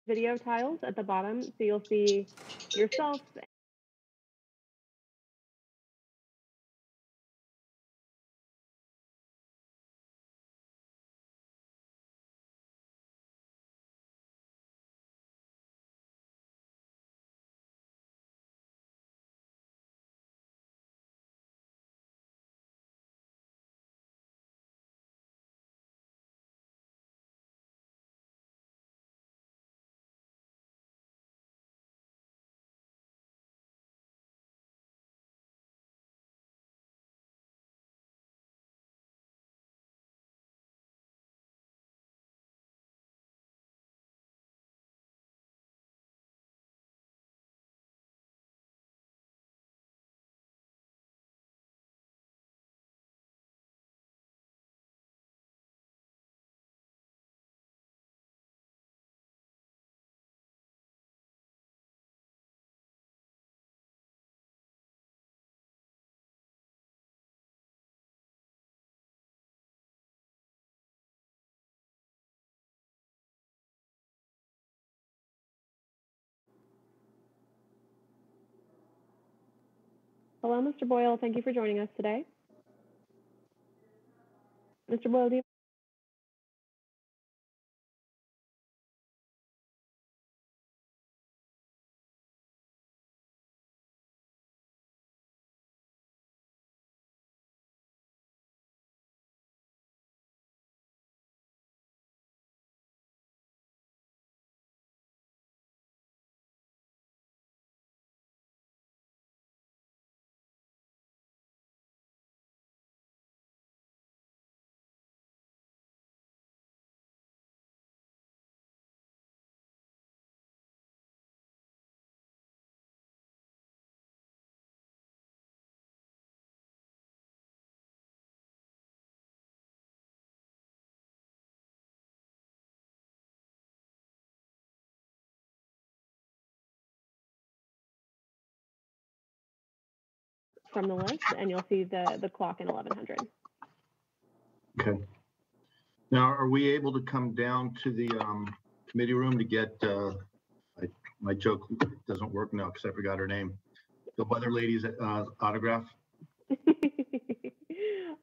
video tiles at the bottom. So you'll see yourself. Hello, Mr. Boyle. Thank you for joining us today. Mr. Boyle, do you from the list, and you'll see the clock in 1100. Okay. Now, are we able to come down to the committee room to get, my joke doesn't work now because I forgot her name, the weather lady's autograph?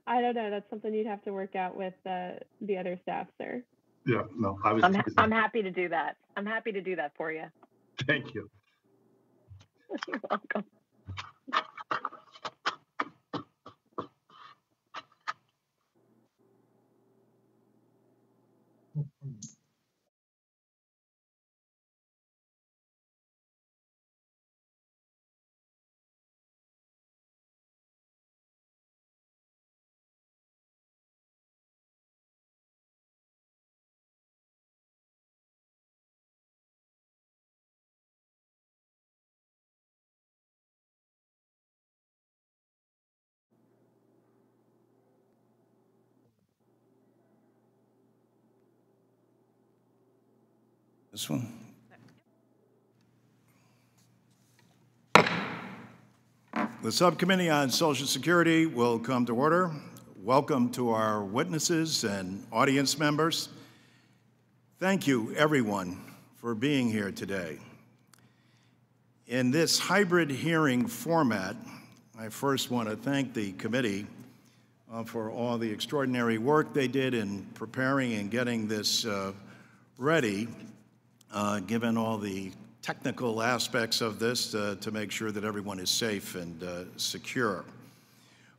I don't know. That's something you'd have to work out with the other staff, sir. Yeah, no, I was. I'm happy to do that. I'm happy to do that for you. Thank you. You're welcome. This one? The Subcommittee on Social Security will come to order. Welcome to our witnesses and audience members. Thank you, everyone, for being here today. In this hybrid hearing format, I first want to thank the committee for all the extraordinary work they did in preparing and getting this ready, given all the technical aspects of this to make sure that everyone is safe and secure.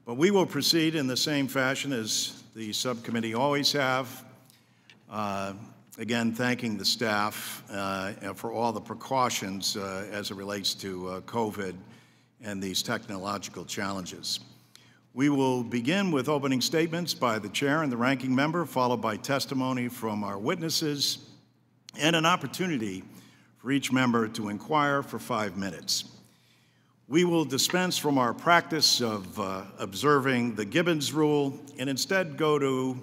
But we will proceed in the same fashion as the subcommittee always have. Again, thanking the staff for all the precautions as it relates to COVID and these technological challenges. We will begin with opening statements by the chair and the ranking member, followed by testimony from our witnesses and an opportunity for each member to inquire for 5 minutes. We will dispense from our practice of observing the Gibbons rule and instead go to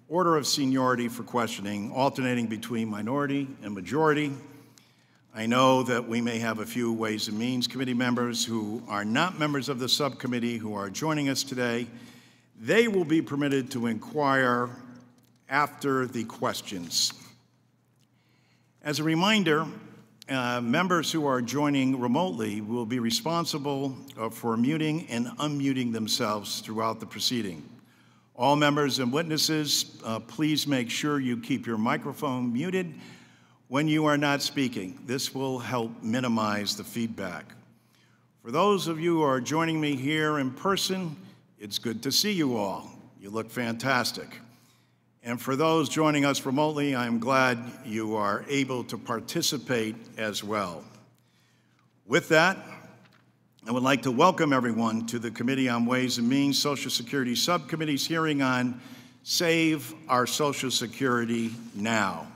order of seniority for questioning, alternating between minority and majority. I know that we may have a few Ways and Means Committee members who are not members of the subcommittee who are joining us today. They will be permitted to inquire after the questions. As a reminder, members who are joining remotely will be responsible for muting and unmuting themselves throughout the proceeding. All members and witnesses, please make sure you keep your microphone muted when you are not speaking. This will help minimize the feedback. For those of you who are joining me here in person, it's good to see you all. You look fantastic. And for those joining us remotely, I'm glad you are able to participate as well. With that, I would like to welcome everyone to the Committee on Ways and Means Social Security Subcommittee's hearing on Save Our Social Security Now.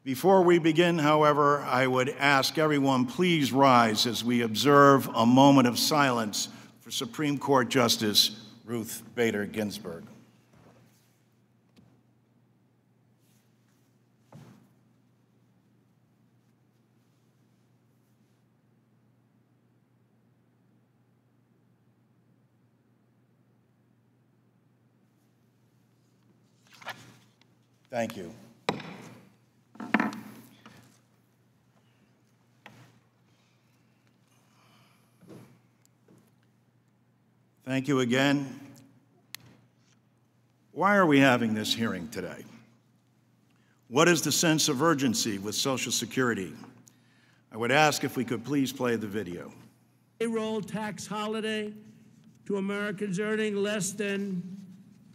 Before we begin, however, I would ask everyone please rise as we observe a moment of silence for Supreme Court Justice Ruth Bader Ginsburg. Thank you. Thank you again. Why are we having this hearing today? What is the sense of urgency with Social Security? I would ask if we could please play the video. Payroll tax holiday to Americans earning less than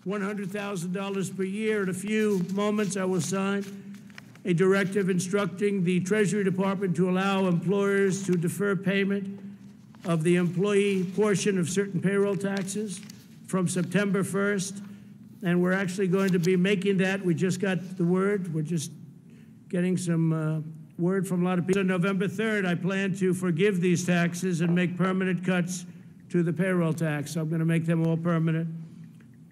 $100,000 per year. In a few moments, I will sign a directive instructing the Treasury Department to allow employers to defer payment of the employee portion of certain payroll taxes from September 1st. And we're actually going to be making that. We just got the word. We're just getting some word from a lot of people. On November 3rd, I plan to forgive these taxes and make permanent cuts to the payroll tax. I'm going to make them all permanent.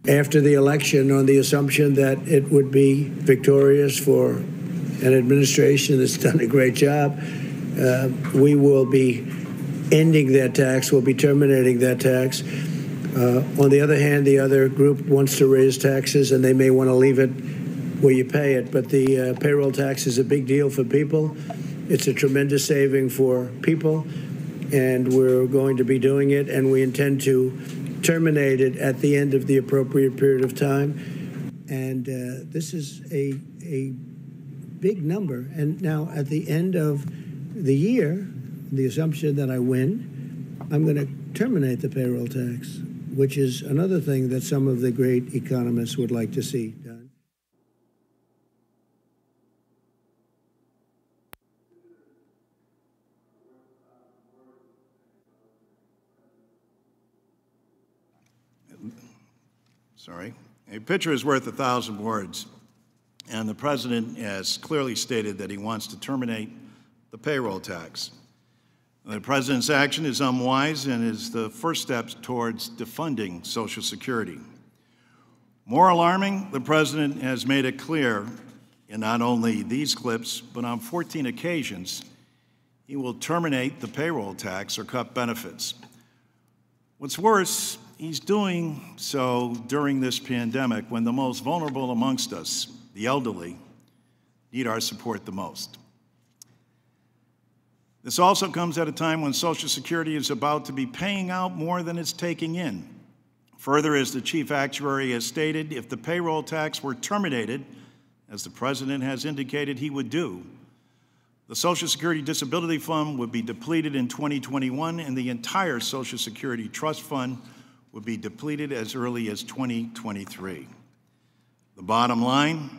After the election, on the assumption that it would be victorious for an administration that's done a great job, we will be ending that tax. We'll be terminating that tax. On the other hand, the other group wants to raise taxes, and they may want to leave it where you pay it. But the payroll tax is a big deal for people. It's a tremendous saving for people, and we're going to be doing it, and we intend to terminate it at the end of the appropriate period of time. And this is a big number. And now at the end of the year, the assumption that I win, I'm going to terminate the payroll tax, which is another thing that some of the great economists would like to see done. Sorry. A picture is worth 1,000 words, and the president has clearly stated that he wants to terminate the payroll tax. The president's action is unwise and is the first step towards defunding Social Security. More alarming, the president has made it clear in not only these clips, but on 14 occasions, he will terminate the payroll tax or cut benefits. What's worse, he's doing so during this pandemic when the most vulnerable amongst us, the elderly, need our support the most. This also comes at a time when Social Security is about to be paying out more than it's taking in. Further, as the chief actuary has stated, if the payroll tax were terminated, as the president has indicated he would do, the Social Security Disability Fund would be depleted in 2021, and the entire Social Security Trust Fund would be depleted as early as 2023. The bottom line,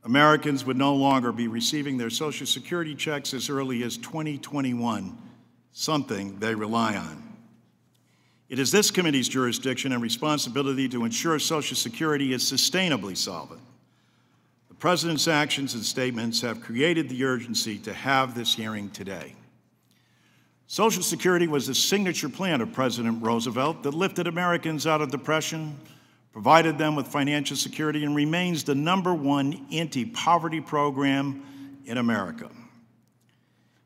Americans would no longer be receiving their Social Security checks as early as 2021, something they rely on. It is this committee's jurisdiction and responsibility to ensure Social Security is sustainably solvent. The president's actions and statements have created the urgency to have this hearing today. Social Security was the signature plan of President Roosevelt that lifted Americans out of depression, provided them with financial security, and remains the #1 anti-poverty program in America.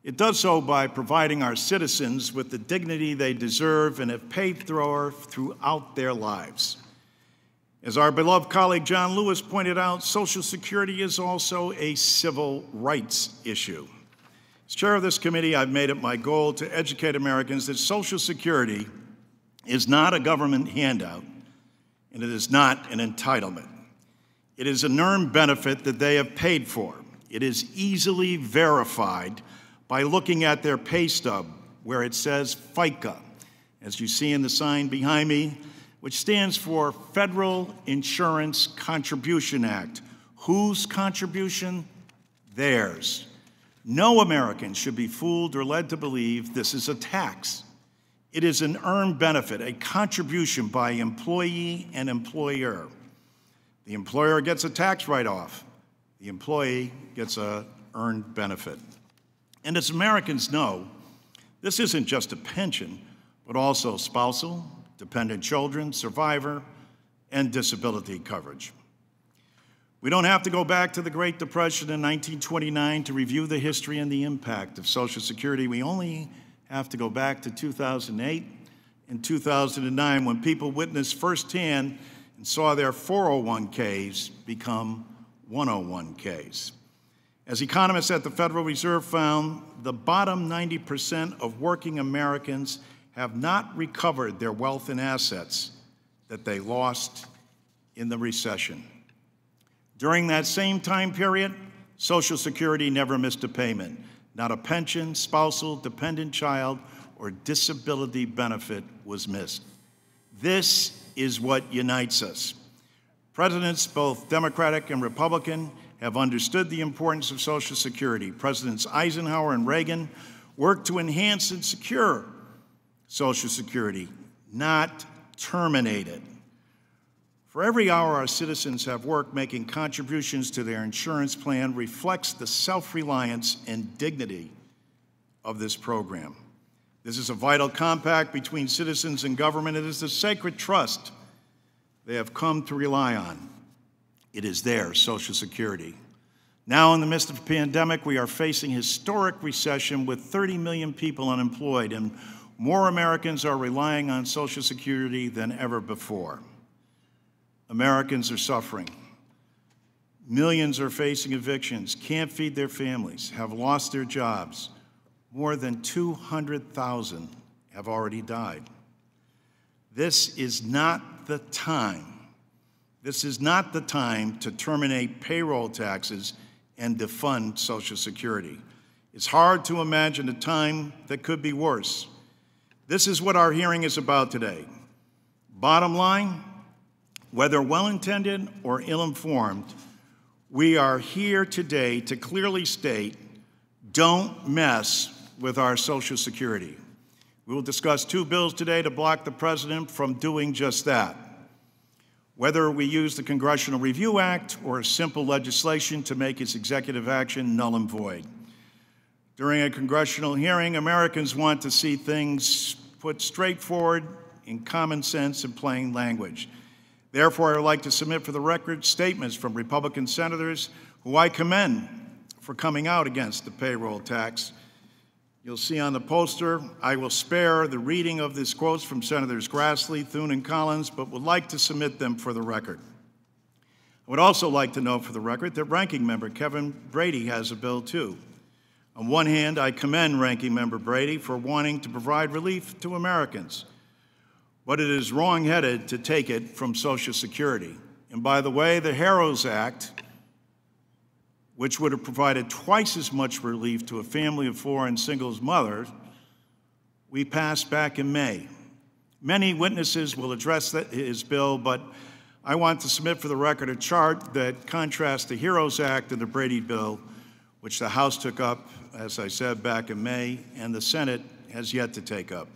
It does so by providing our citizens with the dignity they deserve and have paid for throughout their lives. As our beloved colleague John Lewis pointed out, Social Security is also a civil rights issue. As chair of this committee, I've made it my goal to educate Americans that Social Security is not a government handout, and it is not an entitlement. It is an earned benefit that they have paid for. It is easily verified by looking at their pay stub where it says Fica, as you see in the sign behind me, which stands for Federal Insurance Contribution Act. Whose contribution? Theirs. No American should be fooled or led to believe this is a tax. It is an earned benefit, a contribution by employee and employer. The employer gets a tax write-off. The employee gets an earned benefit. And as Americans know, this isn't just a pension, but also spousal, dependent children, survivor, and disability coverage. We don't have to go back to the Great Depression in 1929 to review the history and the impact of Social Security. We only have to go back to 2008 and 2009 when people witnessed firsthand and saw their 401ks become 101ks. As economists at the Federal Reserve found, the bottom 90% of working Americans have not recovered their wealth and assets that they lost in the recession. During that same time period, Social Security never missed a payment. Not a pension, spousal, dependent child, or disability benefit was missed. This is what unites us. Presidents, both Democratic and Republican, have understood the importance of Social Security. Presidents Eisenhower and Reagan worked to enhance and secure Social Security, not terminate it. For every hour our citizens have worked making contributions to their insurance plan reflects the self-reliance and dignity of this program. This is a vital compact between citizens and government. It is a sacred trust they have come to rely on. It is their Social Security. Now, in the midst of a pandemic, we are facing historic recession with 30 million people unemployed, and more Americans are relying on Social Security than ever before. Americans are suffering. Millions are facing evictions, can't feed their families, have lost their jobs. More than 200,000 have already died. This is not the time. This is not the time to terminate payroll taxes and defund Social Security. It's hard to imagine a time that could be worse. This is what our hearing is about today. Bottom line, whether well-intended or ill-informed, we are here today to clearly state, don't mess with our Social Security. We will discuss two bills today to block the president from doing just that. Whether we use the Congressional Review Act or simple legislation to make its executive action null and void. During a congressional hearing, Americans want to see things put straightforward in common sense and plain language. Therefore, I would like to submit for the record statements from Republican senators who I commend for coming out against the payroll tax. You'll see on the poster, I will spare the reading of these quotes from Senators Grassley, Thune, and Collins, but would like to submit them for the record. I would also like to note for the record that Ranking Member Kevin Brady has a bill too. On one hand, I commend Ranking Member Brady for wanting to provide relief to Americans, but it is wrong-headed to take it from Social Security. And by the way, the HEROES Act, which would have provided twice as much relief to a family of four and singles mothers, we passed back in May. Many witnesses will address his bill, but I want to submit for the record a chart that contrasts the HEROES Act and the Brady bill, which the House took up, as I said, back in May, and the Senate has yet to take up.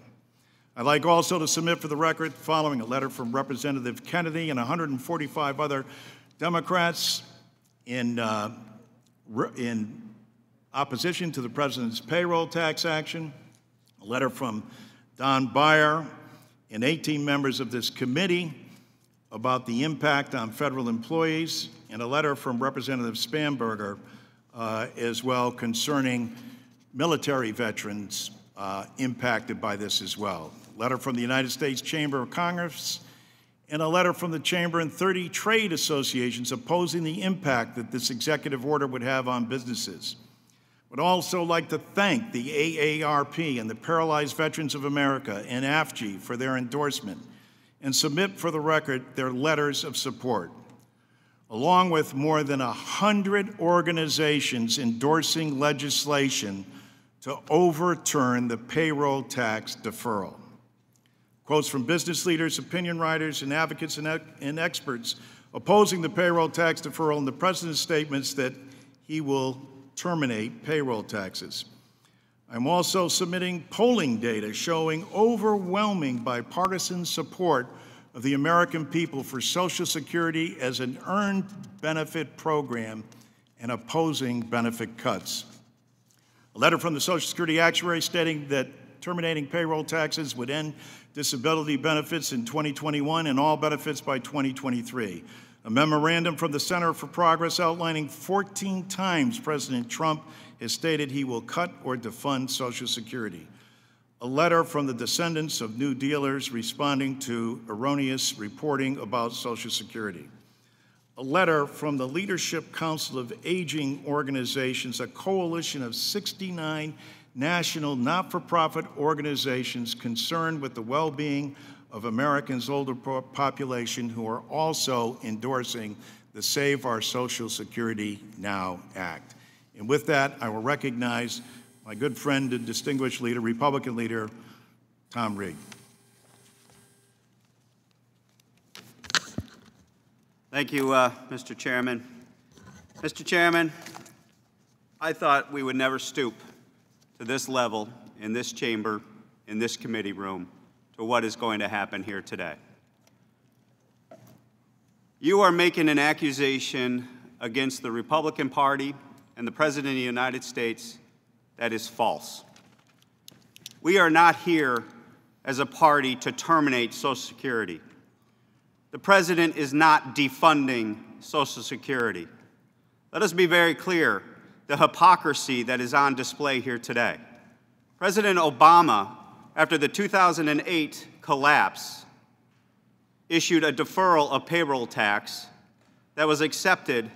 I'd like also to submit for the record following a letter from Representative Kennedy and 145 other Democrats in opposition to the president's payroll tax action, a letter from Don Beyer and 18 members of this committee about the impact on federal employees, and a letter from Representative Spanberger as well concerning military veterans impacted by this as well. A letter from the United States Chamber of Commerce and a letter from the Chamber and 30 trade associations opposing the impact that this executive order would have on businesses. Would also like to thank the AARP and the Paralyzed Veterans of America and AFG for their endorsement and submit for the record their letters of support, along with more than 100 organizations endorsing legislation to overturn the payroll tax deferral. Quotes from business leaders, opinion writers, and advocates and experts opposing the payroll tax deferral, and the president's statements that he will terminate payroll taxes. I'm also submitting polling data showing overwhelming bipartisan support of the American people for Social Security as an earned benefit program and opposing benefit cuts. A letter from the Social Security actuary stating that terminating payroll taxes would end disability benefits in 2021 and all benefits by 2023. A memorandum from the Center for Progress outlining 14 times President Trump has stated he will cut or defund Social Security. A letter from the descendants of New Dealers responding to erroneous reporting about Social Security. A letter from the Leadership Council of Aging Organizations, a coalition of 69 national not-for-profit organizations concerned with the well-being of Americans' older population, who are also endorsing the Save Our Social Security Now Act. And with that, I will recognize my good friend and distinguished leader, Republican leader, Tom Reed. Thank you, Mr. Chairman. Mr. Chairman, I thought we would never stoop to this level in this chamber, in this committee room, to what is going to happen here today. You are making an accusation against the Republican Party and the President of the United States that is false. We are not here as a party to terminate Social Security. The President is not defunding Social Security. Let us be very clear, the hypocrisy that is on display here today. President Obama, after the 2008 collapse, issued a deferral of payroll tax that was accepted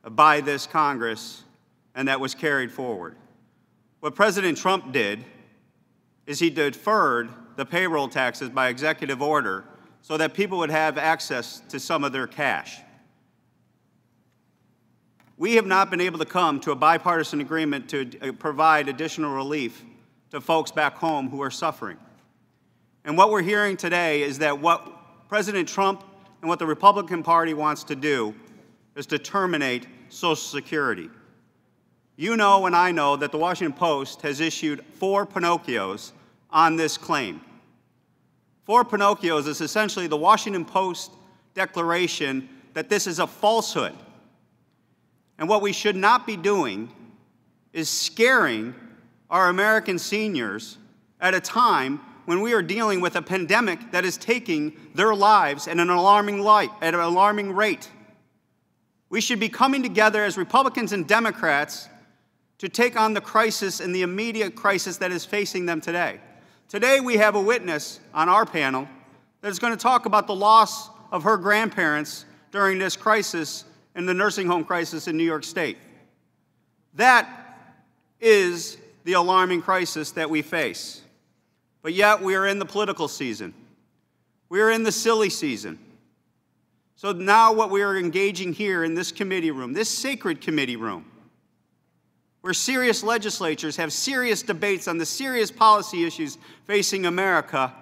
by this Congress and that was carried forward. What President Trump did is he deferred the payroll taxes by executive order so that people would have access to some of their cash. We have not been able to come to a bipartisan agreement to provide additional relief to folks back home who are suffering. And what we're hearing today is that what President Trump and what the Republican Party wants to do is to terminate Social Security. You know and I know that the Washington Post has issued 4 Pinocchios on this claim. 4 Pinocchios is essentially the Washington Post declaration that this is a falsehood. And what we should not be doing is scaring our American seniors at a time when we are dealing with a pandemic that is taking their lives at an alarming rate. We should be coming together as Republicans and Democrats to take on the crisis and the immediate crisis that is facing them today. Today we have a witness on our panel that is going to talk about the loss of her grandparents during this crisis and the nursing home crisis in New York State. That is the alarming crisis that we face. But yet we are in the political season. We are in the silly season. So now what we are engaging here in this committee room, this sacred committee room, where serious legislatures have serious debates on the serious policy issues facing America,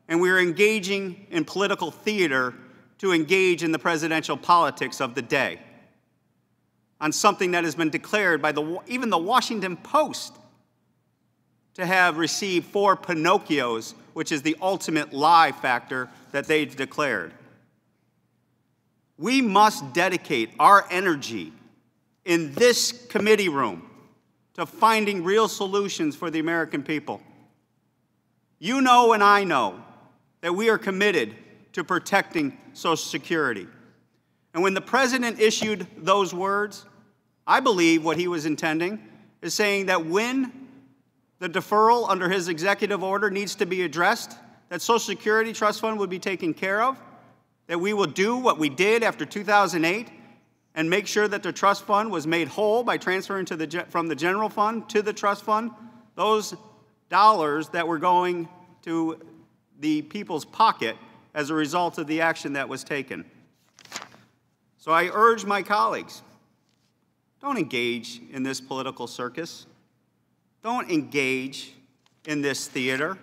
and we are engaging in political theater to engage in the presidential politics of the day on something that has been declared by even the Washington Post to have received 4 Pinocchios, which is the ultimate lie factor that they've declared. We must dedicate our energy in this committee room to finding real solutions for the American people. You know and I know that we are committed to protecting Social Security. And when the President issued those words, I believe what he was intending is saying that when the deferral under his executive order needs to be addressed, that Social Security Trust Fund would be taken care of, that we will do what we did after 2008 and make sure that the trust fund was made whole by transferring from the general fund to the trust fund, those dollars that were going to the people's pocket as a result of the action that was taken. So I urge my colleagues, don't engage in this political circus. Don't engage in this theater.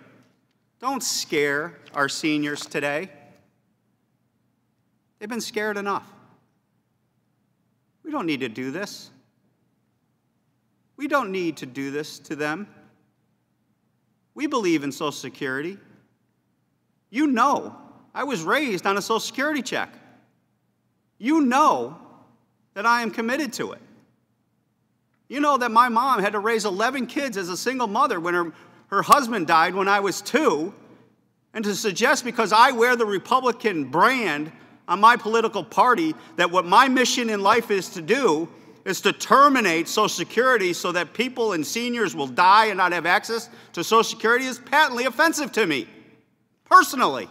Don't scare our seniors today. They've been scared enough. We don't need to do this. We don't need to do this to them. We believe in Social Security. You know, I was raised on a Social Security check. You know that I am committed to it. You know that my mom had to raise 11 kids as a single mother when her husband died when I was 2. And to suggest because I wear the Republican brand on my political party that what my mission in life is to do is to terminate Social Security so that people and seniors will die and not have access to Social Security is patently offensive to me, personally.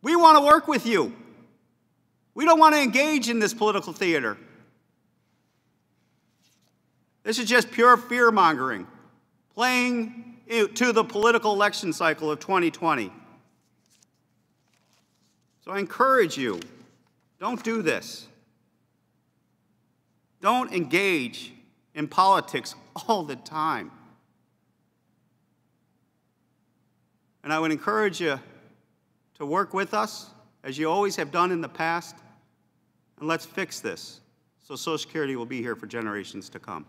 We want to work with you. We don't want to engage in this political theater. This is just pure fear-mongering, playing to the political election cycle of 2020. So I encourage you, don't do this. Don't engage in politics all the time. And I would encourage you to work with us, as you always have done in the past, and let's fix this so Social Security will be here for generations to come.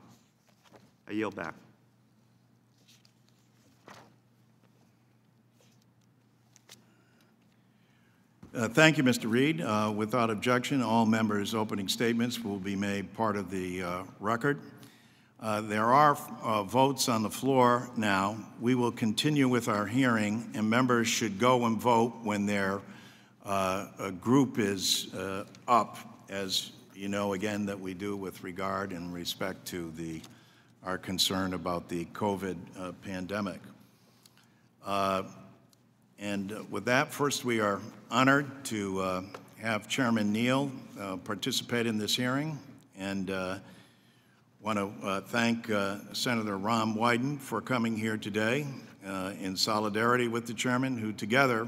I yield back. Thank you, Mr. Reed. Without objection, all members' opening statements will be made part of the record. There are votes on the floor now. We will continue with our hearing, and members should go and vote when their group is up, as you know, again, that we do with regard and respect to our concern about the COVID pandemic. And with that, first we are honored to have Chairman Neal participate in this hearing, and want to thank Senator Ron Wyden for coming here today in solidarity with the chairman, who together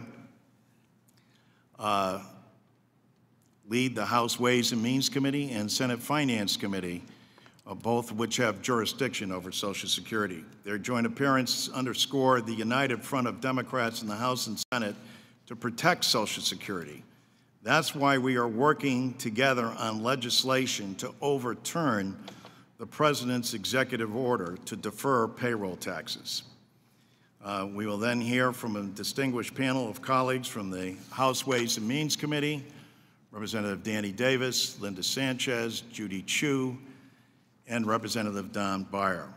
lead the House Ways and Means Committee and Senate Finance Committee, both of which have jurisdiction over Social Security. Their joint appearance underscored the united front of Democrats in the House and Senate to protect Social Security. That's why we are working together on legislation to overturn the President's executive order to defer payroll taxes. We will then hear from a distinguished panel of colleagues from the House Ways and Means Committee, Representative Danny Davis, Linda Sanchez, Judy Chu, and Representative Don Beyer.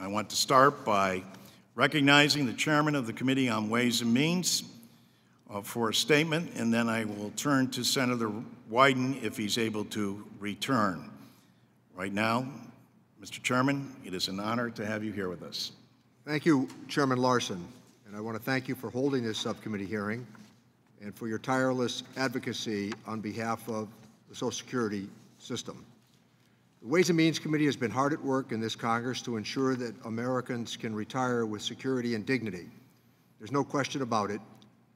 I want to start by recognizing the chairman of the Committee on Ways and Means for a statement, and then I will turn to Senator Wyden if he's able to return. Right now, Mr. Chairman, it is an honor to have you here with us. Thank you, Chairman Larson, and I want to thank you for holding this subcommittee hearing and for your tireless advocacy on behalf of the Social Security system. The Ways and Means Committee has been hard at work in this Congress to ensure that Americans can retire with security and dignity. There's no question about it.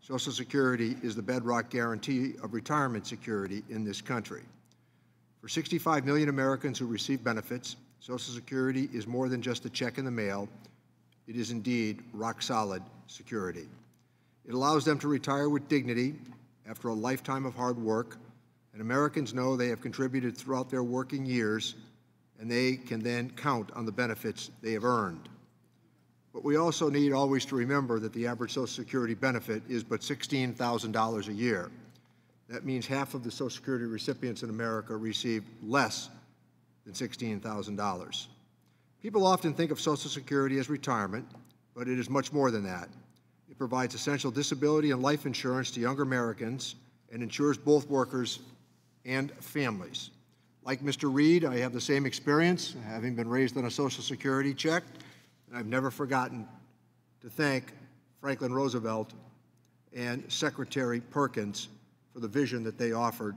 Social Security is the bedrock guarantee of retirement security in this country. For 65 million Americans who receive benefits, Social Security is more than just a check in the mail. It is indeed rock-solid security. It allows them to retire with dignity after a lifetime of hard work, and Americans know they have contributed throughout their working years, and they can then count on the benefits they have earned. But we also need always to remember that the average Social Security benefit is but $16,000 a year. That means half of the Social Security recipients in America receive less than $16,000. People often think of Social Security as retirement, but it is much more than that. It provides essential disability and life insurance to younger Americans and insures both workers and families. Like Mr. Reed, I have the same experience, having been raised on a Social Security check, and I've never forgotten to thank Franklin Roosevelt and Secretary Perkins for the vision that they offered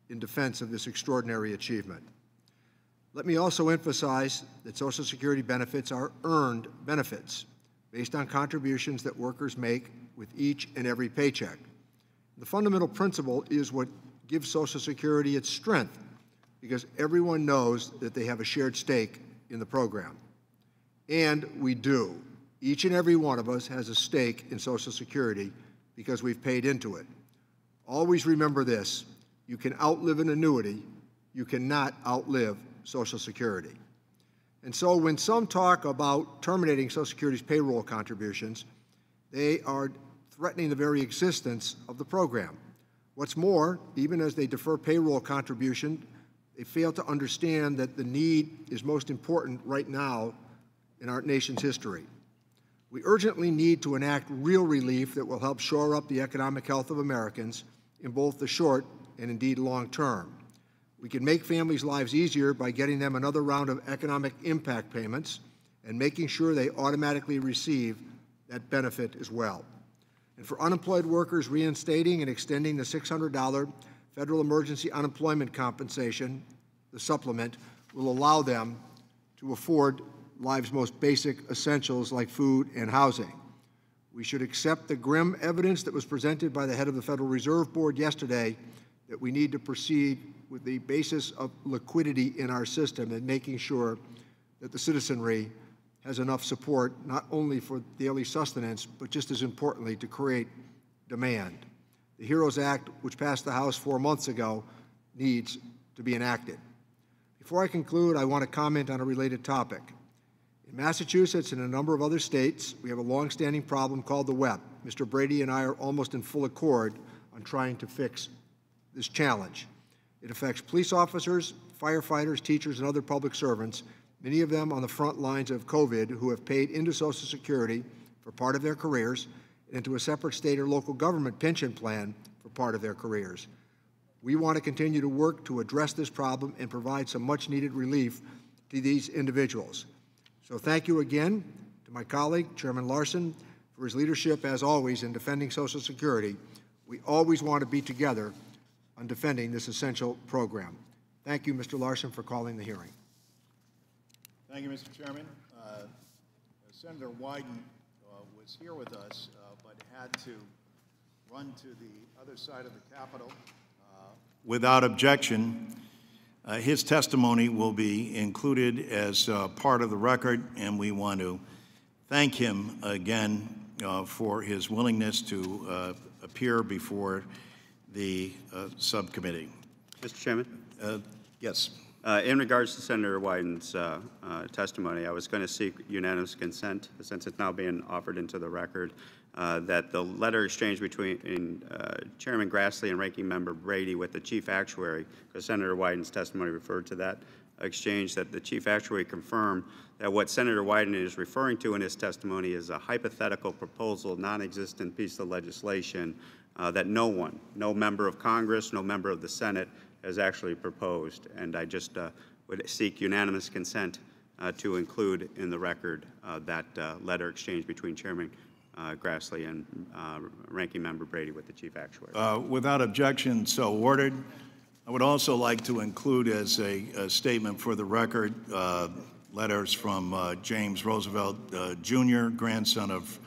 in defense of this extraordinary achievement. Let me also emphasize that Social Security benefits are earned benefits based on contributions that workers make with each and every paycheck. The fundamental principle is what gives Social Security its strength, because everyone knows that they have a shared stake in the program. And we do. Each and every one of us has a stake in Social Security because we've paid into it. Always remember this: you can outlive an annuity, you cannot outlive Social Security. And so when some talk about terminating Social Security's payroll contributions, they are threatening the very existence of the program. What's more, even as they defer payroll contribution, they fail to understand that the need is most important right now in our nation's history. We urgently need to enact real relief that will help shore up the economic health of Americans in both the short and indeed long term. We can make families' lives easier by getting them another round of economic impact payments and making sure they automatically receive that benefit as well. And for unemployed workers, reinstating and extending the $600 federal emergency unemployment compensation, the supplement, will allow them to afford life's most basic essentials like food and housing. We should accept the grim evidence that was presented by the head of the Federal Reserve Board yesterday that we need to proceed with the basis of liquidity in our system and making sure that the citizenry has enough support not only for daily sustenance, but just as importantly, to create demand. The HEROES Act, which passed the House 4 months ago, needs to be enacted. Before I conclude, I want to comment on a related topic. In Massachusetts and a number of other states, we have a long-standing problem called the WEP. Mr. Brady and I are almost in full accord on trying to fix this challenge. It affects police officers, firefighters, teachers, and other public servants, many of them on the front lines of COVID, who have paid into Social Security for part of their careers and into a separate state or local government pension plan for part of their careers. We want to continue to work to address this problem and provide some much-needed relief to these individuals. So thank you again to my colleague, Chairman Larson, for his leadership, as always, in defending Social Security. We always want to be together on defending this essential program. Thank you, Mr. Larson, for calling the hearing. Thank you, Mr. Chairman. Senator Wyden was here with us, but had to run to the other side of the Capitol. Without objection, his testimony will be included as part of the record, and we want to thank him again for his willingness to appear before the subcommittee. Mr. Chairman? Yes. In regards to Senator Wyden's testimony, I was going to seek unanimous consent, since it's now being offered into the record, that the letter exchange between Chairman Grassley and Ranking Member Brady with the Chief Actuary, because Senator Wyden's testimony referred to that exchange, that the Chief Actuary confirmed that what Senator Wyden is referring to in his testimony is a hypothetical proposal, non-existent piece of legislation that no member of Congress, no member of the Senate has actually proposed. And I just would seek unanimous consent to include in the record that letter exchange between Chairman Grassley and Ranking Member Brady with the Chief Actuary. Without objection, so ordered. I would also like to include as a statement for the record letters from James Roosevelt Jr., grandson of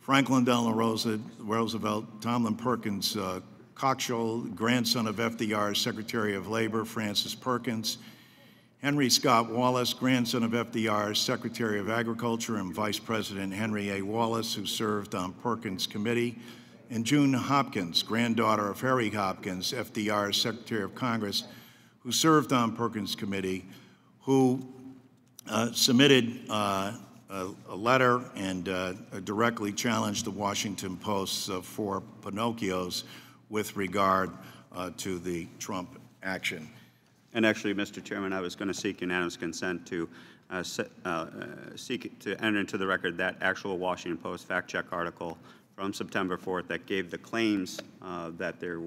Franklin Delano Roosevelt, Tomlin Perkins Cockshall, grandson of FDR's Secretary of Labor, Francis Perkins, Henry Scott Wallace, grandson of FDR's Secretary of Agriculture and Vice President Henry A. Wallace, who served on Perkins' committee, and June Hopkins, granddaughter of Harry Hopkins, FDR's Secretary of Congress, who served on Perkins' committee, who submitted a letter and directly challenged the Washington Post's 4 Pinocchios with regard to the Trump action. And actually, Mr. Chairman, I was going to seek unanimous consent to seek to enter into the record that actual Washington Post fact-check article from September 4th that gave the claims that there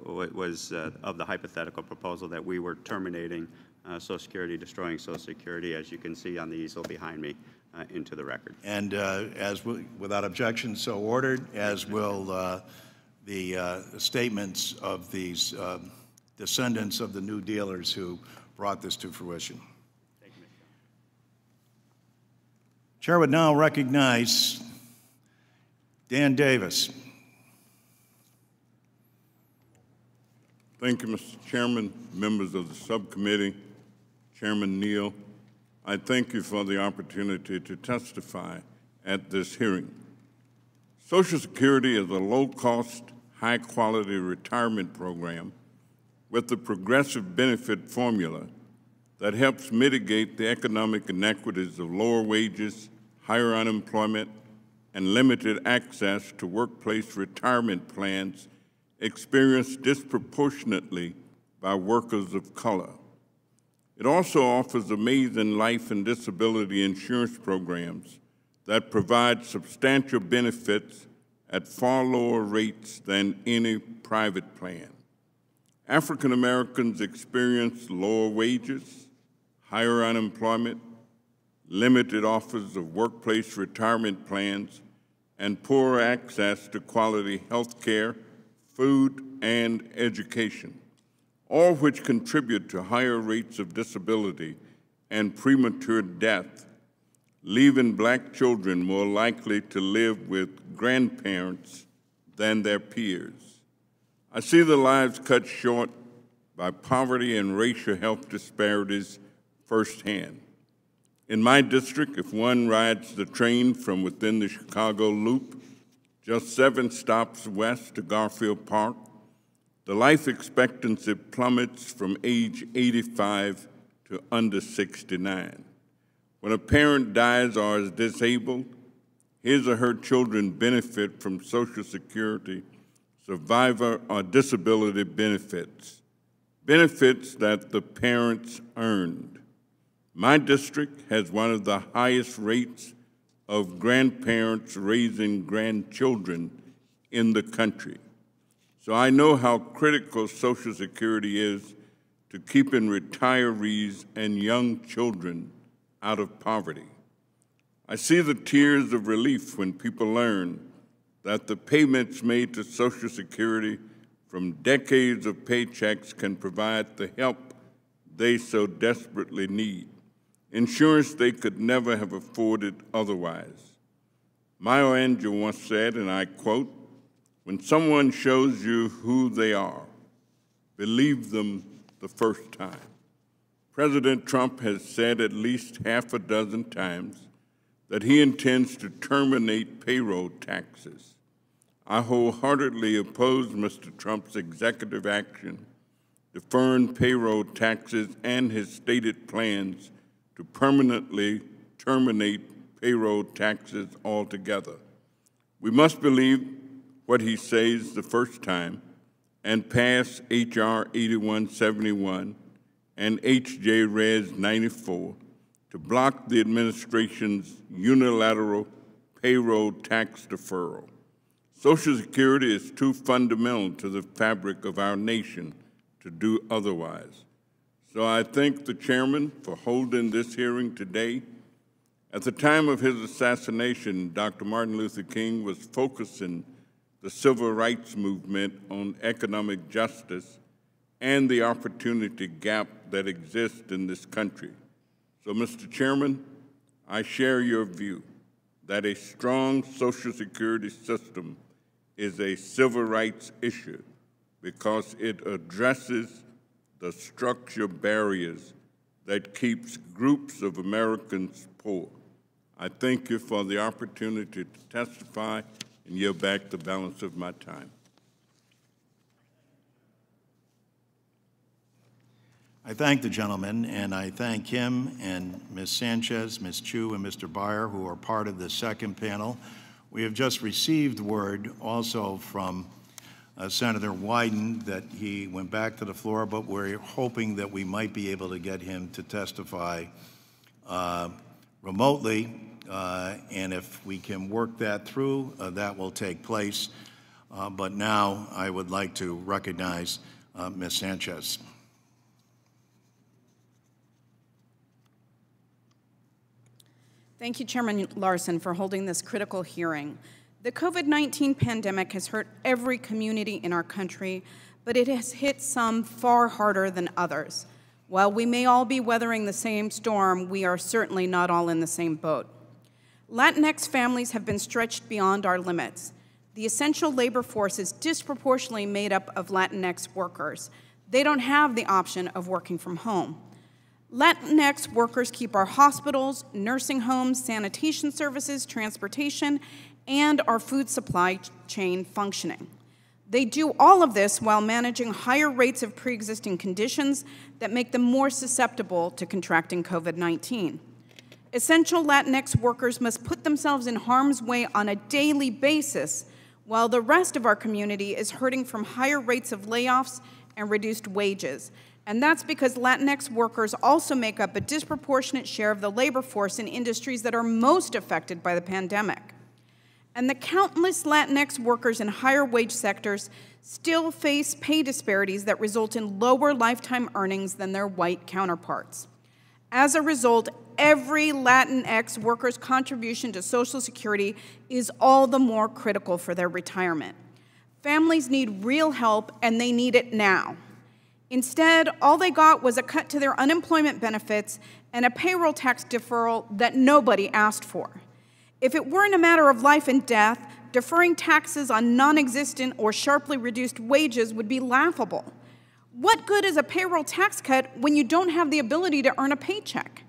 was of the hypothetical proposal that we were terminating Social Security, destroying Social Security, as you can see on the easel behind me. into the record. And without objection, so ordered, as will the statements of these descendants of the new dealers who brought this to fruition. Chair would now recognize Dan Davis. Thank you, Mr. Chairman, members of the subcommittee, Chairman Neal. I thank you for the opportunity to testify at this hearing. Social Security is a low-cost, high-quality retirement program with a progressive benefit formula that helps mitigate the economic inequities of lower wages, higher unemployment, and limited access to workplace retirement plans experienced disproportionately by workers of color. It also offers amazing life and disability insurance programs that provide substantial benefits at far lower rates than any private plan. African Americans experience lower wages, higher unemployment, limited offers of workplace retirement plans, and poorer access to quality health care, food, and education, all which contribute to higher rates of disability and premature death, leaving Black children more likely to live with grandparents than their peers. I see the lives cut short by poverty and racial health disparities firsthand. In my district, if one rides the train from within the Chicago Loop, just 7 stops west to Garfield Park, the life expectancy plummets from age 85 to under 69. When a parent dies or is disabled, his or her children benefit from Social Security, survivor, or disability benefits, benefits that the parents earned. My district has one of the highest rates of grandparents raising grandchildren in the country. So I know how critical Social Security is to keeping retirees and young children out of poverty. I see the tears of relief when people learn that the payments made to Social Security from decades of paychecks can provide the help they so desperately need, insurance they could never have afforded otherwise. Maya Angelou once said, and I quote, "When someone shows you who they are, believe them the first time." President Trump has said at least half a dozen times that he intends to terminate payroll taxes. I wholeheartedly oppose Mr. Trump's executive action, deferring payroll taxes and his stated plans to permanently terminate payroll taxes altogether. We must believe what he says the first time and pass H.R. 8171 and H.J. Res 94 to block the administration's unilateral payroll tax deferral. Social Security is too fundamental to the fabric of our nation to do otherwise. So I thank the chairman for holding this hearing today. At the time of his assassination, Dr. Martin Luther King was focusing the civil rights movement on economic justice and the opportunity gap that exists in this country. So, Mr. Chairman, I share your view that a strong Social Security system is a civil rights issue because it addresses the structural barriers that keeps groups of Americans poor. I thank you for the opportunity to testify and yield back the balance of my time. I thank the gentleman, and I thank him and Ms. Sanchez, Ms. Chu, and Mr. Beyer, who are part of the second panel. We have just received word also from Senator Wyden that he went back to the floor, but we're hoping that we might be able to get him to testify remotely, and if we can work that through, that will take place. But now I would like to recognize Ms. Sanchez. Thank you, Chairman Larson, for holding this critical hearing. The COVID-19 pandemic has hurt every community in our country, but it has hit some far harder than others. While we may all be weathering the same storm, we are certainly not all in the same boat. Latinx families have been stretched beyond our limits. The essential labor force is disproportionately made up of Latinx workers. They don't have the option of working from home. Latinx workers keep our hospitals, nursing homes, sanitation services, transportation, and our food supply chain functioning. They do all of this while managing higher rates of pre-existing conditions that make them more susceptible to contracting COVID-19. Essential Latinx workers must put themselves in harm's way on a daily basis, while the rest of our community is hurting from higher rates of layoffs and reduced wages. And that's because Latinx workers also make up a disproportionate share of the labor force in industries that are most affected by the pandemic. And the countless Latinx workers in higher wage sectors still face pay disparities that result in lower lifetime earnings than their white counterparts. As a result, every Latinx worker's contribution to Social Security is all the more critical for their retirement. Families need real help, and they need it now. Instead, all they got was a cut to their unemployment benefits and a payroll tax deferral that nobody asked for. If it weren't a matter of life and death, deferring taxes on non-existent or sharply reduced wages would be laughable. What good is a payroll tax cut when you don't have the ability to earn a paycheck?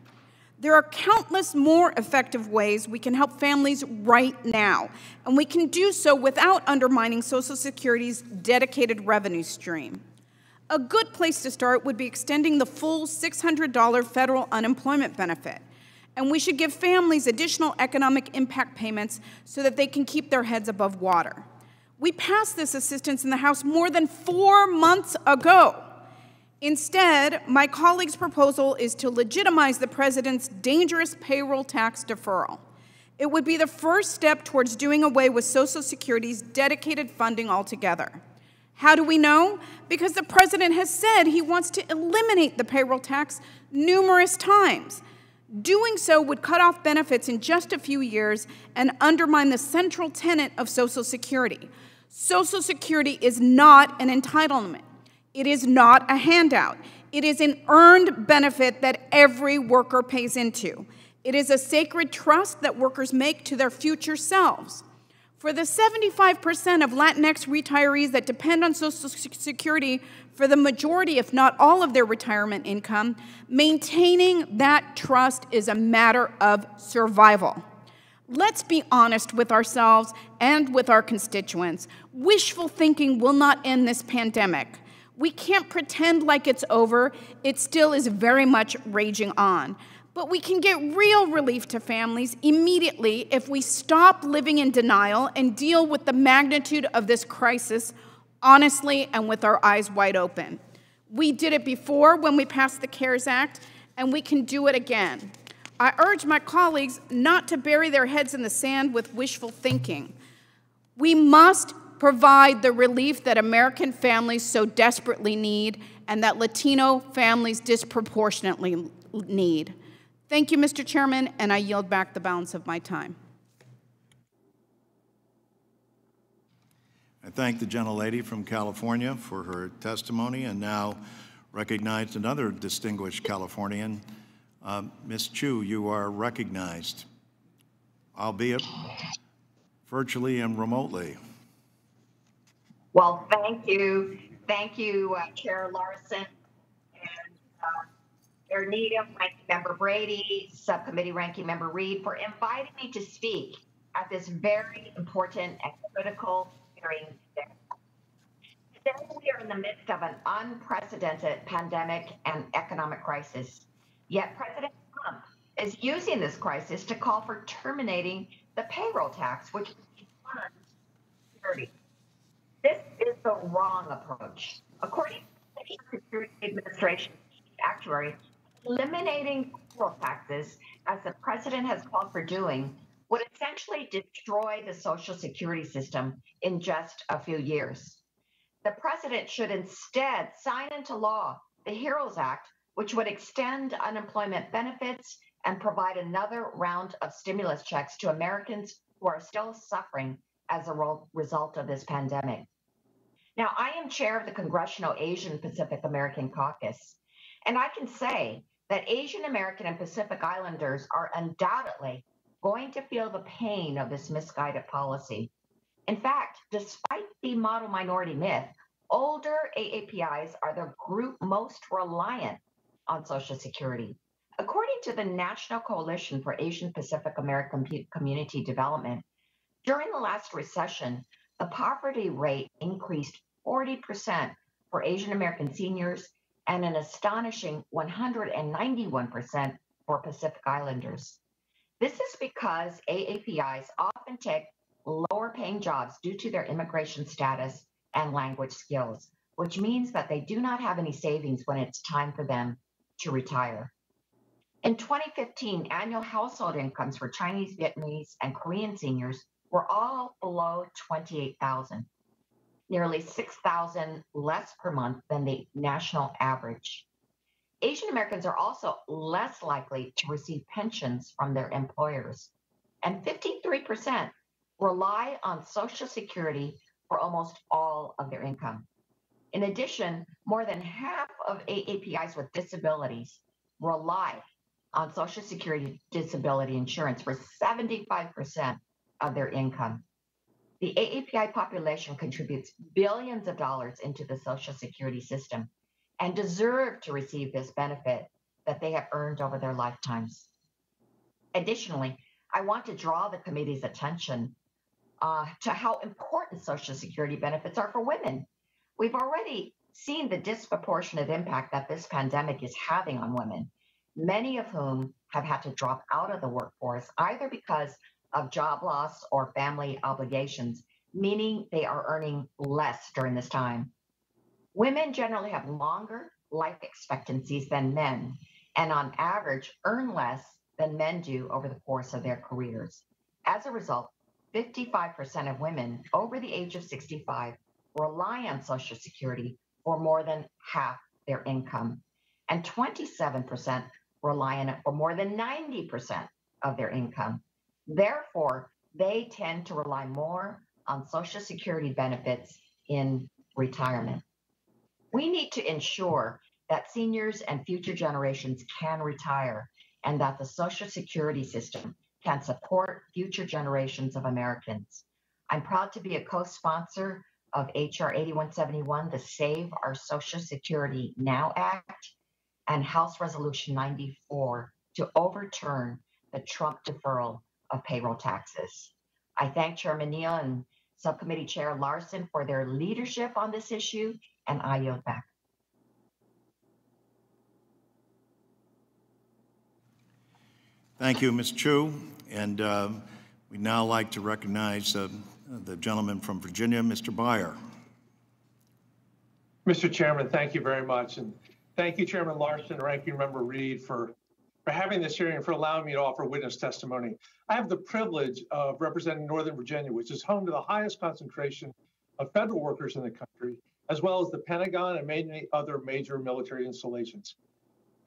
There are countless more effective ways we can help families right now, and we can do so without undermining Social Security's dedicated revenue stream. A good place to start would be extending the full $600 federal unemployment benefit. And we should give families additional economic impact payments so that they can keep their heads above water. We passed this assistance in the House more than 4 months ago. Instead, my colleague's proposal is to legitimize the president's dangerous payroll tax deferral. It would be the first step towards doing away with Social Security's dedicated funding altogether. How do we know? Because the president has said he wants to eliminate the payroll tax numerous times. Doing so would cut off benefits in just a few years and undermine the central tenet of Social Security. Social Security is not an entitlement. It is not a handout. It is an earned benefit that every worker pays into. It is a sacred trust that workers make to their future selves. For the 75% of Latinx retirees that depend on Social Security for the majority, if not all, of their retirement income, maintaining that trust is a matter of survival. Let's be honest with ourselves and with our constituents. Wishful thinking will not end this pandemic. We can't pretend like it's over. It still is very much raging on. But we can get real relief to families immediately if we stop living in denial and deal with the magnitude of this crisis honestly and with our eyes wide open. We did it before when we passed the CARES Act, and we can do it again. I urge my colleagues not to bury their heads in the sand with wishful thinking. We must provide the relief that American families so desperately need and that Latino families disproportionately need. Thank you, Mr. Chairman, and I yield back the balance of my time. I thank the gentlelady from California for her testimony, and now recognize another distinguished Californian. Ms. Chu, you are recognized, albeit virtually and remotely. Well, thank you. Thank you, Chair Larson and Chair Needham, Ranking Member Brady, Subcommittee Ranking Member Reed, for inviting me to speak at this very important and critical hearing today. Today, we are in the midst of an unprecedented pandemic and economic crisis. Yet President Trump is using this crisis to call for terminating the payroll tax, which funds security. This is the wrong approach. According to the Social Security Administration actuary, eliminating payroll taxes, as the president has called for doing, would essentially destroy the Social Security system in just a few years. The president should instead sign into law the HEROES Act, which would extend unemployment benefits and provide another round of stimulus checks to Americans who are still suffering as a result of this pandemic. Now, I am chair of the Congressional Asian Pacific American Caucus, and I can say that Asian American and Pacific Islanders are undoubtedly going to feel the pain of this misguided policy. In fact, despite the model minority myth, older AAPIs are the group most reliant on Social Security. According to the National Coalition for Asian Pacific American Community Development, during the last recession, the poverty rate increased 40% for Asian American seniors and an astonishing 191% for Pacific Islanders. This is because AAPIs often take lower paying jobs due to their immigration status and language skills, which means that they do not have any savings when it's time for them to retire. In 2015, annual household incomes for Chinese, Vietnamese, and Korean seniors were all below $28,000, nearly $6,000 less per month than the national average. Asian Americans are also less likely to receive pensions from their employers, and 53% rely on Social Security for almost all of their income. In addition, more than half of AAPIs with disabilities rely on Social Security disability insurance for 75% of their income. The AAPI population contributes billions of dollars into the Social Security system and deserve to receive this benefit that they have earned over their lifetimes. Additionally, I want to draw the committee's attention to how important Social Security benefits are for women. We've already seen the disproportionate impact that this pandemic is having on women, many of whom have had to drop out of the workforce either because of job loss or family obligations, meaning they are earning less during this time. Women generally have longer life expectancies than men, and on average earn less than men do over the course of their careers. As a result, 55% of women over the age of 65 rely on Social Security for more than half their income, and 27% rely on it for more than 90% of their income. Therefore, they tend to rely more on Social Security benefits in retirement. We need to ensure that seniors and future generations can retire and that the Social Security system can support future generations of Americans. I'm proud to be a co-sponsor of H.R. 8171, the Save Our Social Security Now Act, and House Resolution 94 to overturn the Trump deferral of payroll taxes. I thank Chairman Neal and Subcommittee Chair Larson for their leadership on this issue, and I yield back. Thank you, Ms. Chu. And we'd now like to recognize the gentleman from Virginia, Mr. Byer. Mr. Chairman, thank you very much. And thank you, Chairman Larson and Ranking Member Reed, for having this hearing and for allowing me to offer witness testimony. I have the privilege of representing Northern Virginia, which is home to the highest concentration of federal workers in the country, as well as the Pentagon and many other major military installations.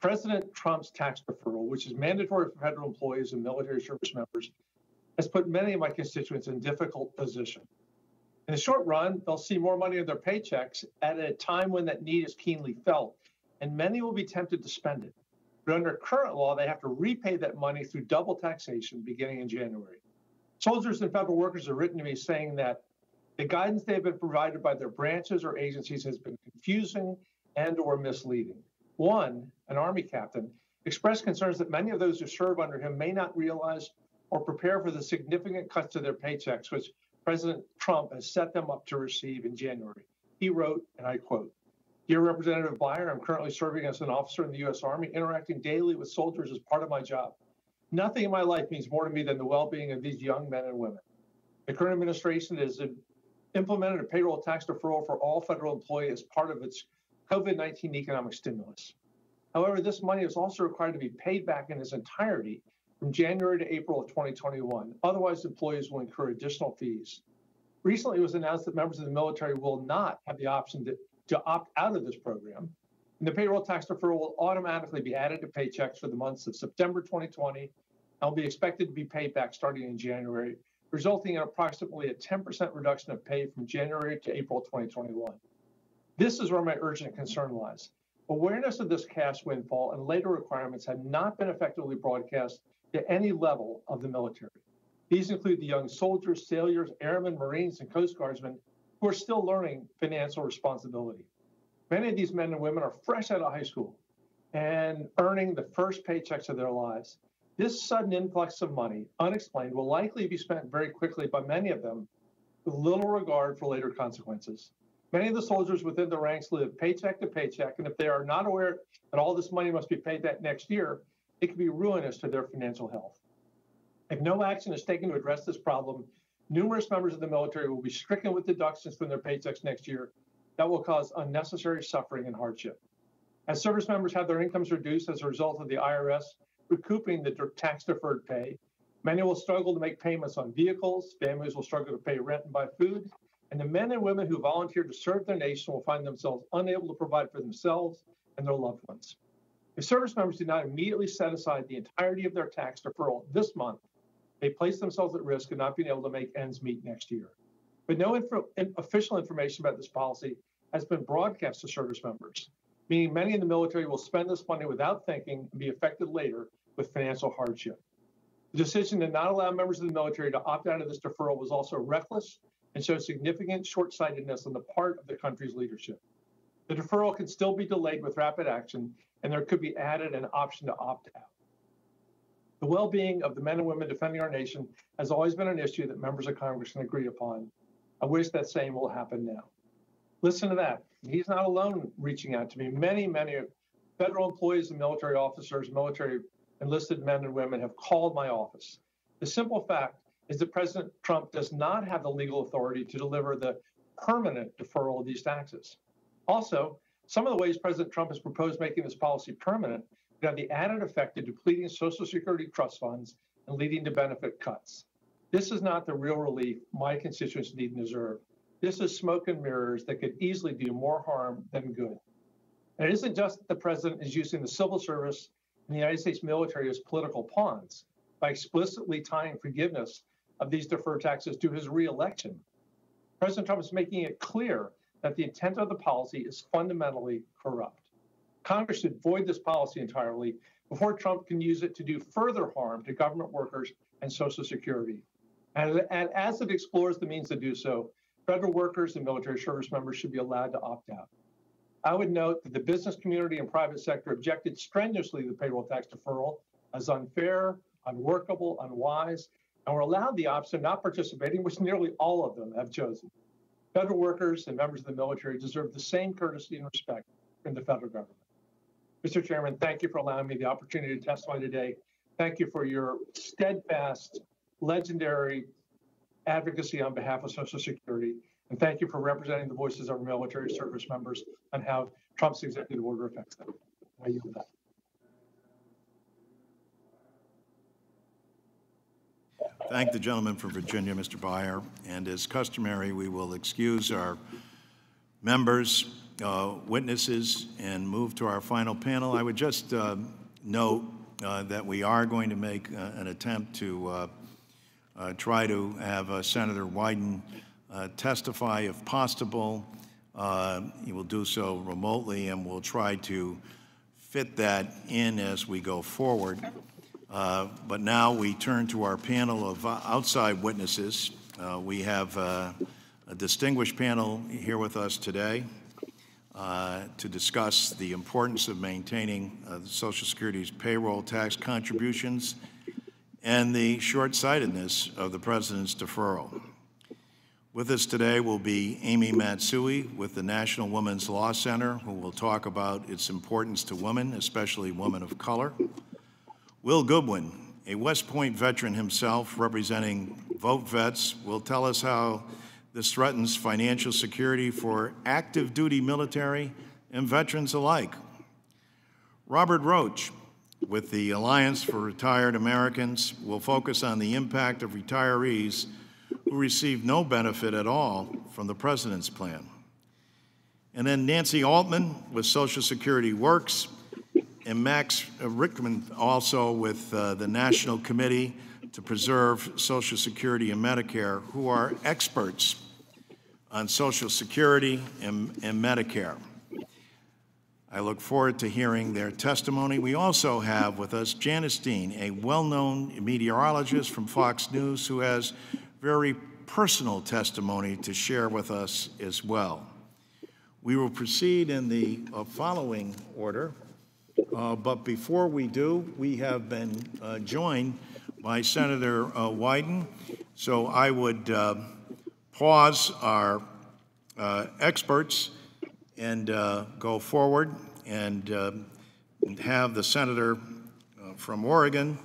President Trump's tax deferral, which is mandatory for federal employees and military service members, has put many of my constituents in difficult position. In the short run, they'll see more money in their paychecks at a time when that need is keenly felt, and many will be tempted to spend it. But under current law, they have to repay that money through double taxation beginning in January. Soldiers and federal workers have written to me saying that the guidance they have been provided by their branches or agencies has been confusing and or misleading. One, an Army captain, expressed concerns that many of those who serve under him may not realize or prepare for the significant cuts to their paychecks, which President Trump has set them up to receive in January. He wrote, and I quote, "Dear Representative Byer, I'm currently serving as an officer in the U.S. Army, interacting daily with soldiers as part of my job. Nothing in my life means more to me than the well-being of these young men and women. The current administration has implemented a payroll tax deferral for all federal employees as part of its COVID-19 economic stimulus. However, this money is also required to be paid back in its entirety from January to April of 2021. Otherwise, employees will incur additional fees. Recently, it was announced that members of the military will not have the option to opt out of this program. And the payroll tax deferral will automatically be added to paychecks for the months of September 2020 and will be expected to be paid back starting in January, resulting in approximately a 10% reduction of pay from January to April 2021. This is where my urgent concern lies. Awareness of this cash windfall and later requirements have not been effectively broadcast to any level of the military. These include the young soldiers, sailors, airmen, Marines, and Coast Guardsmen who are still learning financial responsibility. Many of these men and women are fresh out of high school and earning the first paychecks of their lives. This sudden influx of money, unexplained, will likely be spent very quickly by many of them with little regard for later consequences. Many of the soldiers within the ranks live paycheck to paycheck, and if they are not aware that all this money must be paid back next year, it can be ruinous to their financial health. If no action is taken to address this problem, numerous members of the military will be stricken with deductions from their paychecks next year that will cause unnecessary suffering and hardship. As service members have their incomes reduced as a result of the IRS recouping the tax-deferred pay, many will struggle to make payments on vehicles, families will struggle to pay rent and buy food, and the men and women who volunteer to serve their nation will find themselves unable to provide for themselves and their loved ones. If service members do not immediately set aside the entirety of their tax deferral this month, they place themselves at risk of not being able to make ends meet next year. But no official information about this policy has been broadcast to service members, meaning many in the military will spend this money without thinking and be affected later with financial hardship. The decision to not allow members of the military to opt out of this deferral was also reckless and shows significant short-sightedness on the part of the country's leadership. The deferral can still be delayed with rapid action, and there could be added an option to opt out. The well-being of the men and women defending our nation has always been an issue that members of Congress can agree upon. I wish that same will happen now. Listen to that. He's not alone reaching out to me. Many federal employees and military officers, military enlisted men and women have called my office. The simple fact is that President Trump does not have the legal authority to deliver the permanent deferral of these taxes. Also, some of the ways President Trump has proposed making this policy permanent would have the added effect of depleting Social Security trust funds and leading to benefit cuts. This is not the real relief my constituents need and deserve. This is smoke and mirrors that could easily do more harm than good. And it isn't just that the president is using the civil service and the United States military as political pawns by explicitly tying forgiveness of these deferred taxes to his reelection. President Trump is making it clear that the intent of the policy is fundamentally corrupt. Congress should void this policy entirely before Trump can use it to do further harm to government workers and Social Security. And as it explores the means to do so, federal workers and military service members should be allowed to opt out. I would note that the business community and private sector objected strenuously to the payroll tax deferral as unfair, unworkable, unwise, and were allowed the option of not participating, which nearly all of them have chosen. Federal workers and members of the military deserve the same courtesy and respect from the federal government. Mr. Chairman, thank you for allowing me the opportunity to testify today. Thank you for your steadfast, legendary advocacy on behalf of Social Security. And thank you for representing the voices of our military service members on how Trump's executive order affects them. I yield that. Thank the gentleman from Virginia, Mr. Byer. And as customary, we will excuse our members, witnesses, and move to our final panel. I would just note that we are going to make an attempt to try to have Senator Wyden testify if possible. He will do so remotely, and we'll try to fit that in as we go forward. But now we turn to our panel of outside witnesses. We have a distinguished panel here with us today to discuss the importance of maintaining Social Security's payroll tax contributions and the short-sightedness of the president's deferral. With us today will be Amy Matsui with the National Women's Law Center, who will talk about its importance to women, especially women of color. Will Goodwin, a West Point veteran himself representing Vote Vets, will tell us how this threatens financial security for active duty military and veterans alike. Robert Roach, with the Alliance for Retired Americans, will focus on the impact of retirees who receive no benefit at all from the president's plan. And then Nancy Altman with Social Security Works, and Max Rickman also with the National Committee to Preserve Social Security and Medicare, who are experts on Social Security and Medicare. I look forward to hearing their testimony. We also have with us Janice Dean, a well-known meteorologist from Fox News who has very personal testimony to share with us as well. We will proceed in the following order. But before we do, we have been joined by Senator Wyden. So I would pause our experts and go forward and have the senator from Oregon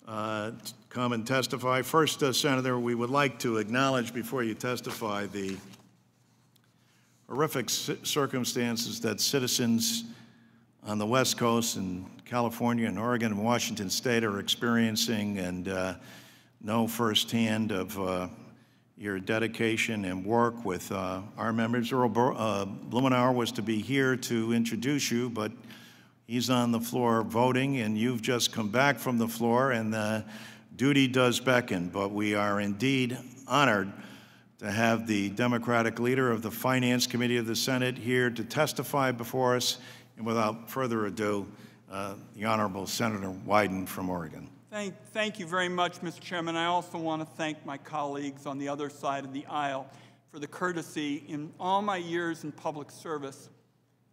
come and testify. First, Senator, we would like to acknowledge before you testify the horrific circumstances that citizens on the West Coast and California and Oregon and Washington State are experiencing, and know firsthand of your dedication and work with our members. Earl Blumenauer was to be here to introduce you, but he's on the floor voting, and you've just come back from the floor, and duty does beckon. But we are indeed honored to have the Democratic leader of the Finance Committee of the Senate here to testify before us. And without further ado, the Honorable Senator Wyden from Oregon. Thank you very much, Mr. Chairman. I also want to thank my colleagues on the other side of the aisle for the courtesy in all my years in public service.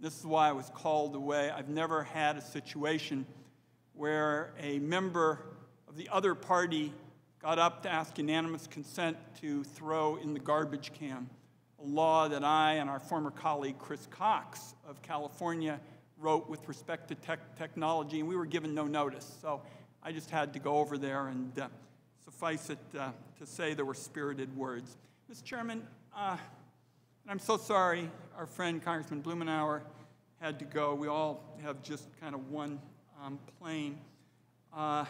This is why I was called away. I've never had a situation where a member of the other party got up to ask unanimous consent to throw in the garbage can a law that I and our former colleague Chris Cox of California wrote with respect to technology, and we were given no notice. So I just had to go over there, and suffice it to say there were spirited words. Mr. Chairman, and I'm so sorry our friend Congressman Blumenauer had to go. We all have just kind of one plane. I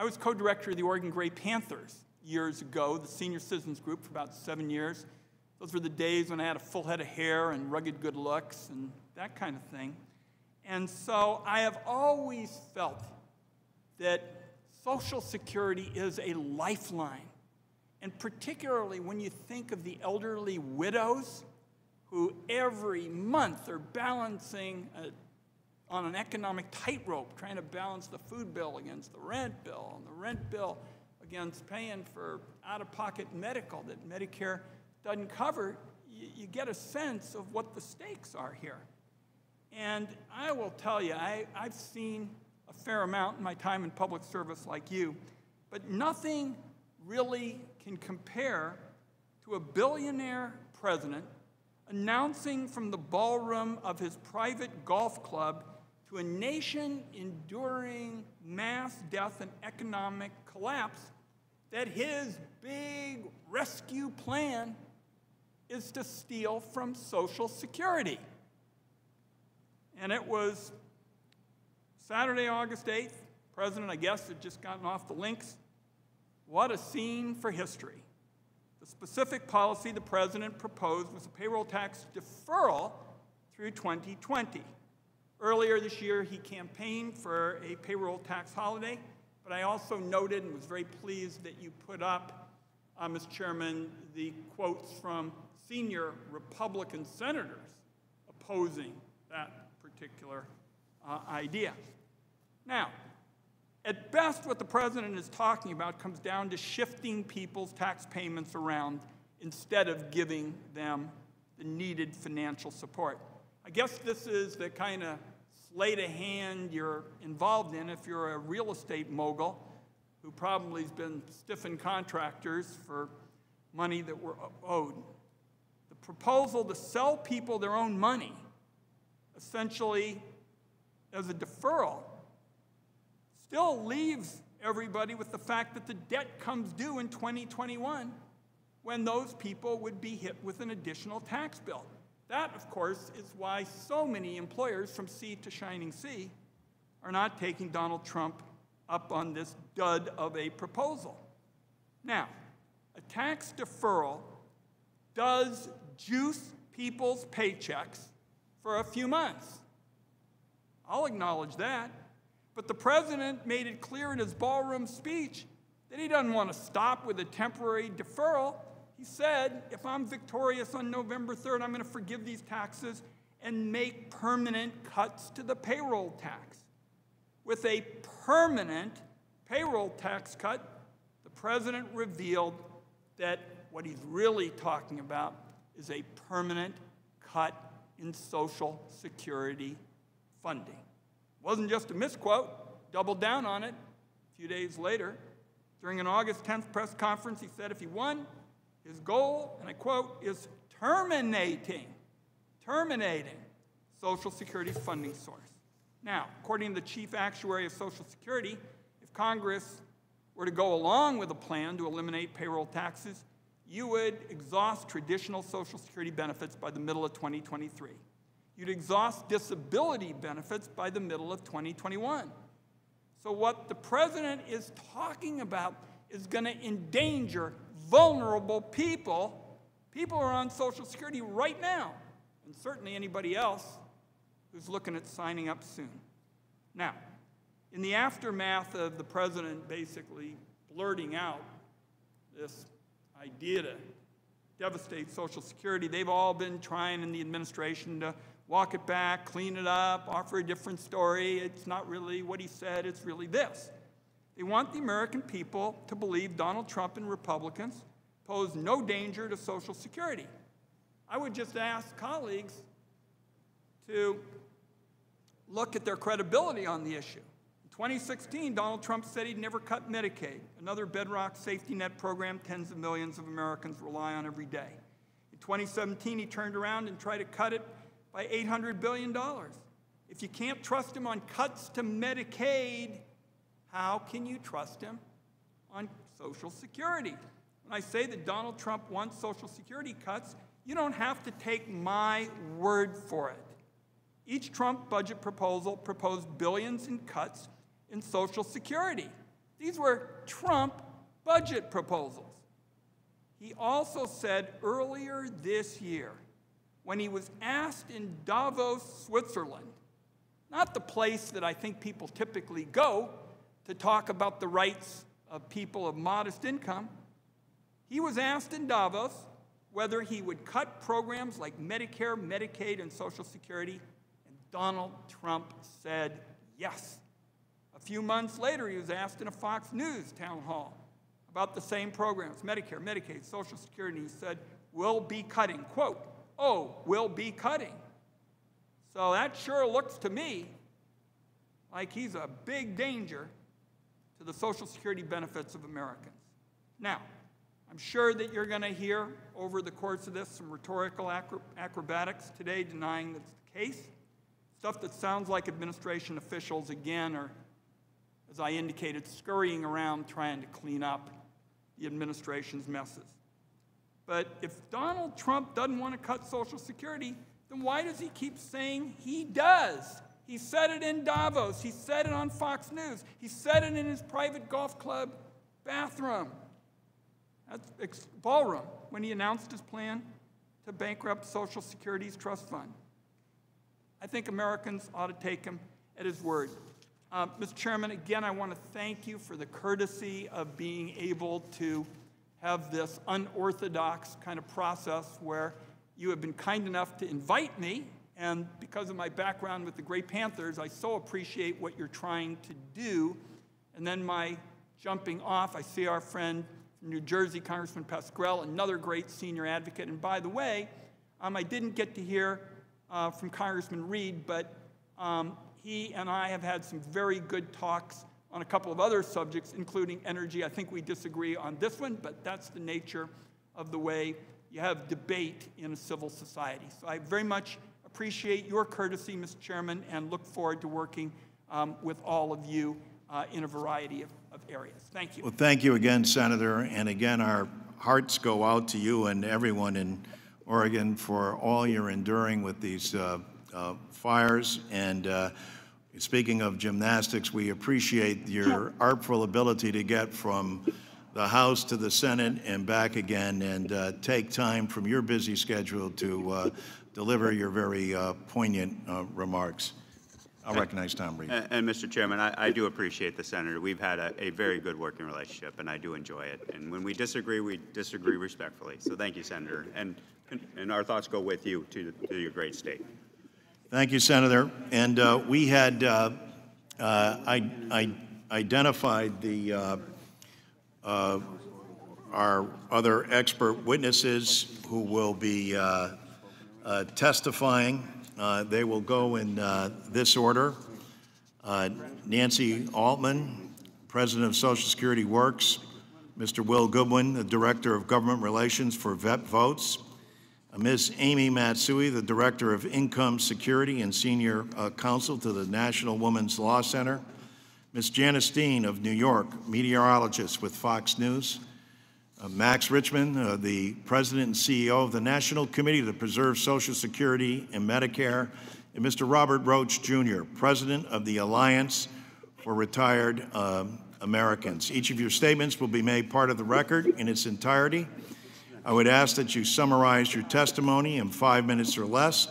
was co-director of the Oregon Gray Panthers years ago, the senior citizens group, for about 7 years. Those were the days when I had a full head of hair and rugged good looks and that kind of thing. And so I have always felt that Social Security is a lifeline. And particularly when you think of the elderly widows who every month are balancing on an economic tightrope, trying to balance the food bill against the rent bill, and the rent bill against paying for out-of-pocket medical that Medicare doesn't cover, you get a sense of what the stakes are here. And I will tell you, I've seen a fair amount in my time in public service like you, but nothing really can compare to a billionaire president announcing from the ballroom of his private golf club to a nation enduring mass death and economic collapse that his big rescue plan is to steal from Social Security. And it was Saturday, August 8th. President, I guess, had just gotten off the links. What a scene for history. The specific policy the president proposed was a payroll tax deferral through 2020. Earlier this year, he campaigned for a payroll tax holiday, but I also noted and was very pleased that you put up, Mr. Chairman, the quotes from senior Republican senators opposing that particular idea. Now, at best, what the president is talking about comes down to shifting people's tax payments around instead of giving them the needed financial support. I guess this is the kind of sleight of hand you're involved in if you're a real estate mogul who probably has been stiffing contractors for money that were owed. The proposal to sell people their own money, essentially as a deferral, still leaves everybody with the fact that the debt comes due in 2021 when those people would be hit with an additional tax bill. That, of course, is why so many employers from sea to shining sea are not taking Donald Trump up on this dud of a proposal. Now, a tax deferral does juice people's paychecks for a few months. I'll acknowledge that. But the president made it clear in his ballroom speech that he doesn't want to stop with a temporary deferral. He said, if I'm victorious on November 3rd, I'm going to forgive these taxes and make permanent cuts to the payroll tax. With a permanent payroll tax cut, the president revealed that what he's really talking about is a permanent cut in Social Security funding. It wasn't just a misquote, doubled down on it a few days later. During an August 10th press conference, he said if he won, his goal, and I quote, is terminating Social Security's funding source. Now, according to the chief actuary of Social Security, if Congress were to go along with a plan to eliminate payroll taxes, you would exhaust traditional Social Security benefits by the middle of 2023. You'd exhaust disability benefits by the middle of 2021. So what the president is talking about is going to endanger vulnerable people. People are on Social Security right now, and certainly anybody else who's looking at signing up soon. Now, in the aftermath of the president basically blurting out this idea to devastate Social Security, they've all been trying in the administration to walk it back, clean it up, offer a different story. It's not really what he said, it's really this. They want the American people to believe Donald Trump and Republicans pose no danger to Social Security. I would just ask colleagues to look at their credibility on the issue. In 2016, Donald Trump said he'd never cut Medicaid, another bedrock safety net program tens of millions of Americans rely on every day. In 2017, he turned around and tried to cut it by $800 billion. If you can't trust him on cuts to Medicaid, how can you trust him on Social Security? When I say that Donald Trump wants Social Security cuts, you don't have to take my word for it. Each Trump budget proposal proposed billions in cuts in Social Security. These were Trump budget proposals. He also said earlier this year, when he was asked in Davos, Switzerland, not the place that I think people typically go to talk about the rights of people of modest income, he was asked in Davos whether he would cut programs like Medicare, Medicaid, and Social Security, and Donald Trump said yes. A few months later, he was asked in a Fox News town hall about the same programs, Medicare, Medicaid, Social Security, and he said, we'll be cutting, quote, oh, we'll be cutting. So that sure looks to me like he's a big danger to the Social Security benefits of Americans. Now, I'm sure that you're going to hear over the course of this some rhetorical acrobatics today denying that's the case. Stuff that sounds like administration officials, again, are, as I indicated, scurrying around trying to clean up the administration's messes. But if Donald Trump doesn't want to cut Social Security, then why does he keep saying he does? He said it in Davos. He said it on Fox News. He said it in his private golf club bathroom, ballroom, when he announced his plan to bankrupt Social Security's trust fund. I think Americans ought to take him at his word. Mr. Chairman, again, I want to thank you for the courtesy of being able to have this unorthodox kind of process where you have been kind enough to invite me, and because of my background with the Gray Panthers, I so appreciate what you're trying to do. And then my jumping off, I see our friend from New Jersey, Congressman Pascrell, another great senior advocate. And by the way, I didn't get to hear from Congressman Reed, but he and I have had some very good talks on a couple of other subjects, including energy. I think we disagree on this one, but that's the nature of the way you have debate in a civil society. So I very much appreciate your courtesy, Mr. Chairman, and look forward to working with all of you in a variety of areas. Thank you. Well, thank you again, Senator. And again, our hearts go out to you and everyone in Oregon for all you're enduring with these fires. And speaking of gymnastics, we appreciate your artful ability to get from the House to the Senate and back again, and take time from your busy schedule to deliver your very poignant remarks. I'll recognize Tom Reed. And Mr. Chairman, I do appreciate the Senator. We've had a very good working relationship, and I do enjoy it. And when we disagree respectfully. So thank you, Senator. And our thoughts go with you to your great state. Thank you, Senator. And we had identified the our other expert witnesses who will be testifying. They will go in this order. Nancy Altman, President of Social Security Works. Mr. Will Goodwin, the Director of Government Relations for Vet Votes. Ms. Amy Matsui, the Director of Income Security and Senior Counsel to the National Women's Law Center. Ms. Janice Dean of New York, meteorologist with Fox News. Max Richmond, the President and CEO of the National Committee to Preserve Social Security and Medicare, and Mr. Robert Roach, Jr., President of the Alliance for Retired Americans. Each of your statements will be made part of the record in its entirety. I would ask that you summarize your testimony in 5 minutes or less.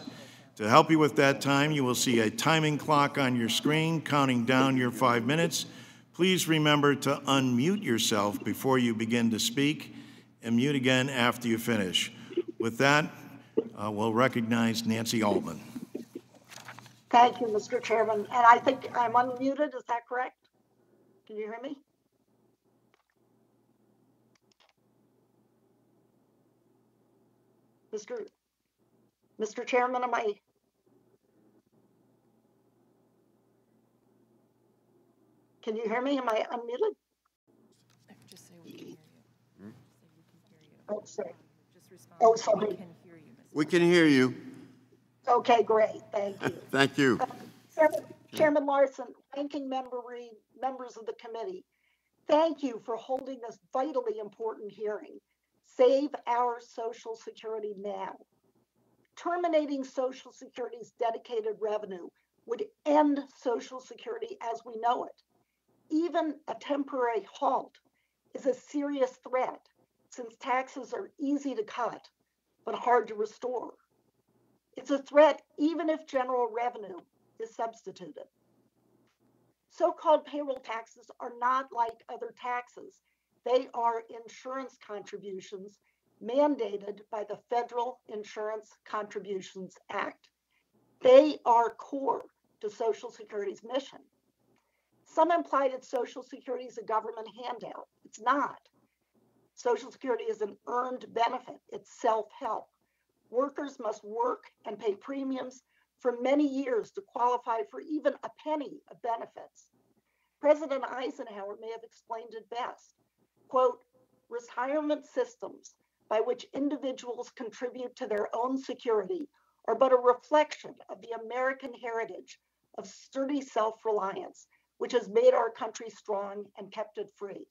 To help you with that time, you will see a timing clock on your screen counting down your 5 minutes. Please remember to unmute yourself before you begin to speak and mute again after you finish. With that, we'll recognize Nancy Altman. Thank you, Mr. Chairman. And I think I'm unmuted, is that correct? Can you hear me? Mr. Chairman, am I? Can you hear me? Am I unmuted? Just say we can hear you. Oh, sorry. Just respond. Oh, sorry. We can hear you, Ms. We can hear you. Okay, great. Thank you. Thank you. Chairman Larson, Ranking Member Reed, members of the committee, thank you for holding this vitally important hearing. Save our Social Security now. Terminating Social Security's dedicated revenue would end Social Security as we know it. Even a temporary halt is a serious threat since taxes are easy to cut, but hard to restore. It's a threat even if general revenue is substituted. So-called payroll taxes are not like other taxes. They are insurance contributions mandated by the Federal Insurance Contributions Act. They are core to Social Security's mission. Some imply that Social Security is a government handout. It's not. Social Security is an earned benefit. It's self-help. Workers must work and pay premiums for many years to qualify for even a penny of benefits. President Eisenhower may have explained it best. Quote, retirement systems by which individuals contribute to their own security are but a reflection of the American heritage of sturdy self-reliance, which has made our country strong and kept it free.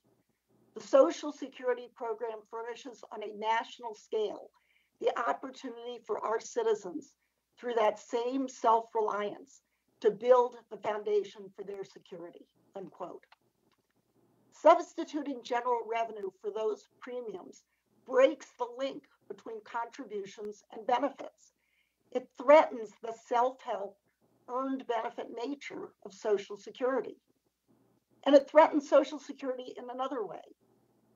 The Social Security program furnishes on a national scale the opportunity for our citizens through that same self-reliance to build the foundation for their security, unquote. Substituting general revenue for those premiums breaks the link between contributions and benefits. It threatens the self-help, earned benefit nature of Social Security. And it threatens Social Security in another way.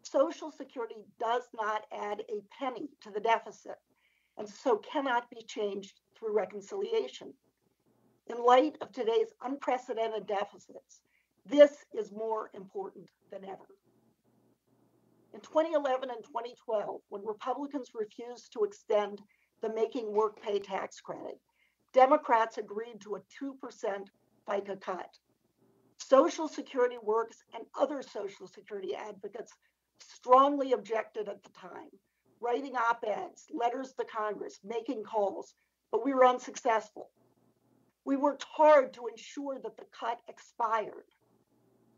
Social Security does not add a penny to the deficit, and so cannot be changed through reconciliation. In light of today's unprecedented deficits, this is more important than ever. In 2011 and 2012, when Republicans refused to extend the Making Work Pay tax credit, Democrats agreed to a 2% FICA cut. Social Security Works and other Social Security advocates strongly objected at the time, writing op-eds, letters to Congress, making calls, but we were unsuccessful. We worked hard to ensure that the cut expired.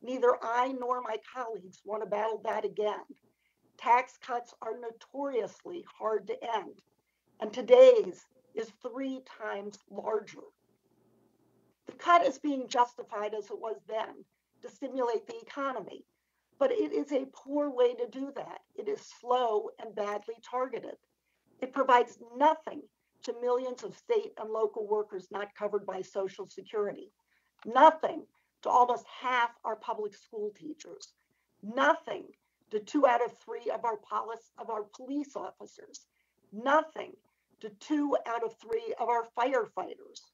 Neither I nor my colleagues want to battle that again. Tax cuts are notoriously hard to end, and today's is 3 times larger. The cut is being justified as it was then to stimulate the economy. But it is a poor way to do that. It is slow and badly targeted. It provides nothing to millions of state and local workers not covered by Social Security, nothing to almost half our public school teachers, nothing to 2 out of 3 of our police officers, nothing to 2 out of 3 of our firefighters.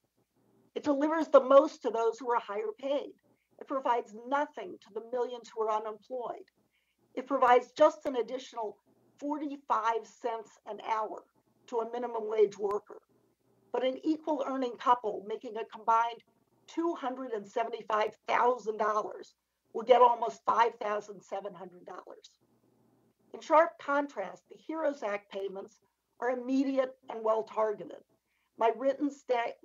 It delivers the most to those who are higher paid. It provides nothing to the millions who are unemployed. It provides just an additional 45 cents an hour to a minimum wage worker. But an equal earning couple making a combined $275,000 will get almost $5,700. In sharp contrast, the HEROES Act payments are immediate and well targeted. My written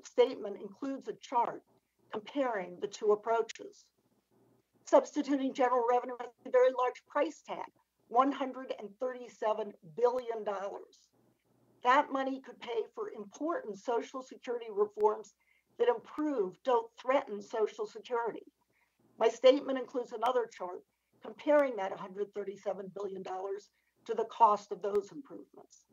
statement includes a chart comparing the two approaches. Substituting general revenue has a very large price tag, $137 billion. That money could pay for important Social Security reforms that improve, don't threaten Social Security. My statement includes another chart comparing that $137 billion to the cost of those improvements.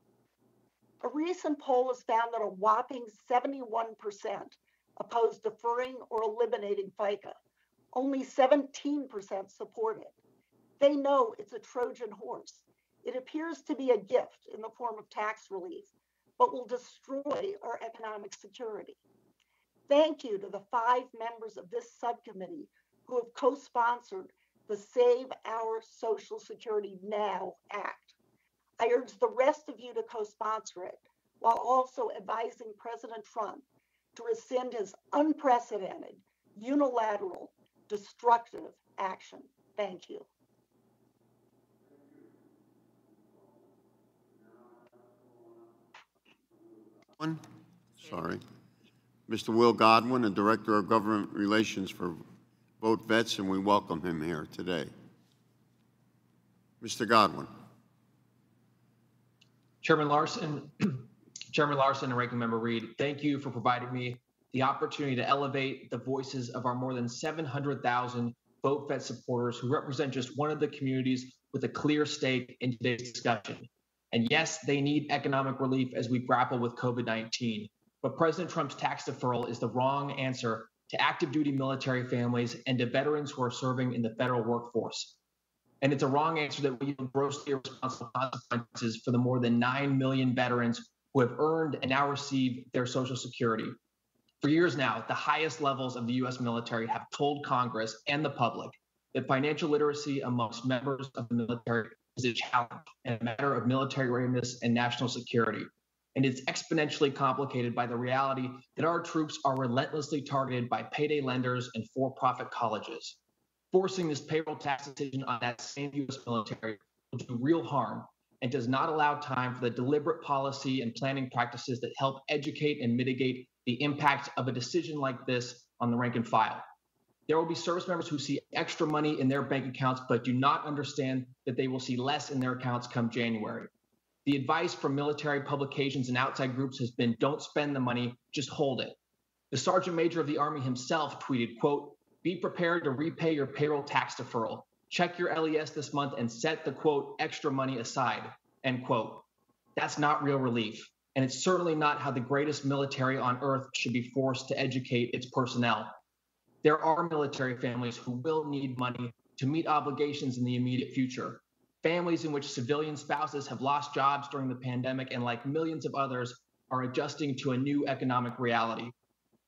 A recent poll has found that a whopping 71% oppose deferring or eliminating FICA. Only 17% support it. They know it's a Trojan horse. It appears to be a gift in the form of tax relief, but will destroy our economic security. Thank you to the 5 members of this subcommittee who have co-sponsored the Save Our Social Security Now Act. I urge the rest of you to co-sponsor it, while also advising President Trump to rescind his unprecedented, unilateral, destructive action. Thank you. Sorry. Mr. Will Godwin, the Director of Government Relations for Vote Vets, and we welcome him here today. Mr. Godwin. Chairman Larson, and Ranking Member Reed, thank you for providing me the opportunity to elevate the voices of our more than 700,000 Vote Vet supporters who represent just one of the communities with a clear stake in today's discussion. And yes, they need economic relief as we grapple with COVID-19. But President Trump's tax deferral is the wrong answer to active duty military families and to veterans who are serving in the federal workforce. And it's a wrong answer that we yield grossly irresponsible consequences for the more than 9 million veterans who have earned and now receive their Social Security. For years now, the highest levels of the U.S. military have told Congress and the public that financial literacy amongst members of the military is a challenge and a matter of military readiness and national security. And it's exponentially complicated by the reality that our troops are relentlessly targeted by payday lenders and for-profit colleges. Forcing this payroll tax decision on that same U.S. military will do real harm and does not allow time for the deliberate policy and planning practices that help educate and mitigate the impact of a decision like this on the rank and file. There will be service members who see extra money in their bank accounts but do not understand that they will see less in their accounts come January. The advice from military publications and outside groups has been, don't spend the money, just hold it. The Sergeant Major of the Army himself tweeted, quote, be prepared to repay your payroll tax deferral. Check your LES this month and set the, quote, extra money aside, end quote. That's not real relief. And it's certainly not how the greatest military on earth should be forced to educate its personnel. There are military families who will need money to meet obligations in the immediate future. Families in which civilian spouses have lost jobs during the pandemic and, like millions of others, are adjusting to a new economic reality.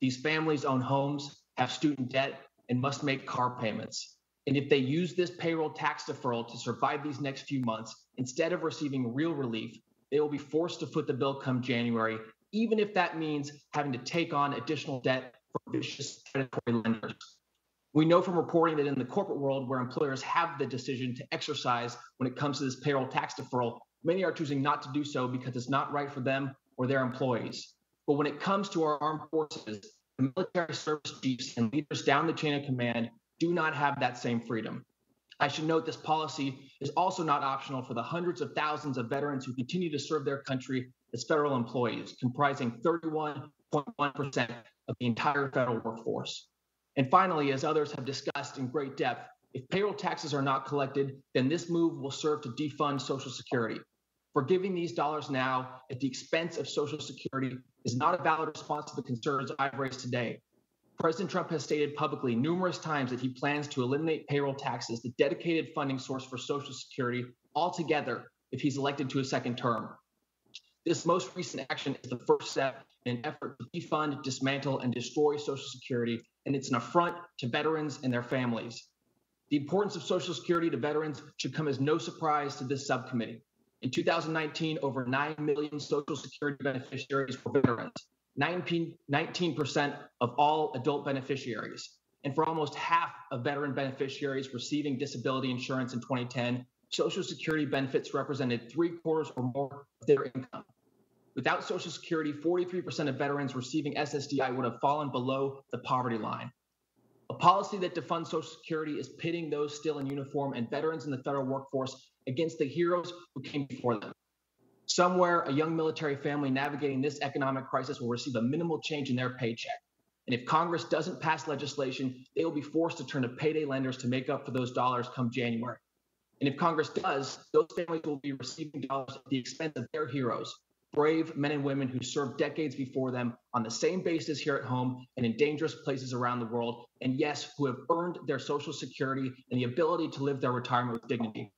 These families own homes, have student debt, and must make car payments. And if they use this payroll tax deferral to survive these next few months, instead of receiving real relief, they will be forced to foot the bill come January, even if that means having to take on additional debt from vicious predatory lenders. We know from reporting that in the corporate world, where employers have the decision to exercise when it comes to this payroll tax deferral, many are choosing not to do so because it's not right for them or their employees. But when it comes to our armed forces, the military service chiefs and leaders down the chain of command do not have that same freedom. I should note this policy is also not optional for the hundreds of thousands of veterans who continue to serve their country as federal employees, comprising 31.1% of the entire federal workforce. And finally, as others have discussed in great depth, If payroll taxes are not collected, then this move will serve to defund Social Security. Forgiving these dollars now at the expense of Social Security is not a valid response to the concerns I've raised today. President Trump has stated publicly numerous times that he plans to eliminate payroll taxes, the dedicated funding source for Social Security, altogether if he's elected to a second term. This most recent action is the first step in an effort to defund, dismantle, and destroy Social Security, and it's an affront to veterans and their families. The importance of Social Security to veterans should come as no surprise to this subcommittee. In 2019, over 9 million Social Security beneficiaries were veterans, 19% of all adult beneficiaries. And for almost half of veteran beneficiaries receiving disability insurance in 2010, Social Security benefits represented 3/4 or more of their income. Without Social Security, 43% of veterans receiving SSDI would have fallen below the poverty line. A policy that defunds Social Security is pitting those still in uniform and veterans in the federal workforce against the heroes who came before them. Somewhere, a young military family navigating this economic crisis will receive a minimal change in their paycheck. And if Congress doesn't pass legislation, they will be forced to turn to payday lenders to make up for those dollars come January. And if Congress does, those families will be receiving dollars at the expense of their heroes, brave men and women who served decades before them on the same basis here at home and in dangerous places around the world, and yes, who have earned their Social Security and the ability to live their retirement with dignity.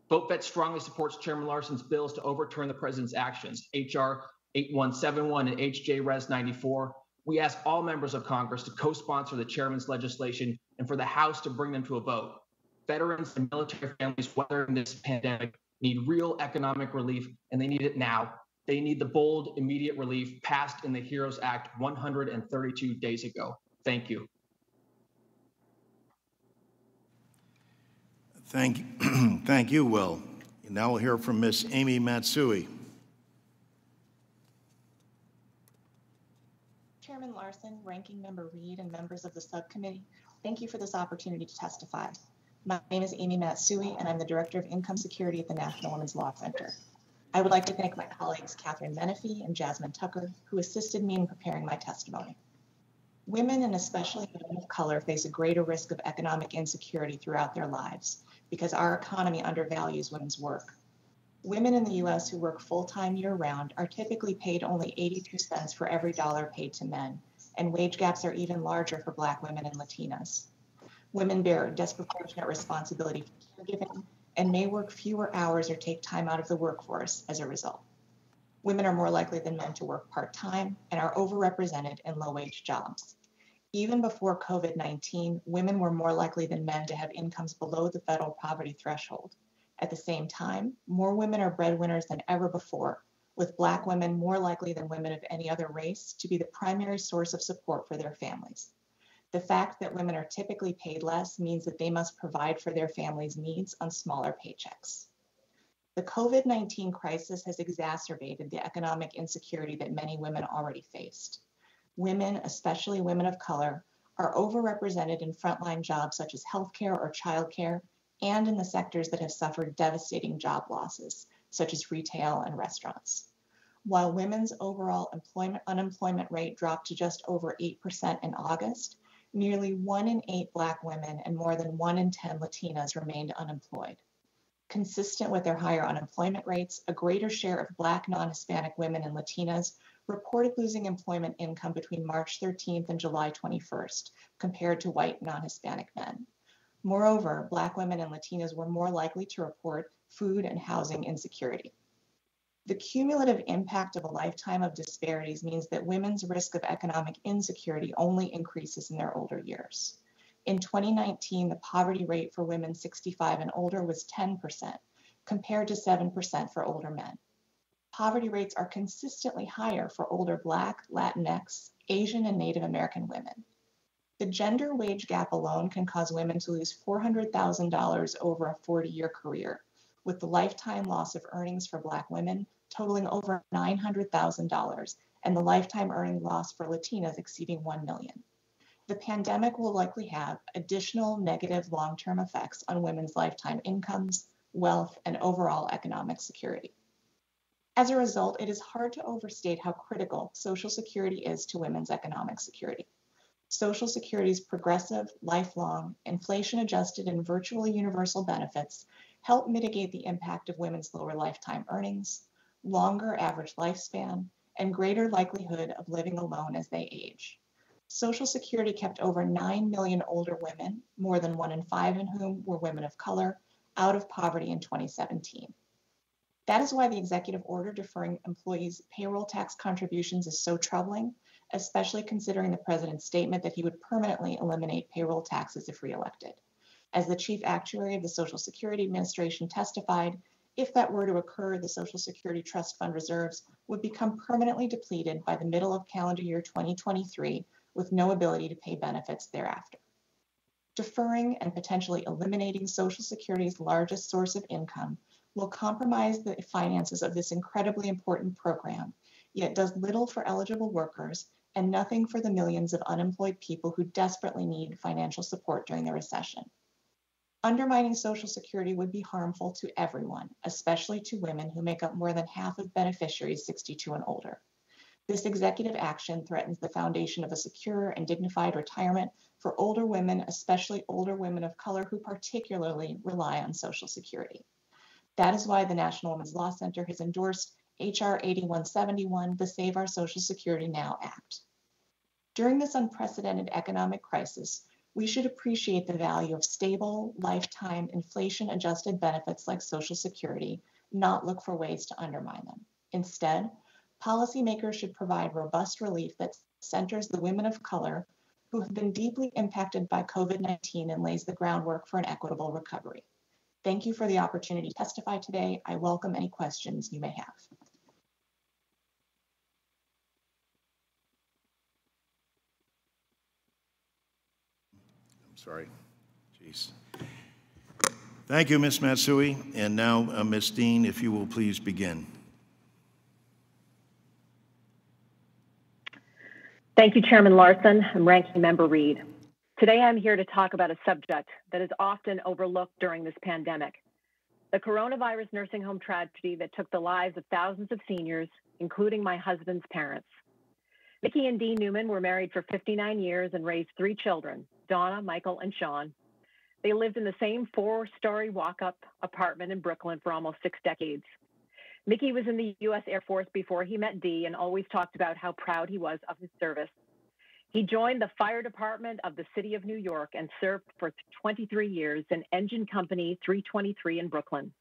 VoteVet strongly supports Chairman Larson's bills to overturn the president's actions, H.R. 8171 and H.J. Res 94. We ask all members of Congress to co-sponsor the chairman's legislation and for the House to bring them to a vote. Veterans and military families weathering this pandemic need real economic relief, and they need it now. They need the bold, immediate relief passed in the HEROES Act 132 days ago. Thank you. Thank you, Will. Now we'll hear from Ms. Amy Matsui. Chairman Larson, Ranking Member Reed, and members of the subcommittee, thank you for this opportunity to testify. My name is Amy Matsui, and I'm the Director of Income Security at the National Women's Law Center. I would like to thank my colleagues Catherine Menefee and Jasmine Tucker, who assisted me in preparing my testimony. Women, and especially women of color, face a greater risk of economic insecurity throughout their lives because our economy undervalues women's work. Women in the U.S. who work full-time year-round are typically paid only 82 cents for every dollar paid to men, and wage gaps are even larger for Black women and Latinas. Women bear disproportionate responsibility for caregiving and may work fewer hours or take time out of the workforce as a result. Women are more likely than men to work part-time and are overrepresented in low-wage jobs. Even before COVID-19, women were more likely than men to have incomes below the federal poverty threshold. At the same time, more women are breadwinners than ever before, with Black women more likely than women of any other race to be the primary source of support for their families. The fact that women are typically paid less means that they must provide for their families' needs on smaller paychecks. The COVID-19 crisis has exacerbated the economic insecurity that many women already faced. Women, especially women of color, are overrepresented in frontline jobs such as healthcare or childcare, and in the sectors that have suffered devastating job losses, such as retail and restaurants. While women's overall unemployment rate dropped to just over 8% in August, nearly 1 in 8 Black women and more than 1 in 10 Latinas remained unemployed. Consistent with their higher unemployment rates, a greater share of Black non-Hispanic women and Latinas reported losing employment income between March 13th and July 21st, compared to white non-Hispanic men. Moreover, Black women and Latinas were more likely to report food and housing insecurity. The cumulative impact of a lifetime of disparities means that women's risk of economic insecurity only increases in their older years. In 2019, the poverty rate for women 65 and older was 10%, compared to 7% for older men. Poverty rates are consistently higher for older Black, Latinx, Asian, and Native American women. The gender wage gap alone can cause women to lose $400,000 over a 40-year career, with the lifetime loss of earnings for Black women totaling over $900,000 and the lifetime earning loss for Latinas exceeding $1 million. The pandemic will likely have additional negative long-term effects on women's lifetime incomes, wealth, and overall economic security. As a result, it is hard to overstate how critical Social Security is to women's economic security. Social Security's progressive, lifelong, inflation-adjusted, and virtually universal benefits help mitigate the impact of women's lower lifetime earnings, longer average lifespan, and greater likelihood of living alone as they age. Social Security kept over 9 million older women, more than 1 in 5 in whom were women of color, out of poverty in 2017. That is why the executive order deferring employees' payroll tax contributions is so troubling, especially considering the president's statement that he would permanently eliminate payroll taxes if reelected. As the chief actuary of the Social Security Administration testified, if that were to occur, the Social Security Trust Fund reserves would become permanently depleted by the middle of calendar year 2023, with no ability to pay benefits thereafter. Deferring and potentially eliminating Social Security's largest source of income will compromise the finances of this incredibly important program, yet does little for eligible workers and nothing for the millions of unemployed people who desperately need financial support during the recession. Undermining Social Security would be harmful to everyone, especially to women who make up more than half of beneficiaries 62 and older. This executive action threatens the foundation of a secure and dignified retirement for older women, especially older women of color who particularly rely on Social Security. That is why the National Women's Law Center has endorsed H.R. 8171, the Save Our Social Security Now Act. During this unprecedented economic crisis, we should appreciate the value of stable, lifetime, inflation-adjusted benefits like Social Security, not look for ways to undermine them. Instead, policymakers should provide robust relief that centers the women of color who have been deeply impacted by COVID-19 and lays the groundwork for an equitable recovery. Thank you for the opportunity to testify today. I welcome any questions you may have. I'm sorry. Jeez. Thank you, Ms. Matsui. And now, Ms. Dean, if you will please begin. Thank you, Chairman Larson and Ranking Member Reed. Today, I'm here to talk about a subject that is often overlooked during this pandemic, the coronavirus nursing home tragedy that took the lives of thousands of seniors, including my husband's parents. Mickey and Dee Newman were married for 59 years and raised 3 children, Donna, Michael, and Sean. They lived in the same 4-story walk-up apartment in Brooklyn for almost 6 decades. Mickey was in the U.S. Air Force before he met Dee and always talked about how proud he was of his service. He joined the fire department of the city of New York and served for 23 years in Engine Company 323 in Brooklyn.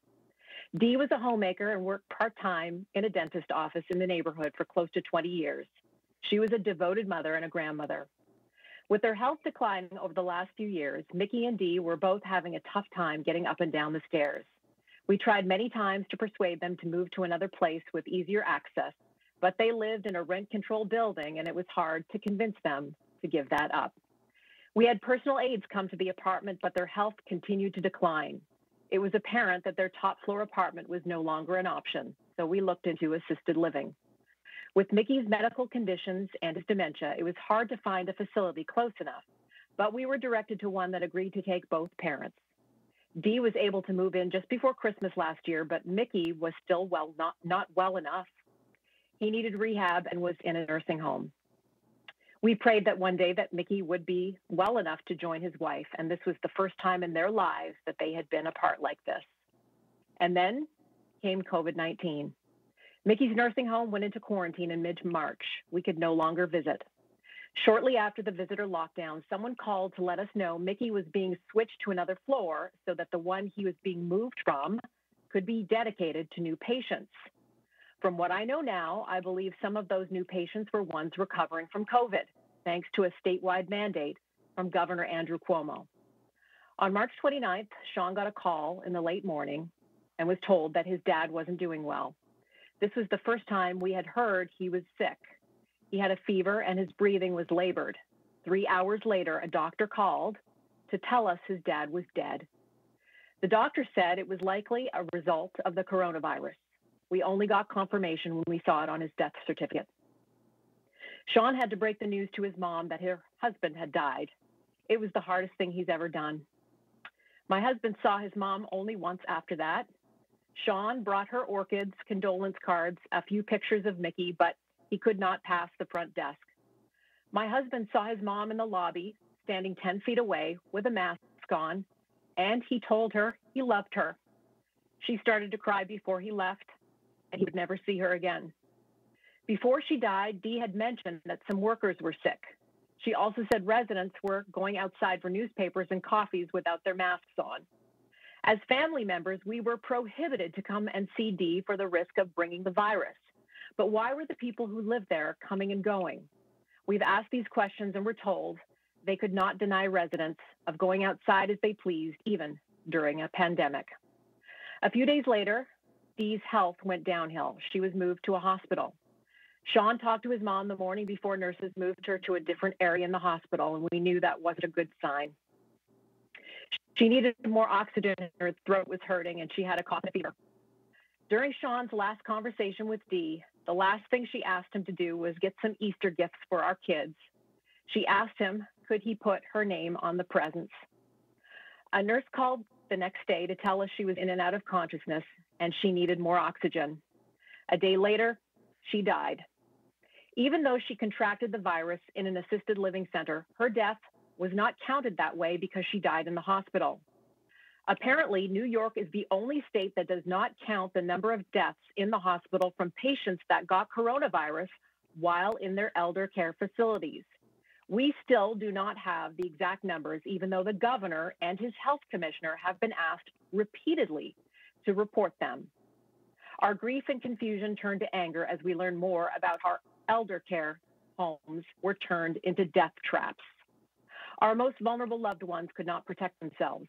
Dee was a homemaker and worked part-time in a dentist office in the neighborhood for close to 20 years. She was a devoted mother and a grandmother. With their health declining over the last few years, Mickey and Dee were both having a tough time getting up and down the stairs. We tried many times to persuade them to move to another place with easier access, but they lived in a rent-controlled building and it was hard to convince them to give that up. We had personal aides come to the apartment, but their health continued to decline. It was apparent that their top-floor apartment was no longer an option, so we looked into assisted living. With Mickey's medical conditions and his dementia, it was hard to find a facility close enough, but we were directed to one that agreed to take both parents. Dee was able to move in just before Christmas last year, but Mickey was still not well enough. He needed rehab and was in a nursing home. We prayed that one day that Mickey would be well enough to join his wife, and this was the first time in their lives that they had been apart like this. And then came COVID-19. Mickey's nursing home went into quarantine in mid-March. We could no longer visit. Shortly after the visitor lockdown, someone called to let us know Mickey was being switched to another floor so that the one he was being moved from could be dedicated to new patients. From what I know now, I believe some of those new patients were ones recovering from COVID, thanks to a statewide mandate from Governor Andrew Cuomo. On March 29th, Sean got a call in the late morning and was told that his dad wasn't doing well. This was the first time we had heard he was sick. He had a fever and his breathing was labored. 3 hours later, a doctor called to tell us his dad was dead. The doctor said it was likely a result of the coronavirus. We only got confirmation when we saw it on his death certificate. Sean had to break the news to his mom that her husband had died. It was the hardest thing he's ever done. My husband saw his mom only once after that. Sean brought her orchids, condolence cards, a few pictures of Mickey, but he could not pass the front desk. My husband saw his mom in the lobby, standing 10 feet away with a mask on, and he told her he loved her. She started to cry before he left, and he would never see her again. Before she died, Dee had mentioned that some workers were sick. She also said residents were going outside for newspapers and coffees without their masks on. As family members, we were prohibited to come and see Dee for the risk of bringing the virus. But why were the people who lived there coming and going? We've asked these questions and we're told they could not deny residents of going outside as they pleased, even during a pandemic. A few days later, Dee's health went downhill. She was moved to a hospital. Sean talked to his mom the morning before nurses moved her to a different area in the hospital, and we knew that wasn't a good sign. She needed more oxygen, her throat was hurting, and she had a cough and a fever. During Sean's last conversation with Dee, the last thing she asked him to do was get some Easter gifts for our kids. She asked him, could he put her name on the presents? A nurse called the next day to tell us she was in and out of consciousness and she needed more oxygen. A day later, she died. Even though she contracted the virus in an assisted living center, her death was not counted that way because she died in the hospital. Apparently, New York is the only state that does not count the number of deaths in the hospital from patients that got coronavirus while in their elder care facilities. We still do not have the exact numbers, even though the governor and his health commissioner have been asked repeatedly to report them. Our grief and confusion turned to anger as we learn more about how elder care homes were turned into death traps. Our most vulnerable loved ones could not protect themselves.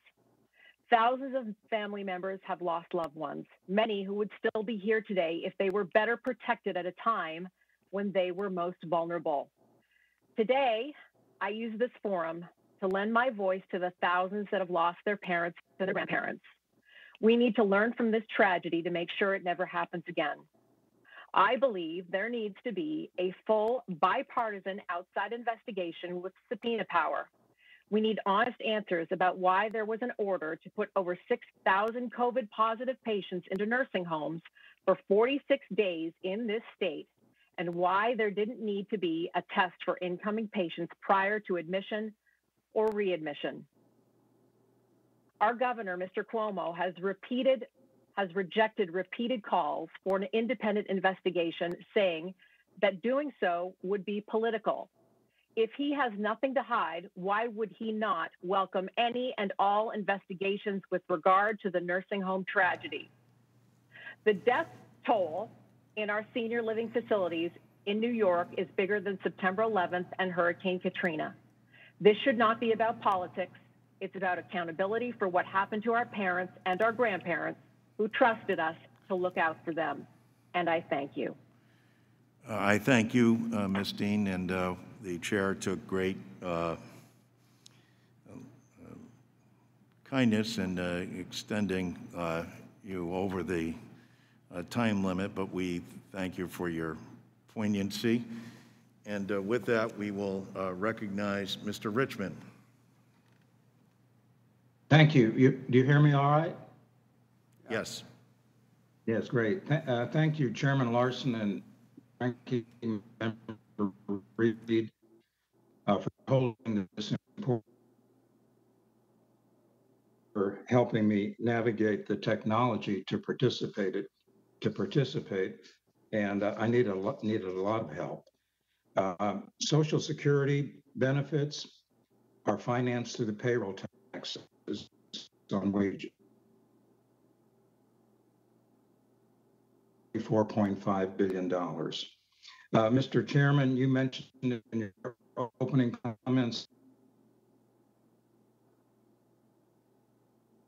Thousands of family members have lost loved ones, many who would still be here today if they were better protected at a time when they were most vulnerable. Today, I use this forum to lend my voice to the thousands that have lost their parents and their grandparents. We need to learn from this tragedy to make sure it never happens again. I believe there needs to be a full bipartisan outside investigation with subpoena power. We need honest answers about why there was an order to put over 6,000 COVID positive patients into nursing homes for 46 days in this state, and why there didn't need to be a test for incoming patients prior to admission or readmission. Our governor, Mr. Cuomo, has rejected repeated calls for an independent investigation, saying that doing so would be political. If he has nothing to hide, why would he not welcome any and all investigations with regard to the nursing home tragedy? The death toll in our senior living facilities in New York is bigger than September 11th and Hurricane Katrina. This should not be about politics. It's about accountability for what happened to our parents and our grandparents who trusted us to look out for them. And I thank you. I thank you, Ms. Dean, and the chair took great kindness in extending you over the time limit, but we thank you for your poignancy. And with that, we will recognize Mr. Richmond. Thank you. Do you hear me all right? Yes. Yes, great. Thank you, Chairman Larson and Ranking Member Reed, for holding this important, for helping me navigate the technology to participate. And I needed a lot of help. Social Security benefits are financed through the payroll taxes on wages. $4.5 billion. Mr. Chairman, you mentioned in your opening comments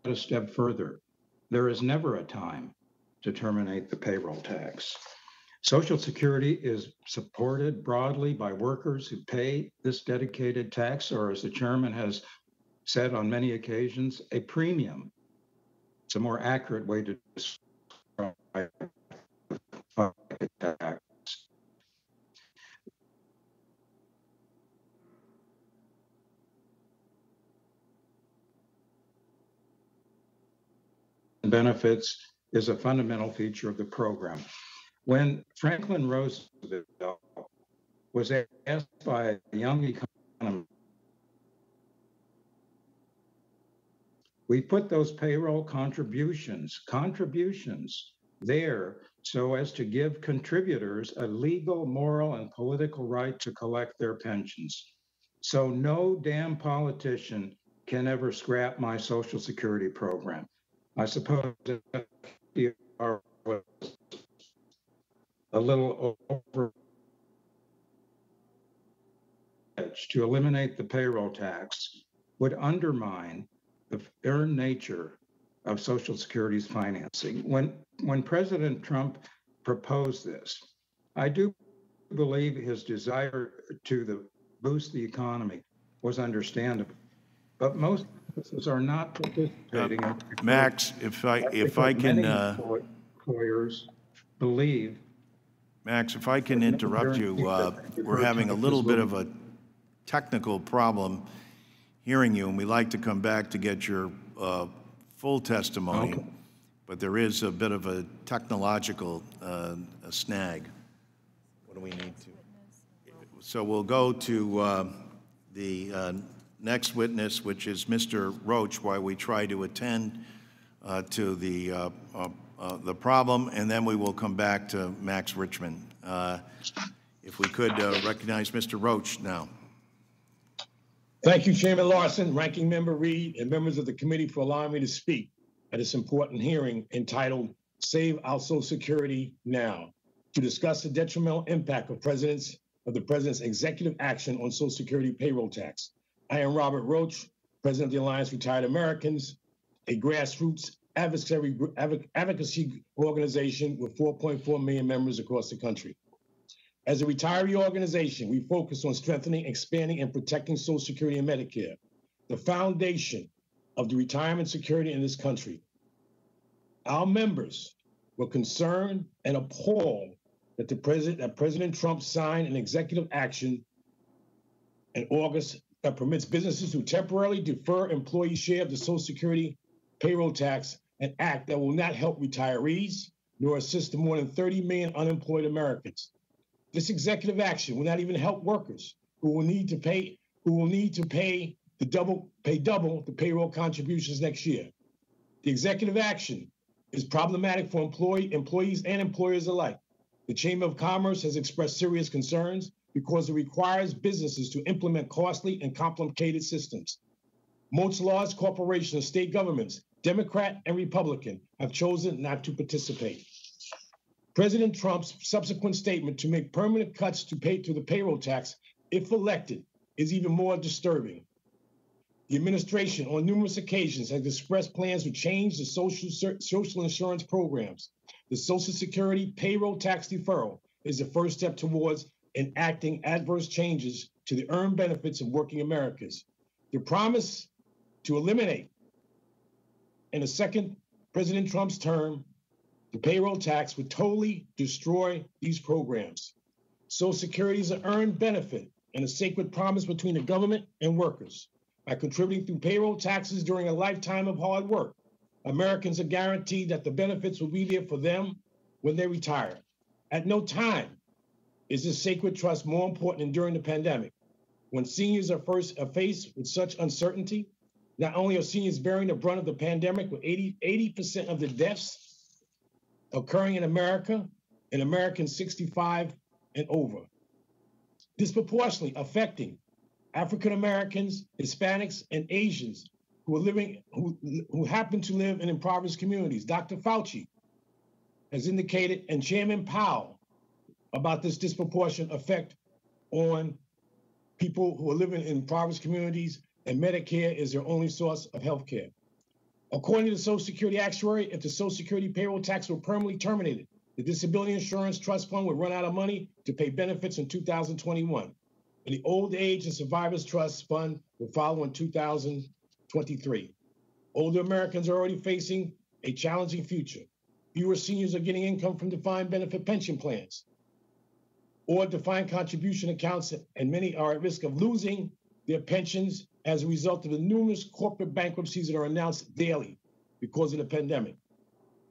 a step further. There is never a time to terminate the payroll tax. Social Security is supported broadly by workers who pay this dedicated tax, or as the chairman has said on many occasions, a premium. It's a more accurate way to describe tax. Benefits is a fundamental feature of the program. When Franklin Roosevelt was asked by a young economist. We put those payroll contributions there so as to give contributors a legal, moral, and political right to collect their pensions. So no damn politician can ever scrap my Social Security program. I suppose FDR was a little over to eliminate the payroll tax would undermine the earned nature of Social Security's financing. When President Trump proposed this, I do believe his desire to boost the economy was understandable, but most businesses are not participating. Max, if I can, employers believe. Max, if I can interrupt you, we're having a little bit of a technical problem hearing you, and we'd like to come back to get your full testimony, okay. But there is a bit of a technological a snag. What do we need to? So we'll go to the next witness, which is Mr. Roach, while we try to attend to the problem, and then we will come back to Max Richmond. If we could recognize Mr. Roach now. Thank you, Chairman Larson, Ranking Member Reed, and members of the committee for allowing me to speak at this important hearing entitled Save Our Social Security Now, to discuss the detrimental impact of the President's executive action on Social Security payroll tax. I am Robert Roach, President of the Alliance for Retired Americans, a grassroots advocacy organization with 4.4 million members across the country. As a retiree organization, we focus on strengthening, expanding, and protecting Social Security and Medicare, the foundation of the retirement security in this country. Our members were concerned and appalled that President Trump signed an executive action in August that permits businesses to temporarily defer employee share of the Social Security payroll tax, an act that will not help retirees nor assist the more than 30 million unemployed Americans. This executive action will not even help workers who will need to pay double the payroll contributions next year. The executive action is problematic for employees and employers alike. The Chamber of Commerce has expressed serious concerns because it requires businesses to implement costly and complicated systems. Most large corporations, state governments, Democrat and Republican, have chosen not to participate. President Trump's subsequent statement to make permanent cuts to the payroll tax, if elected, is even more disturbing. The administration, on numerous occasions, has expressed plans to change the social insurance programs. The Social Security payroll tax deferral is the first step towards enacting adverse changes to the earned benefits of working Americans. The promise to eliminate, in a second President Trump's term, the payroll tax would totally destroy these programs. Social Security is an earned benefit and a sacred promise between the government and workers. By contributing through payroll taxes during a lifetime of hard work, Americans are guaranteed that the benefits will be there for them when they retire. At no time is this sacred trust more important than during the pandemic. When seniors are faced with such uncertainty, not only are seniors bearing the brunt of the pandemic, with 80% of the deaths occurring in America, in Americans 65 and over, disproportionately affecting African Americans, Hispanics, and Asians who happen to live in impoverished communities. Dr. Fauci has indicated, and Chairman Powell, about this disproportionate effect on people who are living in impoverished communities, and Medicare is their only source of health care. According to the Social Security actuary, if the Social Security payroll tax were permanently terminated, the Disability Insurance Trust Fund would run out of money to pay benefits in 2021. And the Old Age and Survivors Trust Fund will follow in 2023. Older Americans are already facing a challenging future. Fewer seniors are getting income from defined benefit pension plans or defined contribution accounts, and many are at risk of losing their pensions as a result of the numerous corporate bankruptcies that are announced daily because of the pandemic.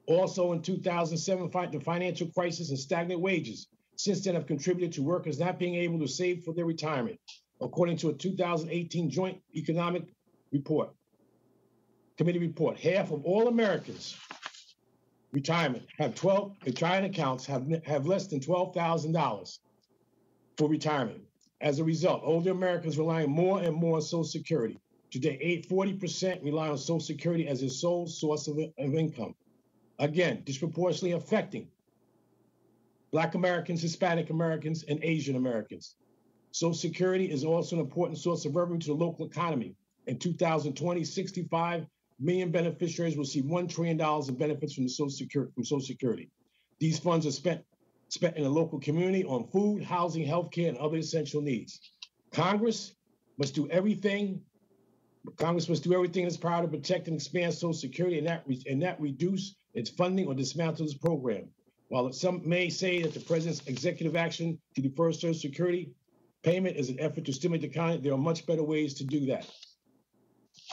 Also in 2007, the financial crisis and stagnant wages since then have contributed to workers not being able to save for their retirement, according to a 2018 Joint Economic Committee report. Half of all Americans' retirement accounts have less than $12,000 for retirement. As a result, older Americans rely more and more on Social Security. Today, 40% rely on Social Security as their sole source of income. Again, disproportionately affecting Black Americans, Hispanic Americans, and Asian Americans. Social Security is also an important source of revenue to the local economy. In 2020, 65 million beneficiaries received $1 trillion in benefits from Social Security. These funds are spent in the local community on food, housing, healthcare, and other essential needs. Congress must do everything in its power to protect and expand Social Security and not reduce its funding or dismantle this program. While some may say that the president's executive action to defer Social Security payment is an effort to stimulate the economy, there are much better ways to do that.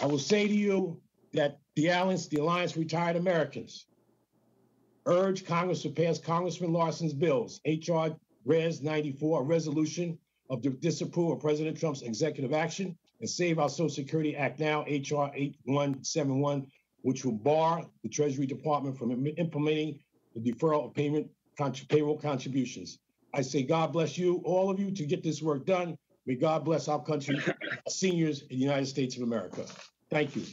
I will say to you that the Alliance for Retired Americans, urge Congress to pass Congressman Larson's bills, H.R. Res. 94, a resolution of the disapproval of President Trump's executive action, and Save Our Social Security Act Now, H.R. 8171, which will bar the Treasury Department from implementing the deferral of payroll contributions. I say God bless you, all of you, to get this work done. May God bless our country, our seniors in the United States of America. Thank you.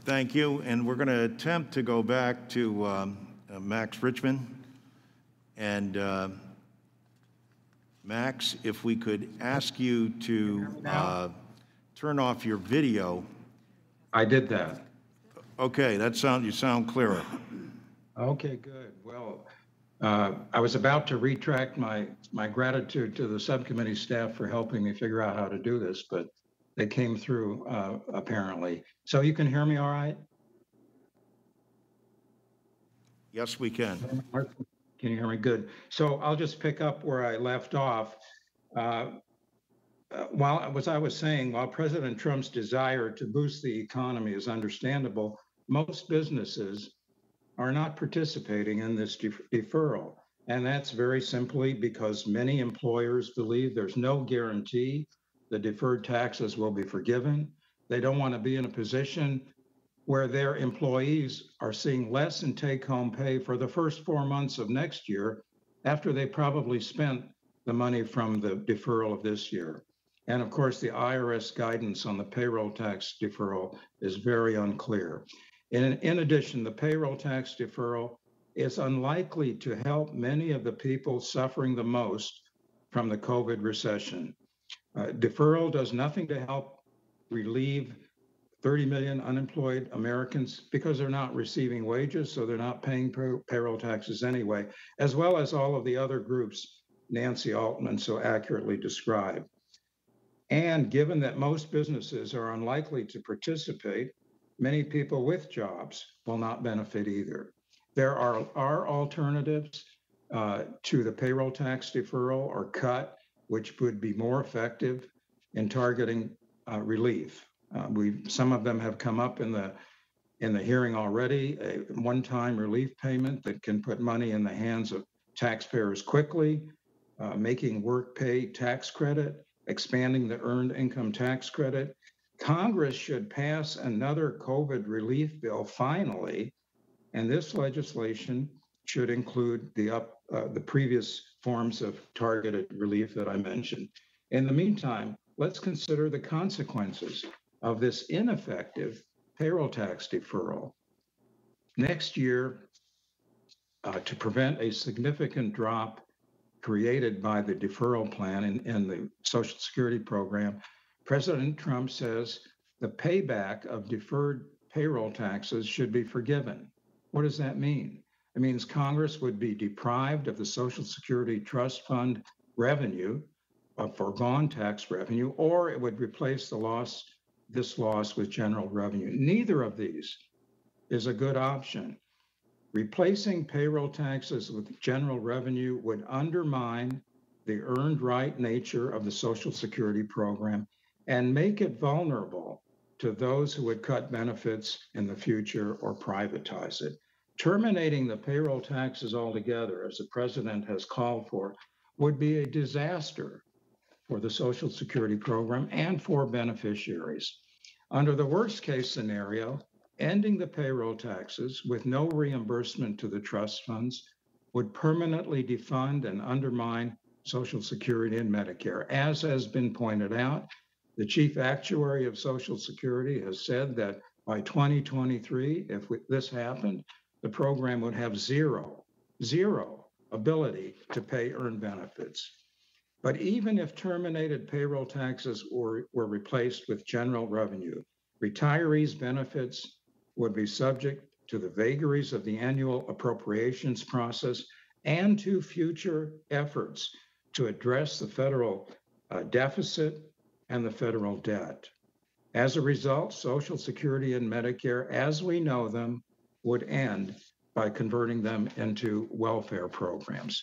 Thank you. And we're going to attempt to go back to Max Richmond. And Max, if we could ask you to turn off your video. I did that. Okay, you sound clearer. Okay, good. Well, I was about to retract my gratitude to the subcommittee staff for helping me figure out how to do this, but they came through apparently. So you can hear me all right? Yes, we can. Can you hear me? Good. So I'll just pick up where I left off. As I was saying, while President Trump's desire to boost the economy is understandable, most businesses are not participating in this deferral. And that's very simply because many employers believe there's no guarantee the deferred taxes will be forgiven. They don't want to be in a position where their employees are seeing less in take-home pay for the first 4 months of next year after they probably spent the money from the deferral of this year. And of course, the IRS guidance on the payroll tax deferral is very unclear. In addition, the payroll tax deferral is unlikely to help many of the people suffering the most from the COVID recession. Deferral does nothing to help relieve 30 million unemployed Americans because they're not receiving wages, so they're not paying payroll taxes anyway, as well as all of the other groups Nancy Altman so accurately described. And given that most businesses are unlikely to participate, many people with jobs will not benefit either. There are alternatives to the payroll tax deferral or cut, which would be more effective in targeting relief. Some of them have come up in the hearing already. A one-time relief payment that can put money in the hands of taxpayers quickly, making work pay tax credit, expanding the earned income tax credit. Congress should pass another COVID relief bill finally, and this legislation should include the previous forms of targeted relief that I mentioned. In the meantime, let's consider the consequences of this ineffective payroll tax deferral. Next year, to prevent a significant drop created by the deferral plan in the Social Security program, President Trump says the payback of deferred payroll taxes should be forgiven. What does that mean? It means Congress would be deprived of the Social Security Trust Fund revenue, foregone tax revenue, or it would replace this loss with general revenue. Neither of these is a good option. Replacing payroll taxes with general revenue would undermine the earned right nature of the Social Security program and make it vulnerable to those who would cut benefits in the future or privatize it. Terminating the payroll taxes altogether, as the president has called for, would be a disaster for the Social Security program and for beneficiaries. Under the worst case scenario, ending the payroll taxes with no reimbursement to the trust funds would permanently defund and undermine Social Security and Medicare. As has been pointed out, the chief actuary of Social Security has said that by 2023, if this happened, the program would have zero ability to pay earned benefits. But even if terminated payroll taxes were replaced with general revenue, retirees' benefits would be subject to the vagaries of the annual appropriations process and to future efforts to address the federal deficit and the federal debt. As a result, Social Security and Medicare, as we know them, would end by converting them into welfare programs.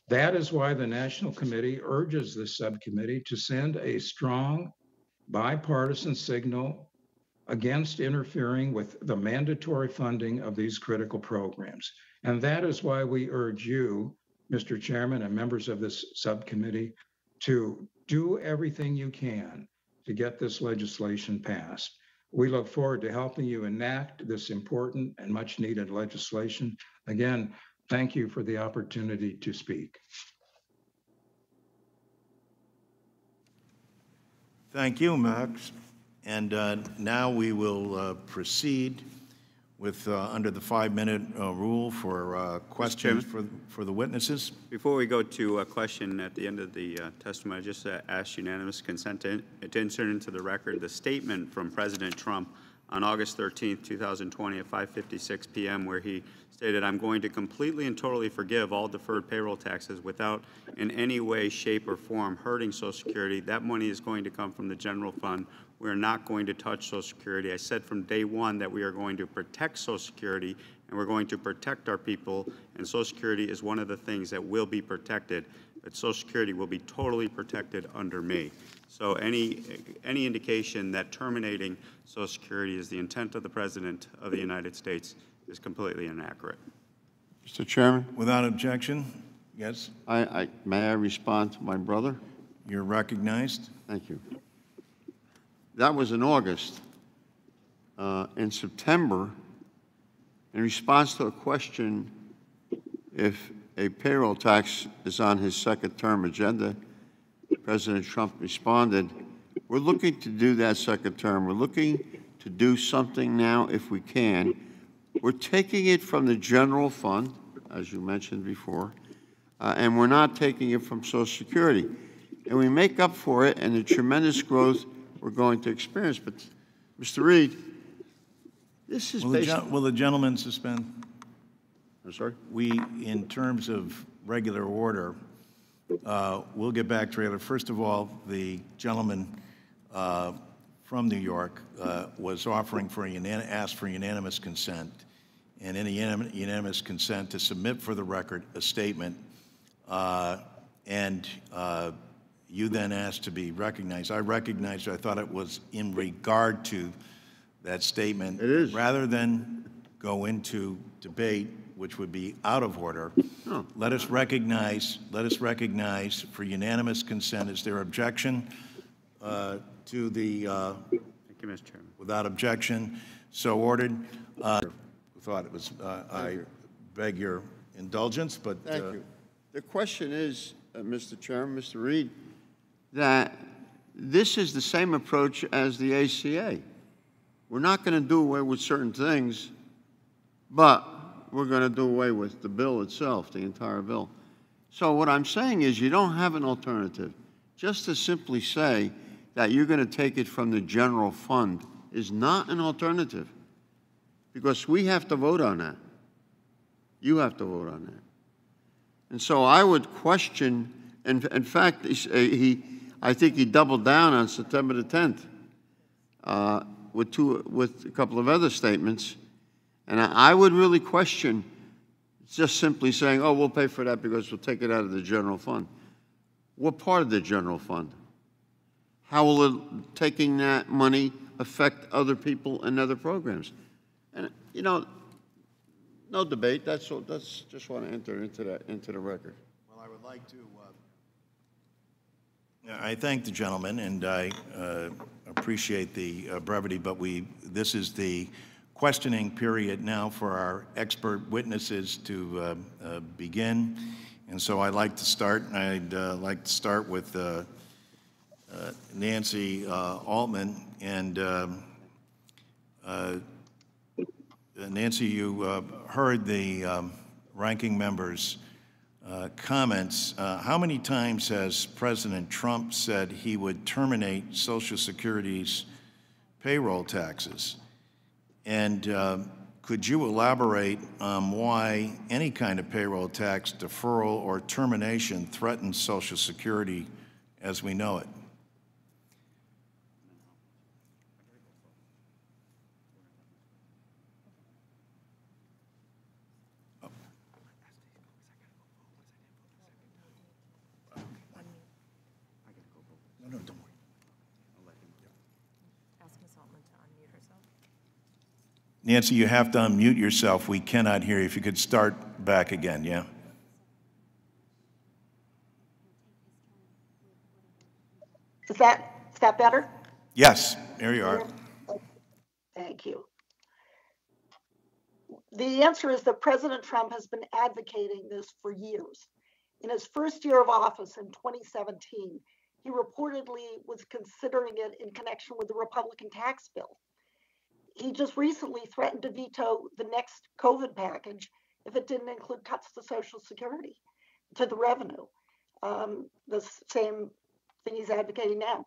That is why the National Committee urges the subcommittee to send a strong bipartisan signal against interfering with the mandatory funding of these critical programs. And that is why we urge you, Mr. Chairman, and members of this subcommittee, to do everything you can to get this legislation passed. We look forward to helping you enact this important and much needed legislation. Again, thank you for the opportunity to speak. Thank you, Max. And now we will proceed with under the 5-minute rule for questions for the witnesses. Before we go to a question at the end of the testimony, I just ask unanimous consent to insert into the record the statement from President Trump on August 13th, 2020 at 5:56 p.m. where he stated, "I'm going to completely and totally forgive all deferred payroll taxes without in any way, shape, or form hurting Social Security. That money is going to come from the general fund. We're not going to touch Social Security." I said from day one that we are going to protect Social Security and we're going to protect our people, and Social Security is one of the things that will be protected, but Social Security will be totally protected under me. So any indication that terminating Social Security is the intent of the President of the United States is completely inaccurate. Mr. Chairman? Without objection, yes? May I respond to my brother? You're recognized. Thank you. That was in August. In September, in response to a question if a payroll tax is on his second term agenda, President Trump responded, "We're looking to do that second term. We're looking to do something now if we can. We're taking it from the general fund," as you mentioned before, "and we're not taking it from Social Security. And we make up for it and the tremendous growth we're going to experience." But, Mr. Reed, this is basically... Will the gentleman suspend? I'm sorry? We, in terms of regular order, we'll get back to it. First of all, the gentleman from New York was offering for asked for unanimous consent, and any unanimous consent to submit for the record a statement, and you then asked to be recognized. I recognized you. I thought it was in regard to that statement. It is. Rather than go into debate, which would be out of order, let us recognize for unanimous consent. Is there objection to the? Thank you, Mr. Chairman. Without objection, so ordered. Thought it was. I beg your indulgence, but thank you. The question is, Mr. Chairman, Mr. Reed, that this is the same approach as the ACA. We're not going to do away with certain things, but we're going to do away with the bill itself, the entire bill. So what I'm saying is you don't have an alternative. Just to simply say that you're going to take it from the general fund is not an alternative, because we have to vote on that. You have to vote on that. And so I would question, and in fact, I think he doubled down on September the 10th with a couple of other statements. And I would really question just simply saying, "Oh, we'll pay for that because we'll take it out of the general fund." What part of the general fund? How will taking that money affect other people and other programs? And, you know, No debate. That's all. That's just want to enter into the record. Well, I would like to. I thank the gentleman, and I appreciate the brevity. But this is the questioning period now for our expert witnesses to begin, and so I'd like to start. I'd like to start with Nancy Altman, and Nancy, you heard the ranking member's comments. How many times has President Trump said he would terminate Social Security's payroll taxes? And could you elaborate on why any kind of payroll tax deferral or termination threatens Social Security as we know it? No, don't worry. Ask Ms. Altman to unmute herself. Nancy, you have to unmute yourself. We cannot hear you. If you could start back again, yeah? Is that better? Yes, there you are. Thank you. The answer is that President Trump has been advocating this for years. In his first year of office in 2017, he reportedly was considering it in connection with the Republican tax bill. He just recently threatened to veto the next COVID package if it didn't include cuts to Social Security, to the revenue. The same thing he's advocating now.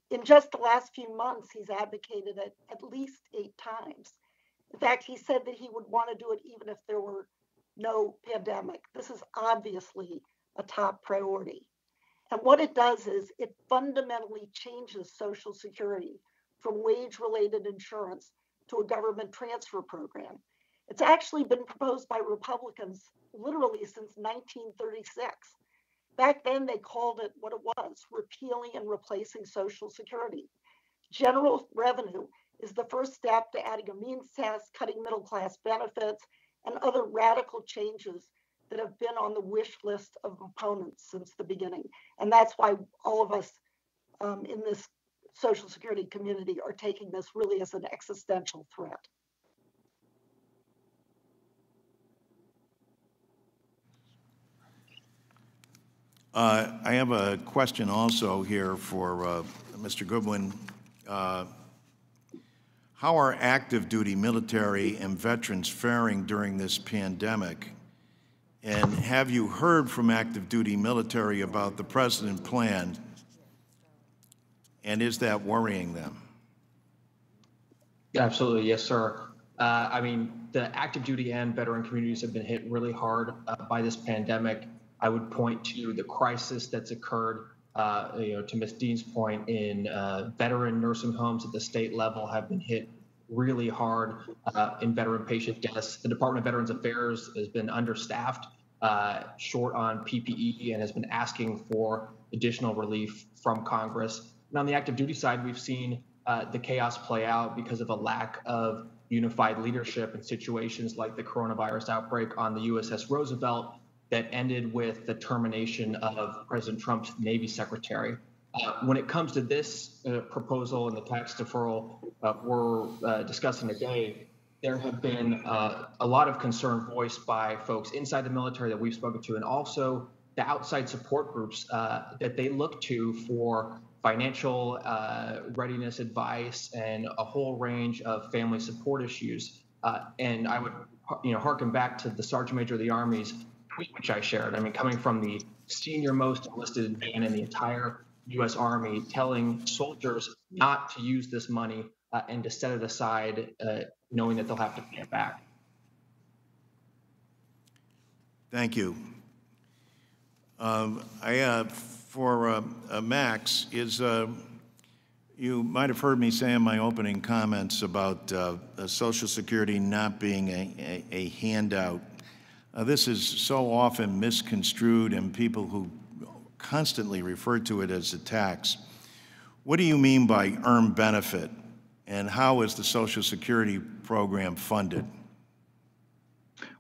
In just the last few months, he's advocated it at least 8 times. In fact, he said that he would want to do it even if there were no pandemic. This is obviously a top priority. And what it does is it fundamentally changes Social Security from wage-related insurance to a government transfer program. It's actually been proposed by Republicans literally since 1936. Back then, they called it what it was, repealing and replacing Social Security. General revenue is the first step to adding a means test, cutting middle-class benefits, and other radical changes that have been on the wish list of opponents since the beginning. And that's why all of us in this Social Security community are taking this really as an existential threat. I have a question also here for Mr. Goodwin. How are active duty military and veterans faring during this pandemic? And have you heard from active duty military about the president's plan? And is that worrying them? Absolutely, yes, sir. I mean, the active duty and veteran communities have been hit really hard by this pandemic. I would point to the crisis that's occurred, to Ms. Dean's point, in veteran nursing homes at the state level have been hit really hard in veteran patient deaths. The Department of Veterans Affairs has been understaffed, short on PPE, and has been asking for additional relief from Congress. And on the active duty side, we've seen the chaos play out because of a lack of unified leadership in situations like the coronavirus outbreak on the USS Roosevelt that ended with the termination of President Trump's Navy Secretary. When it comes to this proposal and the tax deferral we're discussing today, there have been a lot of concern voiced by folks inside the military that we've spoken to, and also the outside support groups that they look to for financial readiness advice and a whole range of family support issues. And I would, harken back to the Sergeant Major of the Army's tweet, which I shared. I mean, coming from the senior most enlisted man in the entire U.S. Army, telling soldiers not to use this money and to set it aside, knowing that they'll have to pay it back. Thank you. For Max, you might have heard me say in my opening comments about Social Security not being a handout. This is so often misconstrued, and people who constantly refer to it as a tax. What do you mean by earned benefit, and how is the Social Security program funded?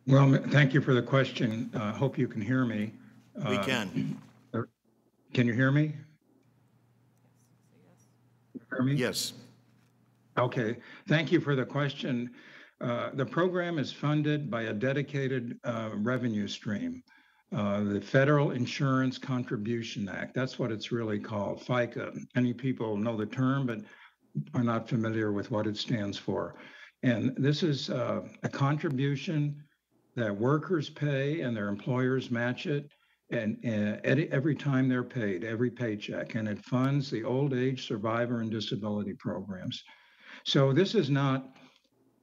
Well, thank you for the question. Hope you can hear me. We can. Can you hear me? Hear me? Yes. Okay. Thank you for the question. The program is funded by a dedicated revenue stream, the Federal Insurance Contribution Act. That's what it's really called, FICA. Many people know the term, but are not familiar with what it stands for. And this is a contribution that workers pay and their employers match it, and every time they're paid, every paycheck, and it funds the old age, survivor, and disability programs. So this is not,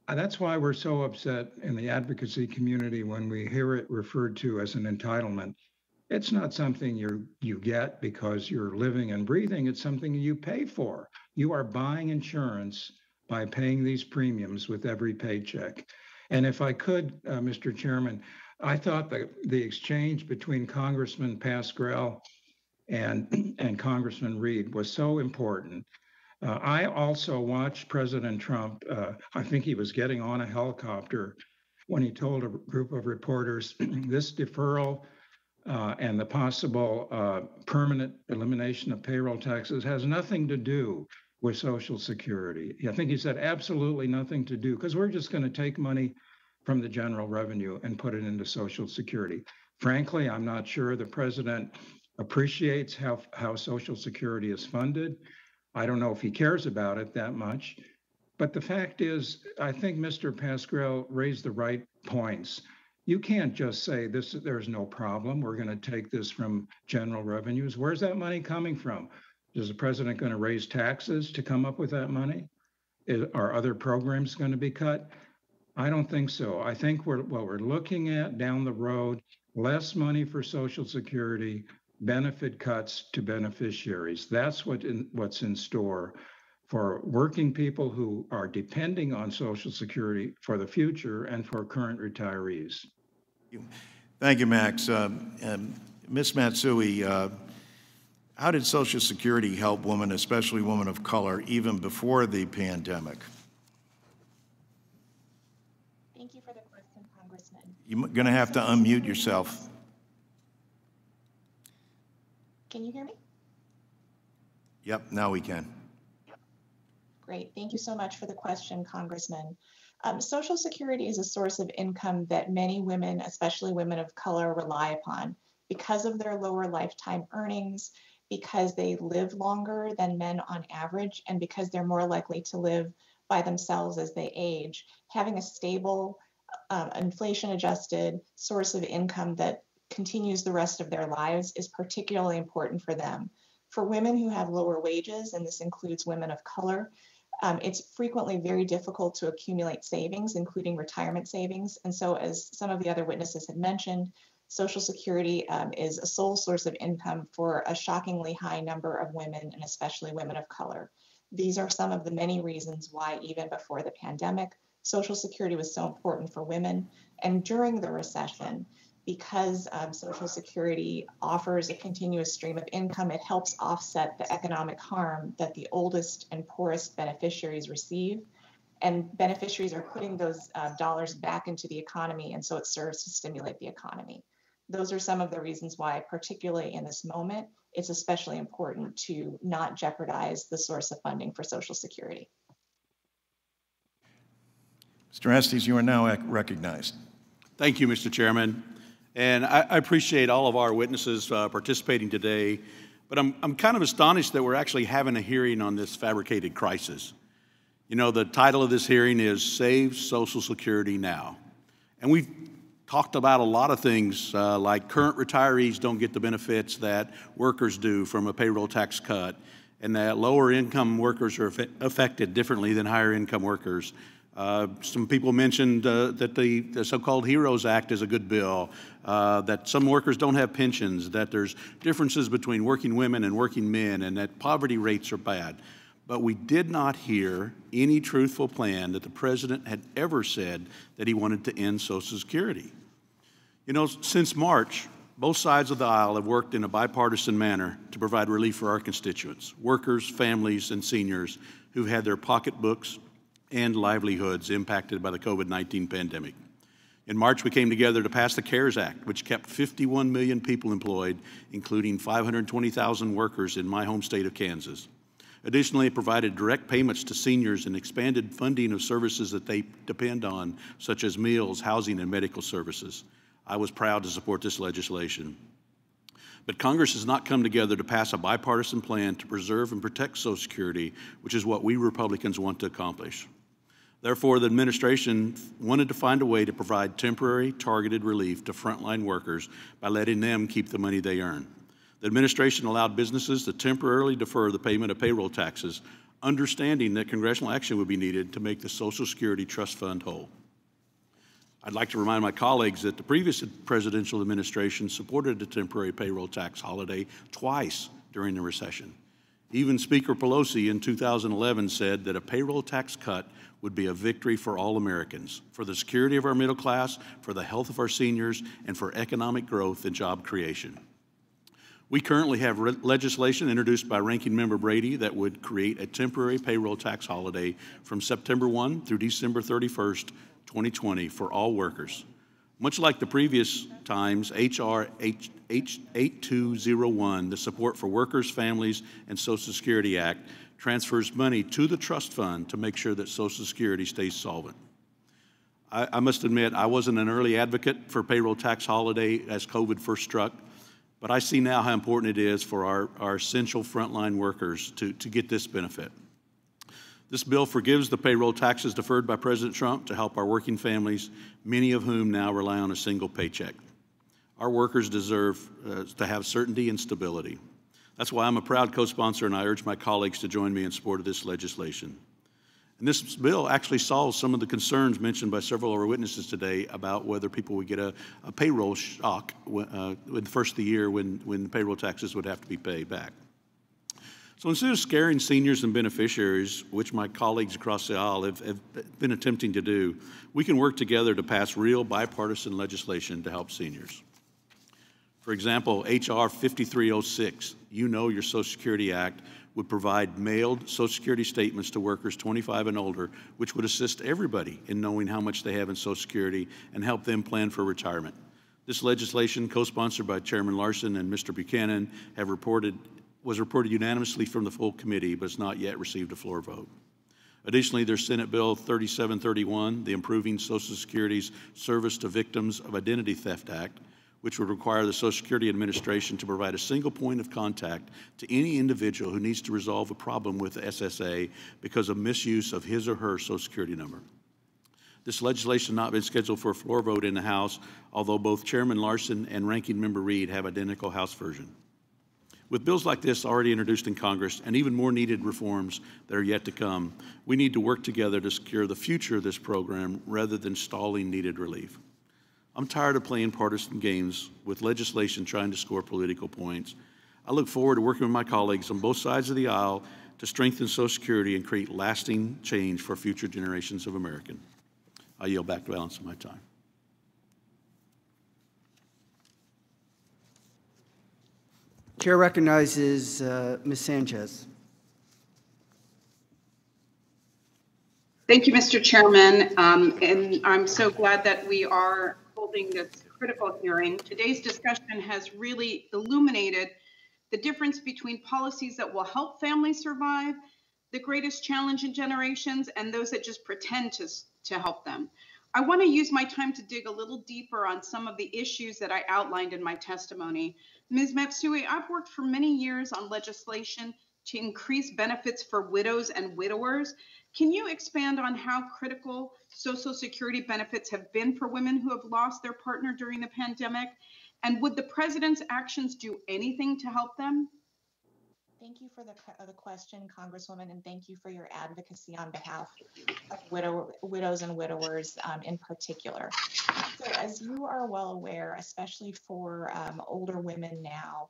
that's why we're so upset in the advocacy community when we hear it referred to as an entitlement. It's not something you get because you're living and breathing, it's something you pay for. You are buying insurance by paying these premiums with every paycheck. And if I could, Mr. Chairman, I thought that the exchange between Congressman Pascrell and Congressman Reed was so important. I also watched President Trump, I think he was getting on a helicopter when he told a group of reporters, this deferral and the possible permanent elimination of payroll taxes has nothing to do with Social Security. I think he said absolutely nothing to do, because we're just going to take money from the general revenue and put it into Social Security. Frankly, I'm not sure the president appreciates how Social Security is funded. I don't know if he cares about it that much. But the fact is, I think Mr. Pascrell raised the right points. You can't just say there's no problem. We're going to take this from general revenues. Where's that money coming from? Is the president going to raise taxes to come up with that money? Are other programs going to be cut? I don't think so. I think what we're looking at down the road, less money for Social Security, benefit cuts to beneficiaries. That's what's in store for working people who are depending on Social Security for the future and for current retirees. Thank you, Max. Ms. Matsui, how did Social Security help women, especially women of color, even before the pandemic? Thank you for the question, Congressman. You're going to have to unmute yourself. Can you hear me? Yep, now we can. Great. Thank you so much for the question, Congressman. Social Security is a source of income that many women, especially women of color, rely upon because of their lower lifetime earnings, because they live longer than men on average, and because they're more likely to live by themselves as they age. Having a stable, inflation-adjusted source of income that continues the rest of their lives is particularly important for them. For women who have lower wages, and this includes women of color, it's frequently very difficult to accumulate savings, including retirement savings. And so, as some of the other witnesses had mentioned, Social Security is a sole source of income for a shockingly high number of women, and especially women of color. These are some of the many reasons why, even before the pandemic, Social Security was so important for women. And during the recession, because Social Security offers a continuous stream of income, it helps offset the economic harm that the oldest and poorest beneficiaries receive. And beneficiaries are putting those dollars back into the economy, and so it serves to stimulate the economy. Those are some of the reasons why, particularly in this moment, it's especially important to not jeopardize the source of funding for Social Security. Mr. Estes, you are now recognized. Thank you, Mr. Chairman. And I appreciate all of our witnesses participating today, but I'm kind of astonished that we're actually having a hearing on this fabricated crisis. You know, the title of this hearing is Save Social Security Now. And we've talked about a lot of things like current retirees don't get the benefits that workers do from a payroll tax cut, and that lower income workers are affected differently than higher income workers. Some people mentioned that the so-called HEROES Act is a good bill, that some workers don't have pensions, that there's differences between working women and working men, and that poverty rates are bad. But we did not hear any truthful plan that the president had ever said that he wanted to end Social Security. You know, since March, both sides of the aisle have worked in a bipartisan manner to provide relief for our constituents, workers, families, and seniors who've had their pocketbooks and livelihoods impacted by the COVID-19 pandemic. In March, we came together to pass the CARES Act, which kept 51 million people employed, including 520,000 workers in my home state of Kansas. Additionally, it provided direct payments to seniors and expanded funding of services that they depend on, such as meals, housing, and medical services. I was proud to support this legislation. But Congress has not come together to pass a bipartisan plan to preserve and protect Social Security, which is what we Republicans want to accomplish. Therefore, the administration wanted to find a way to provide temporary, targeted relief to frontline workers by letting them keep the money they earn. The administration allowed businesses to temporarily defer the payment of payroll taxes, understanding that congressional action would be needed to make the Social Security Trust Fund whole. I'd like to remind my colleagues that the previous presidential administration supported a temporary payroll tax holiday twice during the recession. Even Speaker Pelosi in 2011 said that a payroll tax cut would be a victory for all Americans, for the security of our middle class, for the health of our seniors, and for economic growth and job creation. We currently have legislation introduced by Ranking Member Brady that would create a temporary payroll tax holiday from September 1 through December 31st, 2020 for all workers. Much like the previous times, H.R. 8201, the Support for Workers, Families, and Social Security Act, transfers money to the trust fund to make sure that Social Security stays solvent. I must admit, I wasn't an early advocate for payroll tax holiday as COVID first struck, but I see now how important it is for our essential frontline workers to get this benefit. This bill forgives the payroll taxes deferred by President Trump to help our working families, many of whom now rely on a single paycheck. Our workers deserve to have certainty and stability. That's why I'm a proud co-sponsor, and I urge my colleagues to join me in support of this legislation. And this bill actually solves some of the concerns mentioned by several of our witnesses today about whether people would get a payroll shock in the first of the year when the payroll taxes would have to be paid back. So instead of scaring seniors and beneficiaries, which my colleagues across the aisle have been attempting to do, we can work together to pass real bipartisan legislation to help seniors. For example, H.R. 5306, You Know Your Social Security Act, would provide mailed Social Security statements to workers 25 and older, which would assist everybody in knowing how much they have in Social Security and help them plan for retirement. This legislation, co-sponsored by Chairman Larson and Mr. Buchanan, was reported unanimously from the full committee, but has not yet received a floor vote. Additionally, there's Senate Bill 3731, the Improving Social Security's Service to Victims of Identity Theft Act, which would require the Social Security Administration to provide a single point of contact to any individual who needs to resolve a problem with the SSA because of misuse of his or her Social Security number. This legislation has not been scheduled for a floor vote in the House, although both Chairman Larson and Ranking Member Reed have identical House version. With bills like this already introduced in Congress and even more needed reforms that are yet to come, we need to work together to secure the future of this program rather than stalling needed relief. I'm tired of playing partisan games with legislation trying to score political points. I look forward to working with my colleagues on both sides of the aisle to strengthen Social Security and create lasting change for future generations of Americans. I yield back the balance of my time. Chair recognizes Ms. Sanchez. Thank you, Mr. Chairman, and I'm so glad that we are holding this critical hearing. Today's discussion has really illuminated the difference between policies that will help families survive the greatest challenge in generations and those that just pretend to help them. I want to use my time to dig a little deeper on some of the issues that I outlined in my testimony. Ms. Matsui, I've worked for many years on legislation to increase benefits for widows and widowers. Can you expand on how critical Social Security benefits have been for women who have lost their partner during the pandemic? And would the president's actions do anything to help them? Thank you for the question, Congresswoman, and thank you for your advocacy on behalf of widows and widowers in particular. So as you are well aware, especially for older women now,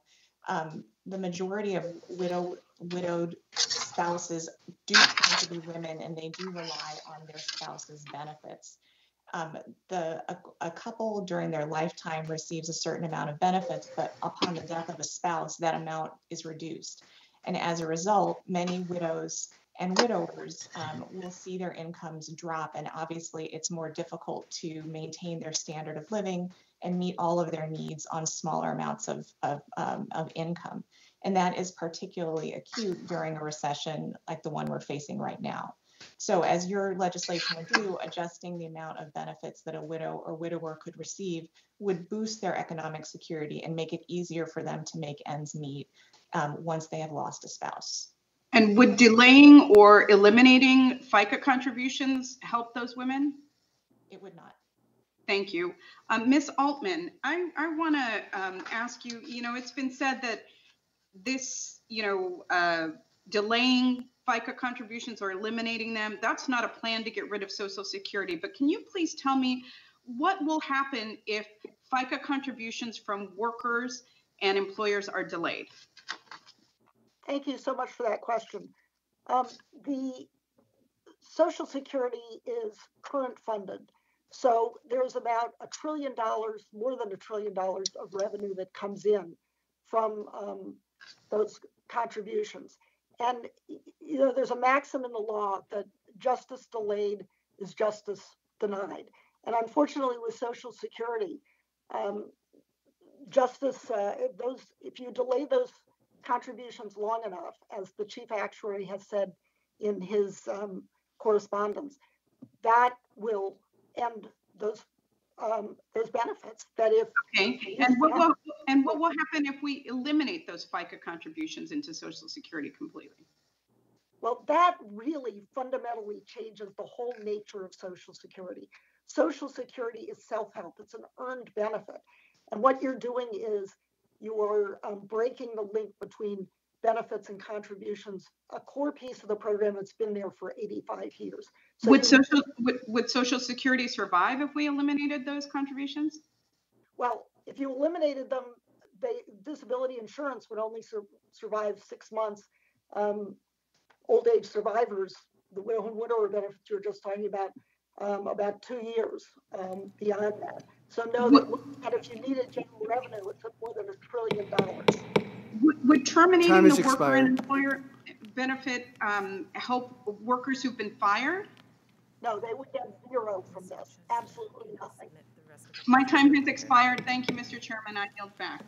the majority of widowed spouses do tend to be women, and they do rely on their spouse's benefits. A couple during their lifetime receives a certain amount of benefits, but upon the death of a spouse, that amount is reduced. And as a result, many widows And widowers will see their incomes drop, and obviously it's more difficult to maintain their standard of living and meet all of their needs on smaller amounts of income. And that is particularly acute during a recession like the one we're facing right now. So as your legislation would do, adjusting the amount of benefits that a widow or widower could receive would boost their economic security and make it easier for them to make ends meet once they have lost a spouse. And would delaying or eliminating FICA contributions help those women? It would not. Thank you. Ms. Altman, I want to ask you, it's been said that this, delaying FICA contributions or eliminating them, that's not a plan to get rid of Social Security. But can you please tell me what will happen if FICA contributions from workers and employers are delayed? Thank you so much for that question. The Social Security is current funded. So there's about $1 trillion, more than $1 trillion of revenue that comes in from those contributions. And there's a maxim in the law that justice delayed is justice denied. And unfortunately, with Social Security, if you delay those contributions long enough, as the chief actuary has said in his correspondence, that will end those benefits. That if and what will happen if we eliminate those FICA contributions into Social Security completely? Well, that really fundamentally changes the whole nature of Social Security. Social Security is self-help. It's an earned benefit. And what you're doing is you are breaking the link between benefits and contributions, a core piece of the program that's been there for 85 years. So would Social Security survive if we eliminated those contributions? Well, if you eliminated them, disability insurance would only survive 6 months. Old age survivors, the widow and widower benefits you were just talking about 2 years beyond that. So know that if you needed general revenue, it's more than $1 trillion. Would terminating the worker and employer benefit help workers who've been fired? No, they would get zero from this. Absolutely nothing. My time has expired. Thank you, Mr. Chairman. I yield back.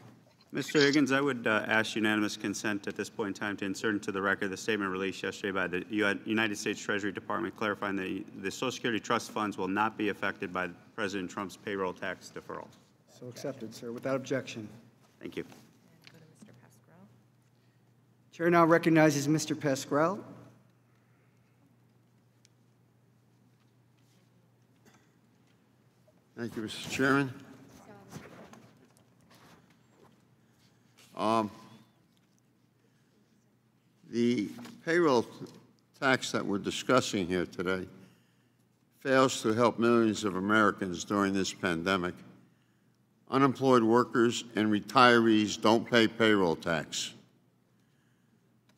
Mr. Higgins, I would ask unanimous consent at this point in time to insert into the record the statement released yesterday by the United States Treasury Department clarifying that the Social Security trust funds will not be affected by President Trump's payroll tax deferral. So accepted, sir, without objection. Thank you. Chair now recognizes Mr. Pascrell. Thank you, Mr. Chairman. The payroll tax that we're discussing here today fails to help millions of Americans during this pandemic. Unemployed workers and retirees don't pay payroll tax,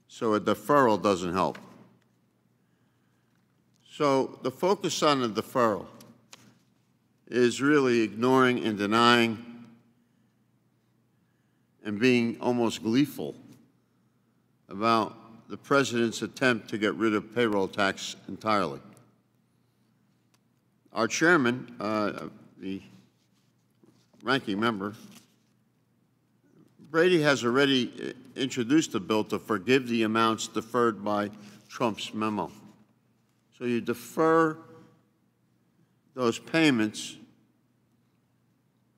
so a deferral doesn't help. So the focus on the deferral is really ignoring and denying and being almost gleeful about the president's attempt to get rid of payroll tax entirely. Our chairman, the ranking member, Brady has already introduced a bill to forgive the amounts deferred by Trump's memo. So you defer those payments,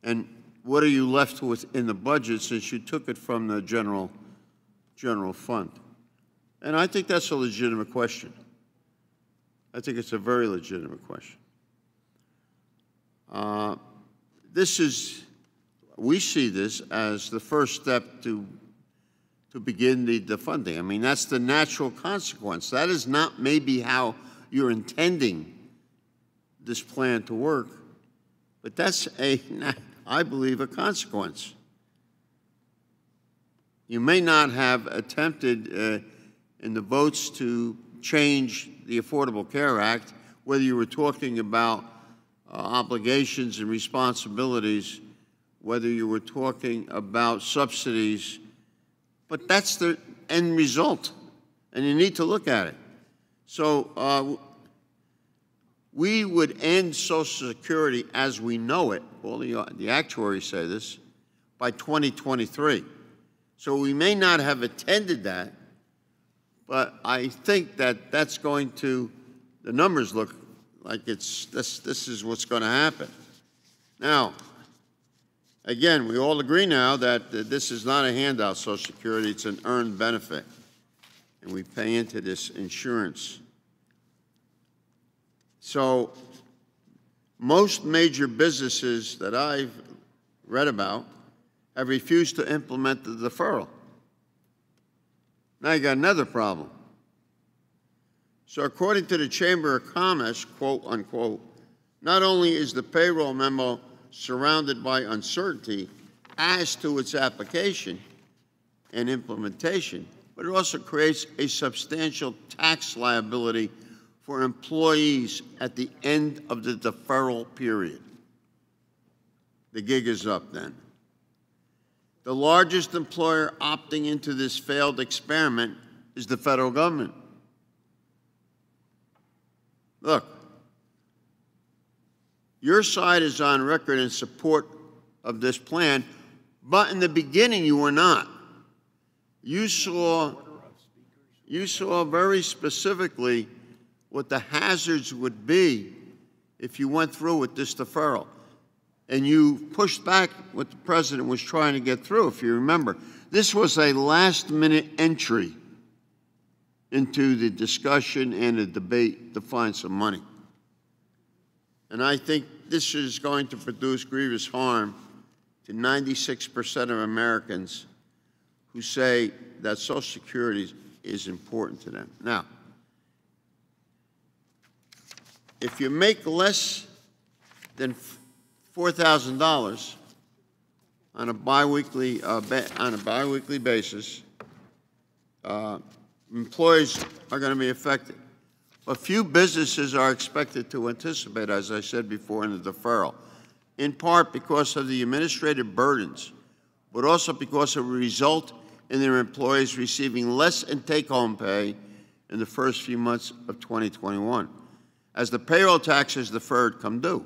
and what are you left with in the budget since you took it from the general fund? And I think that's a legitimate question. I think it's a very legitimate question. We see this as the first step to begin the defunding. I mean, that's the natural consequence. That is not maybe how you're intending this plan to work, but that's I believe, a consequence. You may not have attempted in the votes to change the Affordable Care Act, whether you were talking about obligations and responsibilities, whether you were talking about subsidies, but that's the end result, and you need to look at it. So we would end Social Security as we know it, all the actuaries say this, by 2023. So we may not have attended that, but I think that that's going to, the numbers look like this is what's going to happen. Now, again, we all agree now that this is not a handout, Social Security, it's an earned benefit. And we pay into this insurance. So most major businesses that I've read about have refused to implement the deferral. Now you got another problem. So according to the Chamber of Commerce, quote unquote, not only is the payroll memo surrounded by uncertainty as to its application and implementation, but it also creates a substantial tax liability for employees at the end of the deferral period. The gig is up then. The largest employer opting into this failed experiment is the federal government. Look, your side is on record in support of this plan, but in the beginning you were not. You saw very specifically what the hazards would be if you went through with this deferral. And you pushed back what the president was trying to get through, if you remember. This was a last-minute entry into the discussion and the debate to find some money. And I think this is going to produce grievous harm to 96% of Americans who say that Social Security is important to them. Now, if you make less than $4,000 on a biweekly basis, employees are going to be affected. But few businesses are expected to anticipate, as I said before, in the deferral, in part because of the administrative burdens, but also because it will result in their employees receiving less in take-home pay in the first few months of 2021, as the payroll taxes deferred come due.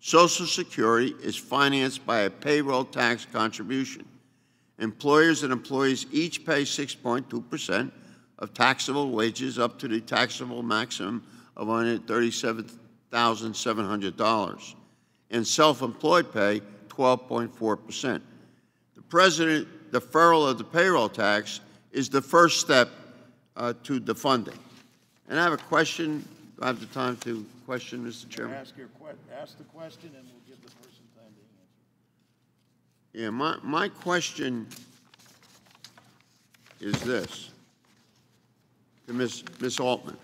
Social Security is financed by a payroll tax contribution. Employers and employees each pay 6.2% of taxable wages up to the taxable maximum of $137,700, and self-employed pay 12.4%. The President's deferral of the payroll tax is the first step to the funding. And I have a question. Do I have the time to question, Mr. Chairman? Ask the question, and we'll give the person time to answer. Yeah, my question is this to Ms. Altman.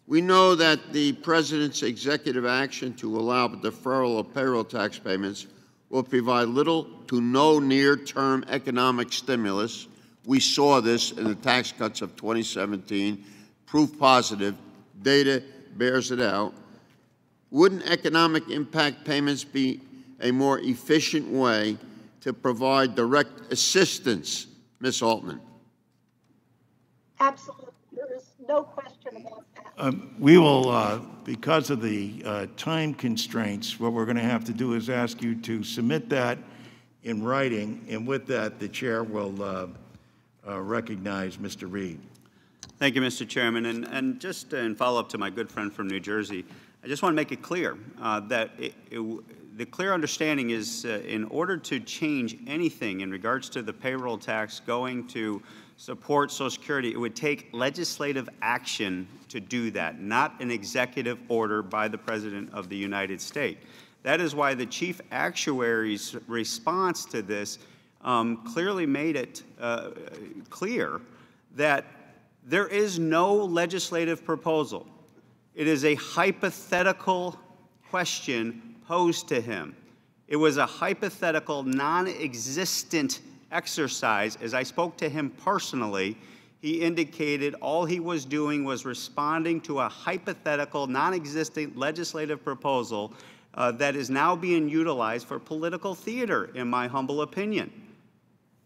We know that the President's executive action to allow the deferral of payroll tax payments will provide little to no near-term economic stimulus. We saw this in the tax cuts of 2017, proof positive, data bears it out. Wouldn't economic impact payments be a more efficient way to provide direct assistance, Ms. Altman? Absolutely. There is no question about that. We will, because of the time constraints, what we're going to have to do is ask you to submit that in writing, and with that, the chair will recognize Mr. Reed. Thank you, Mr. Chairman. And just in follow-up to my good friend from New Jersey, I just want to make it clear that the clear understanding is in order to change anything in regards to the payroll tax going to support Social Security, it would take legislative action to do that, not an executive order by the President of the United States. That is why the chief actuary's response to this clearly made it clear that there is no legislative proposal. It is a hypothetical question posed to him. It was a hypothetical, non-existent exercise. As I spoke to him personally, he indicated all he was doing was responding to a hypothetical, non-existent legislative proposal that is now being utilized for political theater, in my humble opinion.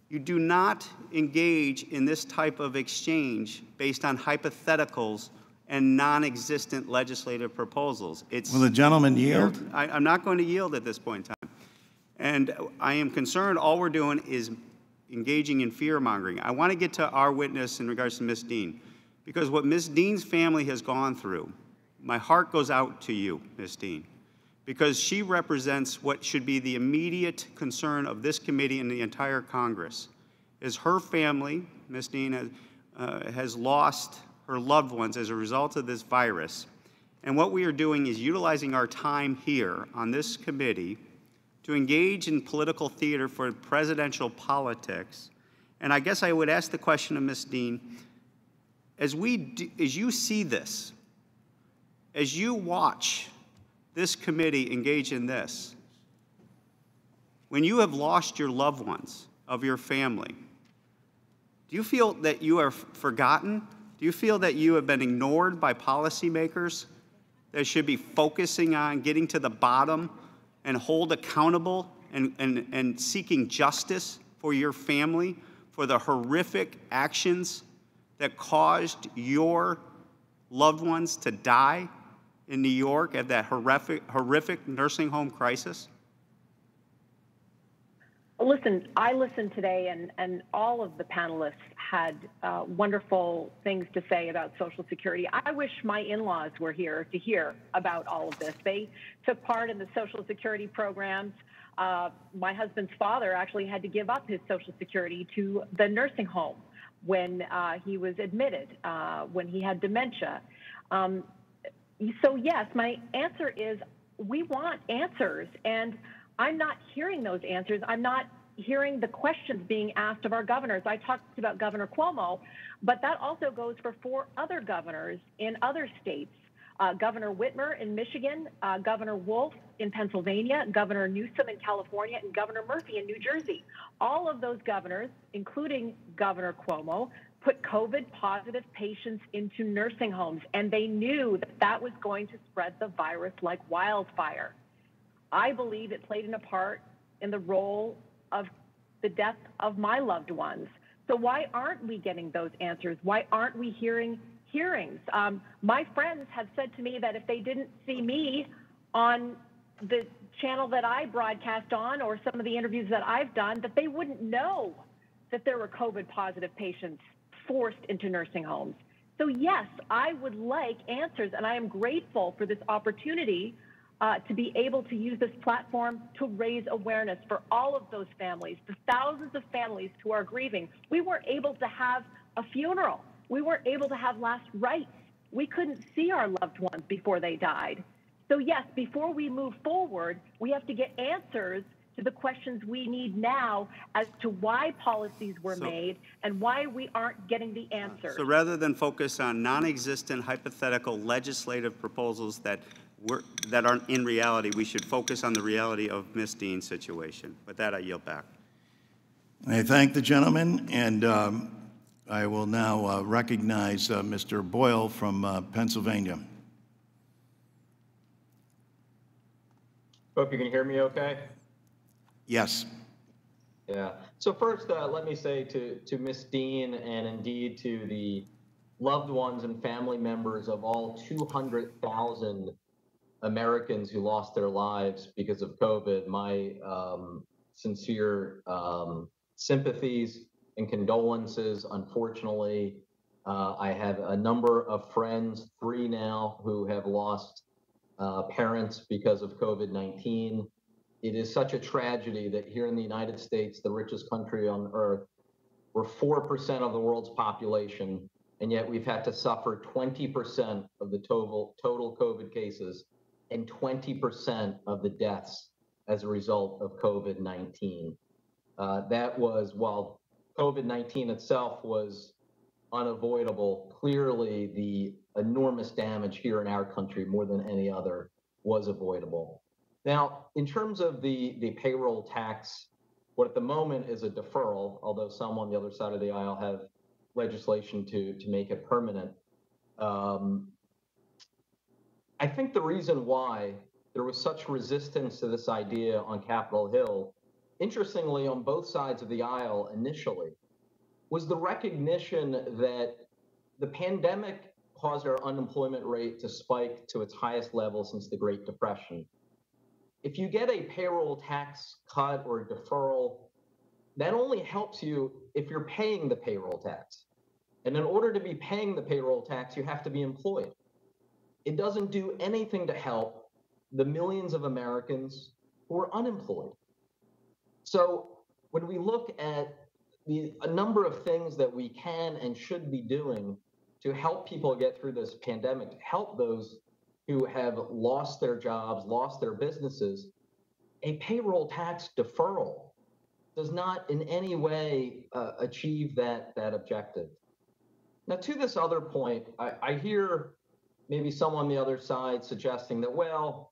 You do not engage in this type of exchange based on hypotheticals and non-existent legislative proposals. Will the gentleman yield? I'm not going to yield at this point in time. And I am concerned all we're doing is engaging in fear-mongering. I want to get to our witness in regards to Ms. Dean, because what Ms. Dean's family has gone through, my heart goes out to you, Ms. Dean, because she represents what should be the immediate concern of this committee and the entire Congress, is her family, Ms. Dean, has lost her loved ones as a result of this virus. And what we are doing is utilizing our time here on this committee to engage in political theater for presidential politics. And I guess I would ask the question of Ms. Dean, as you see this, as you watch this committee engage in this, when you have lost your loved ones of your family, do you feel that you are forgotten? Do you feel that you have been ignored by policymakers that should be focusing on getting to the bottom and hold accountable and seeking justice for your family, for the horrific actions that caused your loved ones to die in New York at that horrific nursing home crisis? Listen, I listened today, and all of the panelists had wonderful things to say about Social Security. I wish my in-laws were here to hear about all of this. They took part in the Social Security programs. My husband's father actually had to give up his Social Security to the nursing home when he was admitted, when he had dementia. So yes, my answer is we want answers, and I'm not hearing those answers. I'm not hearing the questions being asked of our governors. I talked about Governor Cuomo, but that also goes for 4 other governors in other states. Governor Whitmer in Michigan, Governor Wolf in Pennsylvania, Governor Newsom in California, and Governor Murphy in New Jersey. All of those governors, including Governor Cuomo, put COVID-positive patients into nursing homes, and they knew that that was going to spread the virus like wildfire. I believe it played a part in the role of the death of my loved ones. So why aren't we getting those answers? Why aren't we hearing hearings? My friends have said to me that if they didn't see me on the channel that I broadcast on or some of the interviews that I've done, that they wouldn't know that there were COVID-positive patients forced into nursing homes. So yes, I would like answers, and I am grateful for this opportunity to be able to use this platform to raise awareness for all of those families, the thousands of families who are grieving. We weren't able to have a funeral. We weren't able to have last rites. We couldn't see our loved ones before they died. So yes, before we move forward, we have to get answers to the questions we need now as to why policies were made and why we aren't getting the answers. So rather than focus on non-existent hypothetical legislative proposals that aren't in reality, we should focus on the reality of Ms. Dean's situation. With that, I yield back. I thank the gentleman, and I will now recognize Mr. Boyle from Pennsylvania. Hope you can hear me okay. Yes. Yeah. So first, let me say to Ms. Dean and indeed to the loved ones and family members of all 200,000 Americans who lost their lives because of COVID, my sincere sympathies and condolences. Unfortunately, I have a number of friends, 3 now, who have lost parents because of COVID-19. It is such a tragedy that here in the United States, the richest country on earth, we're 4% of the world's population, and yet we've had to suffer 20% of the total COVID cases and 20% of the deaths as a result of COVID-19. That was, while COVID-19 itself was unavoidable, clearly the enormous damage here in our country, more than any other, was avoidable. Now, in terms of the payroll tax, what at the moment is a deferral, although some on the other side of the aisle have legislation to make it permanent. I think the reason why there was such resistance to this idea on Capitol Hill, interestingly on both sides of the aisle initially, was the recognition that the pandemic caused our unemployment rate to spike to its highest level since the Great Depression. If you get a payroll tax cut or deferral, that only helps you if you're paying the payroll tax. And in order to be paying the payroll tax, you have to be employed. It doesn't do anything to help the millions of Americans who are unemployed. So when we look at a number of things that we can and should be doing to help people get through this pandemic, to help those who have lost their jobs, lost their businesses, a payroll tax deferral does not in any way achieve that objective. Now, to this other point, I hear maybe someone on the other side suggesting that, well,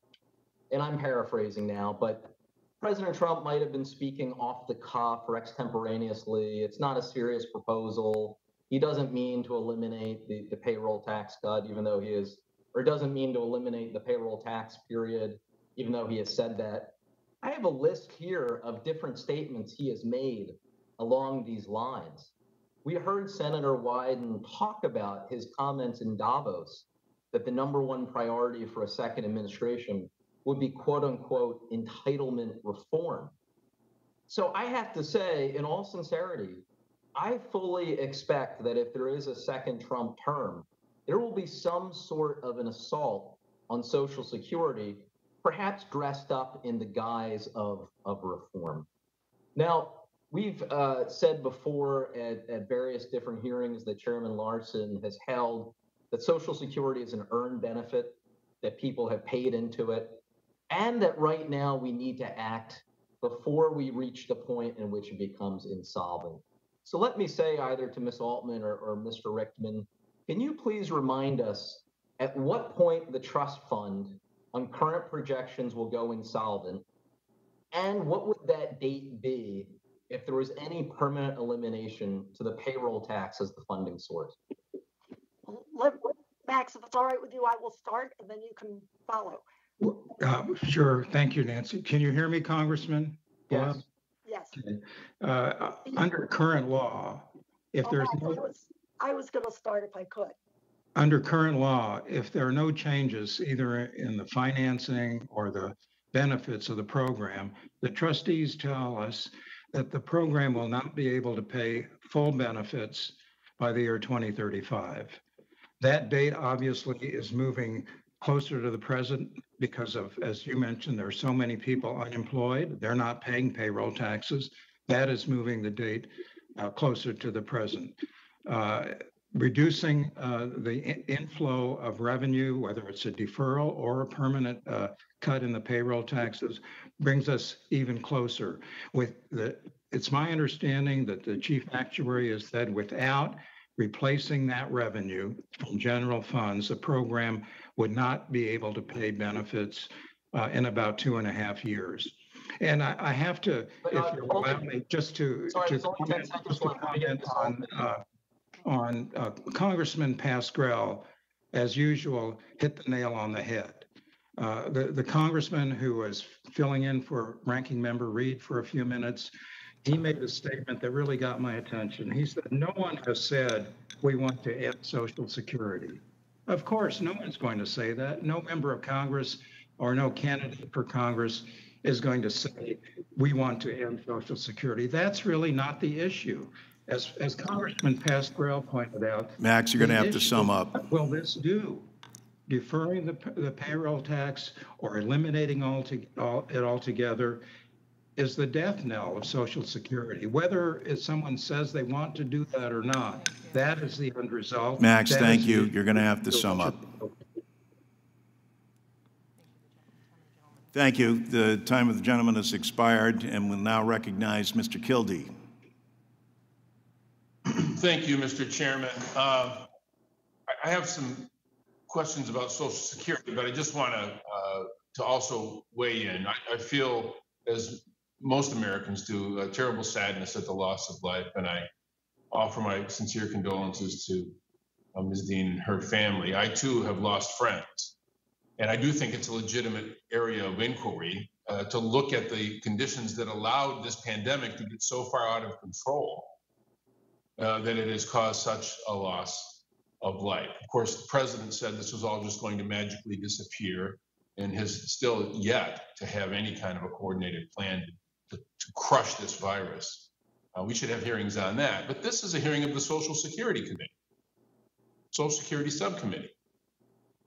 and I'm paraphrasing now, but President Trump might have been speaking off the cuff or extemporaneously. It's not a serious proposal. He doesn't mean to eliminate the payroll tax cut, even though he is, or doesn't mean to eliminate the payroll tax period, even though he has said that. I have a list here of different statements he has made along these lines. We heard Senator Wyden talk about his comments in Davos that the #1 priority for a second administration would be quote unquote entitlement reform. So I have to say, in all sincerity, I fully expect that if there is a second Trump term, there will be some sort of an assault on Social Security, perhaps dressed up in the guise of reform. Now, we've said before at various different hearings that Chairman Larson has held that Social Security is an earned benefit, that people have paid into it, and that right now we need to act before we reach the point in which it becomes insolvent. So let me say either to Ms. Altman or Mr. Richtman, can you please remind us at what point the trust fund on current projections will go insolvent, and what would that date be if there was any permanent elimination to the payroll tax as the funding source? Max, if it's all right with you, I will start and then you can follow. Sure. Thank you, Nancy. Can you hear me, Congressman? Yes. Yes. Okay. Under current law, if there's no... I was going to start if I could. Under current law, if there are no changes either in the financing or the benefits of the program, the trustees tell us that the program will not be able to pay full benefits by the year 2035. That date obviously is moving closer to the present because of, as you mentioned, there are so many people unemployed. They're not paying payroll taxes. That is moving the date closer to the present. Reducing the inflow of revenue, whether it's a deferral or a permanent cut in the payroll taxes, brings us even closer. It's my understanding that the chief actuary has said without replacing that revenue from general funds, the program would not be able to pay benefits in about 2.5 years. And I have to, if you allow me, just to comment on Congressman Pascrell, as usual, hit the nail on the head. The congressman who was filling in for Ranking Member Reed for a few minutes, he made a statement that really got my attention. He said, no one has said we want to end Social Security. Of course, no one's going to say that. No member of Congress or no candidate for Congress is going to say we want to end Social Security. That's really not the issue. As Congressman Pascrell pointed out, Max, you're going to have to sum up. What will this do? Deferring the payroll tax or eliminating it altogether is the death knell of Social Security. Whether someone says they want to do that or not, that is the end result. Max, thank you. You're going to have to sum up. Thank you. The time of the gentleman has expired, and we'll now recognize Mr. Kildee. Thank you, Mr. Chairman. I have some questions about Social Security, but I just want to also weigh in. I feel, as most Americans do, a terrible sadness at the loss of life, and I offer my sincere condolences to Ms. Dean and her family. I, too, have lost friends, and I do think it's a legitimate area of inquiry to look at the conditions that allowed this pandemic to get so far out of control that it has caused such a loss. of life. Of course, the president said this was all just going to magically disappear and has still yet to have any kind of a coordinated plan to crush this virus. We should have hearings on that. But this is a hearing of the Social Security Committee, Social Security Subcommittee,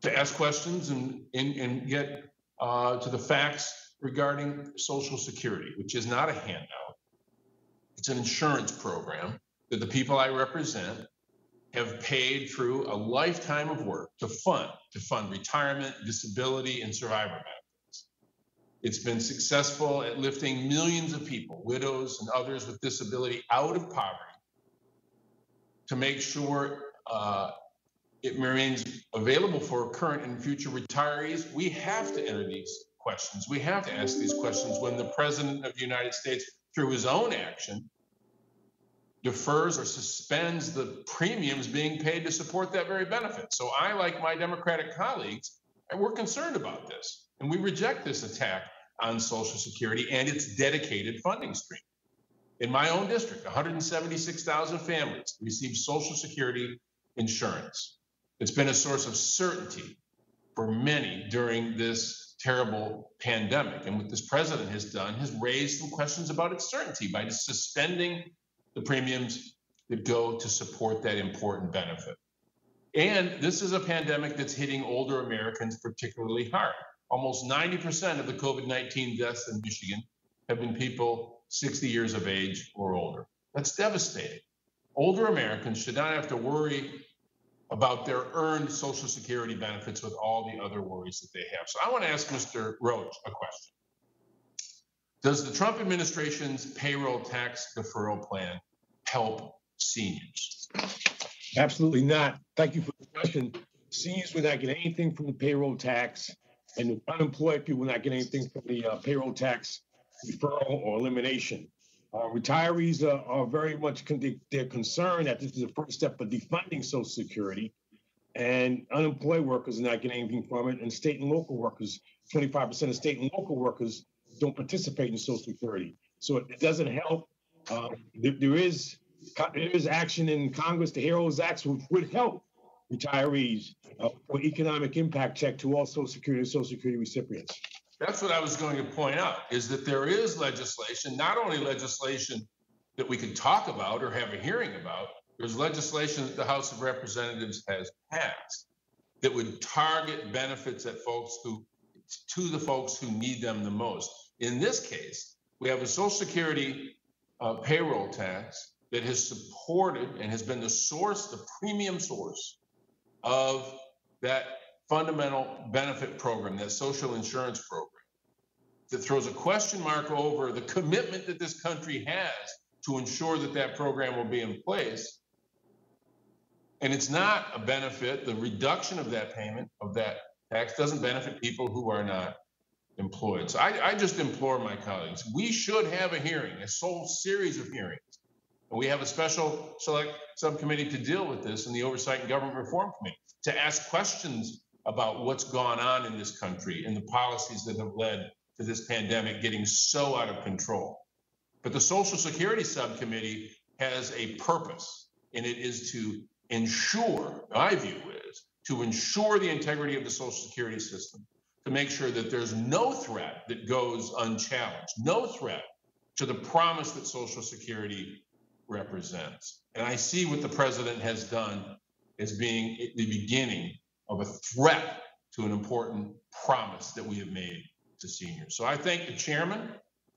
to ask questions and get to the facts regarding Social Security, which is not a handout. It's an insurance program that the people I represent have paid through a lifetime of work to fund retirement, disability, and survivor benefits. It's been successful at lifting millions of people, widows and others with disability, out of poverty to make sure it remains available for current and future retirees. We have to enter these questions. We have to ask these questions when the President of the United States, through his own action, defers or suspends the premiums being paid to support that very benefit. So I, like my Democratic colleagues, and we're concerned about this, and we reject this attack on Social Security and its dedicated funding stream. In my own district, 176,000 families receive Social Security insurance. It's been a source of certainty for many during this terrible pandemic. And what this president has done has raised some questions about its certainty by suspending the premiums that go to support that important benefit. And this is a pandemic that's hitting older Americans particularly hard. Almost 90% of the COVID-19 deaths in Michigan have been people 60 years of age or older. That's devastating. Older Americans should not have to worry about their earned Social Security benefits with all the other worries that they have. So I want to ask Mr. Roach a question. Does the Trump administration's payroll tax deferral plan help seniors? Absolutely not. Thank you for the question. Seniors will not get anything from the payroll tax, and the unemployed people will not get anything from the payroll tax deferral or elimination. Retirees are very much they're concerned that this is the first step of defunding Social Security, and unemployed workers are not getting anything from it, and state and local workers, 25% of state and local workers don't participate in Social Security. So it doesn't help. There is action in Congress, the HEROES Act, which would help retirees for economic impact check to all Social Security and Social Security recipients. That's what I was going to point out, is that there is legislation, not only legislation that we could talk about or have a hearing about, there's legislation that the House of Representatives has passed that would target benefits at to the folks who need them the most. In this case, we have a Social Security payroll tax that has supported and has been the source, the premium source of that fundamental benefit program, that social insurance program, that throws a question mark over the commitment that this country has to ensure that that program will be in place. And it's not a benefit, the reduction of that payment, of that tax, doesn't benefit people who are not employed. So I just implore my colleagues, we should have a hearing, a whole series of hearings. And we have a special select subcommittee to deal with this in the Oversight and Government Reform Committee, to ask questions about what's gone on in this country and the policies that have led to this pandemic getting so out of control. But the Social Security Subcommittee has a purpose, and it is to ensure, my view is, to ensure the integrity of the Social Security system, to make sure that there's no threat that goes unchallenged, no threat to the promise that Social Security represents. And I see what the president has done as being the beginning of a threat to an important promise that we have made to seniors. So I thank the chairman,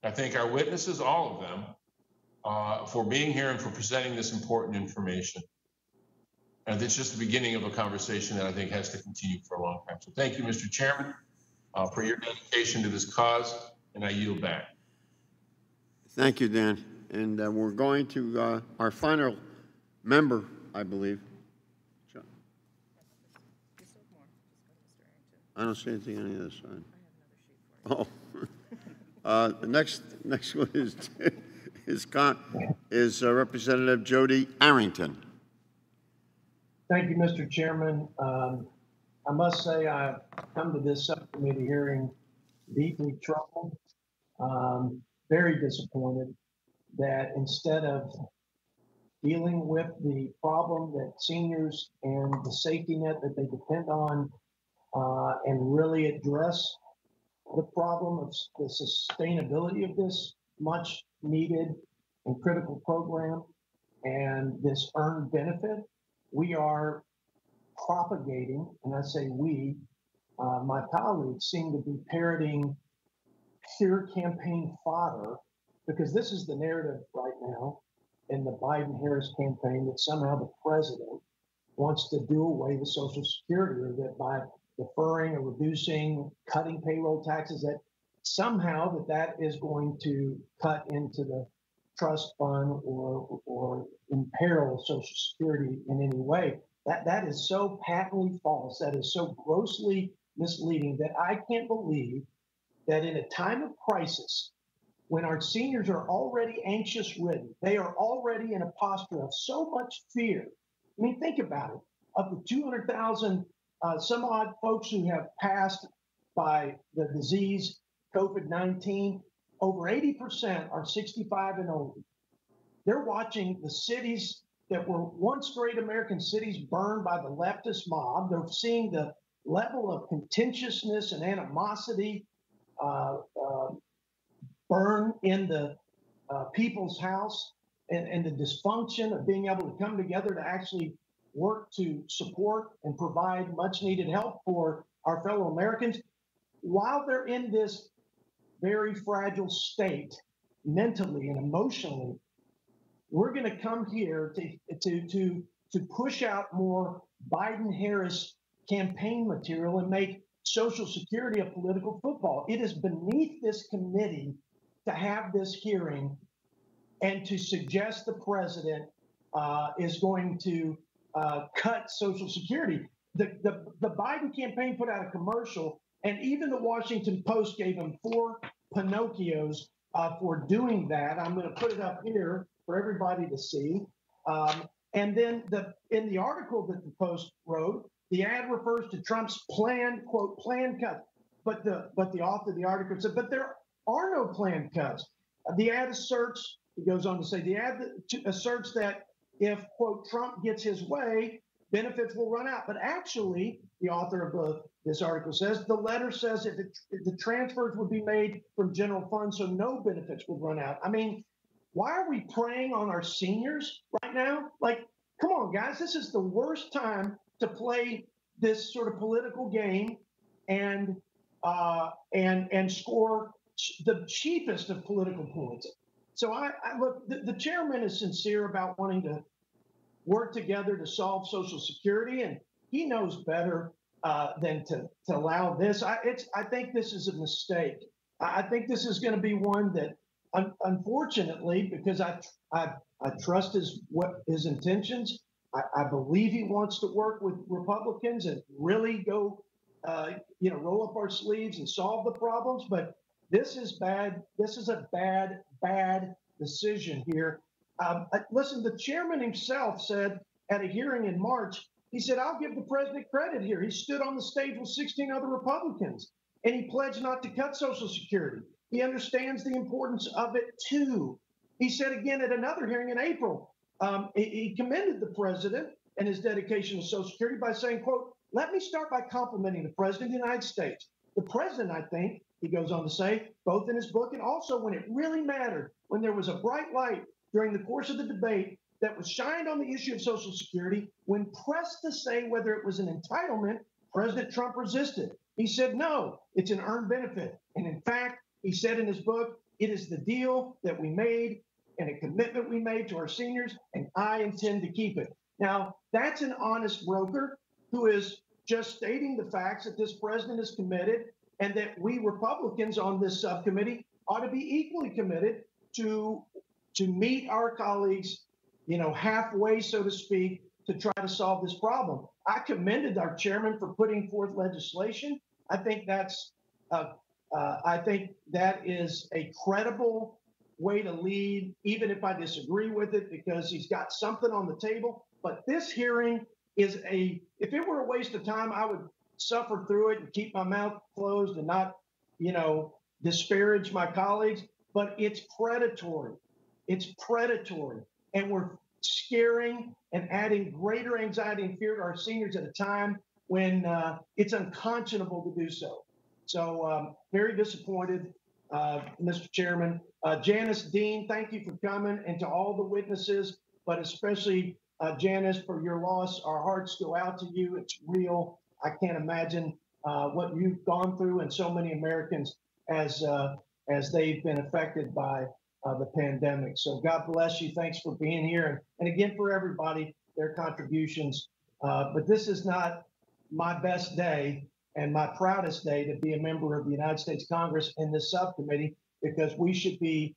I thank our witnesses, all of them, for being here and for presenting this important information. And it's just the beginning of a conversation that I think has to continue for a long time. So thank you, Mr. Chairman, for your dedication to this cause, and I yield back. Thank you, Dan. And we're going to our final member, I believe. I don't see anything on the other side. Oh, the next one is Representative Jody Arrington. Thank you, Mr. Chairman. I must say I've come to this subcommittee hearing deeply troubled, very disappointed that instead of dealing with the problem that seniors and the safety net that they depend on, and really address the problem of the sustainability of this much needed and critical program and this earned benefit. We are propagating, and I say we, my colleagues seem to be parroting pure campaign fodder, because this is the narrative right now in the Biden-Harris campaign, that somehow the president wants to do away with Social Security, or that by deferring or reducing, cutting payroll taxes, that somehow that is going to cut into the trust fund or imperil Social Security in any way. That is so patently false. That is so grossly misleading that I can't believe that in a time of crisis, when our seniors are already anxious ridden, they are already in a posture of so much fear. I mean, think about it. Of the 200,000 some odd folks who have passed by the disease COVID-19, over 80% are 65 and older. They're watching the cities that were once great American cities burned by the leftist mob. They're seeing the level of contentiousness and animosity burn in the people's house, and the dysfunction of being able to come together to actually work to support and provide much needed help for our fellow Americans. While they're in this very fragile state, mentally and emotionally, we're going to come here to push out more Biden-Harris campaign material and make Social Security a political football. It is beneath this committee to have this hearing and to suggest the president is going to cut Social Security. The Biden campaign put out a commercial, and even the Washington Post gave him 4 Pinocchios for doing that. I'm going to put it up here for everybody to see. And then in the article that the Post wrote, the ad refers to Trump's planned, quote, planned cuts. But the author of the article said, but there are no planned cuts. The ad asserts, he goes on to say, the ad asserts that if, quote, Trump gets his way, benefits will run out. But actually, the author of this article says, the letter says if the transfers would be made from general funds, so no benefits would run out. I mean, why are we preying on our seniors right now? Like, come on, guys, this is the worst time to play this sort of political game and score the cheapest of political points. So I look, the chairman is sincere about wanting to work together to solve Social Security, and he knows better than to allow this. I think this is a mistake. I think this is going to be one that, unfortunately, because I trust his intentions. I believe he wants to work with Republicans and really go, roll up our sleeves and solve the problems. But this is bad. This is a bad decision here. Listen, the chairman himself said at a hearing in March, he said, I'll give the president credit here. He stood on the stage with 16 other Republicans, and he pledged not to cut Social Security. He understands the importance of it, too. He said again at another hearing in April, he commended the president and his dedication to Social Security by saying, quote, let me start by complimenting the president of the United States. The president, I think, he goes on to say, both in his book and also when it really mattered, when there was a bright light during the course of the debate that was shined on the issue of Social Security, when pressed to say whether it was an entitlement, President Trump resisted. He said, no, it's an earned benefit. And in fact, he said in his book, it is the deal that we made and a commitment we made to our seniors, and I intend to keep it. Now, that's an honest broker who is just stating the facts that this president is committed, and that we Republicans on this subcommittee ought to be equally committed to meet our colleagues, halfway, so to speak, to try to solve this problem. I commended our chairman for putting forth legislation. I think that is a credible way to lead, even if I disagree with it, because he's got something on the table. But this hearing is if it were a waste of time, I would suffer through it and keep my mouth closed and not, disparage my colleagues. But it's predatory. It's predatory. And we're scaring and adding greater anxiety and fear to our seniors at a time when it's unconscionable to do so. So very disappointed, Mr. Chairman. Janice Dean, thank you for coming, and to all the witnesses, but especially Janice, for your loss. Our hearts go out to you. It's real. I can't imagine what you've gone through, and so many Americans as they've been affected by the pandemic. So God bless you. Thanks for being here. And again, for everybody, their contributions. But this is not my best day and my proudest day to be a member of the United States Congress in this subcommittee, because we should be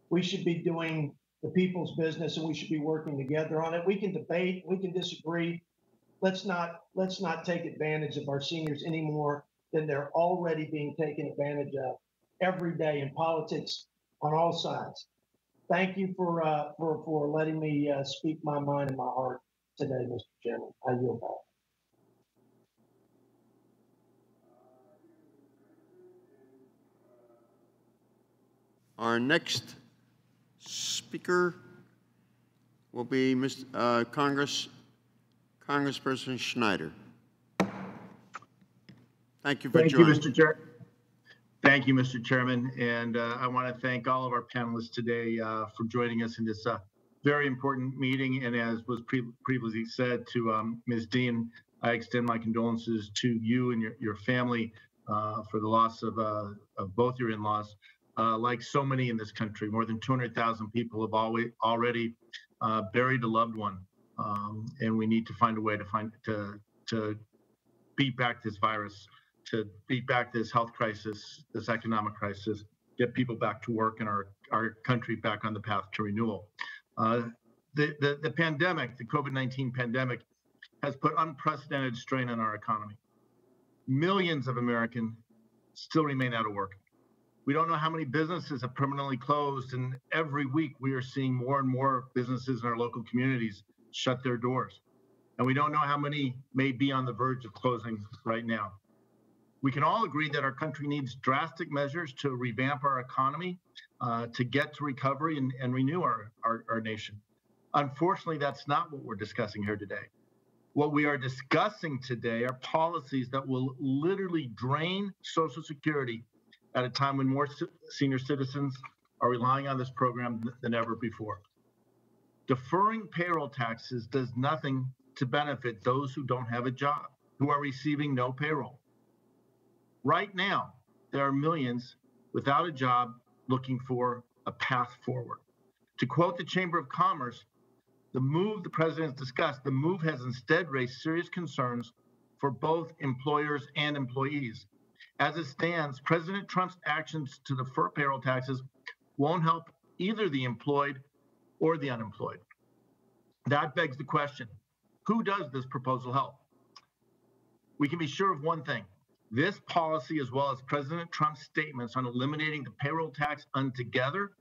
doing the people's business, and we should be working together on it. We can debate, we can disagree. Let's not take advantage of our seniors any more than they're already being taken advantage of every day in politics on all sides. Thank you for letting me speak my mind and my heart today, Mr. Chairman. I yield back. Our next speaker will be Congressperson Schneider. Thank you for joining. Thank you, Mr. Chair. Thank you, Mr. Chairman. And I want to thank all of our panelists today for joining us in this very important meeting. And as was previously said to Ms. Dean, I extend my condolences to you and your family for the loss of both your in-laws. Like so many in this country, more than 200,000 people have already buried a loved one. And we need to find a way to beat back this virus, to beat back this health crisis, this economic crisis, get people back to work and our country back on the path to renewal. The pandemic, the COVID-19 pandemic, has put unprecedented strain on our economy. Millions of Americans still remain out of work. We don't know how many businesses have permanently closed, and every week we are seeing more and more businesses in our local communities shut their doors. And we don't know how many may be on the verge of closing right now. We can all agree that our country needs drastic measures to revamp our economy, to get to recovery and renew our nation. Unfortunately, that's not what we're discussing here today. What we are discussing today are policies that will literally drain Social Security at a time when more senior citizens are relying on this program than ever before. Deferring payroll taxes does nothing to benefit those who don't have a job, who are receiving no payroll. Right now, there are millions without a job looking for a path forward. To quote the Chamber of Commerce, the move the president has discussed, the move has instead raised serious concerns for both employers and employees. As it stands, President Trump's actions to defer payroll taxes won't help either the employed or the unemployed. That begs the question, who does this proposal help? We can be sure of one thing. This policy, as well as President Trump's statements on eliminating the payroll tax altogether,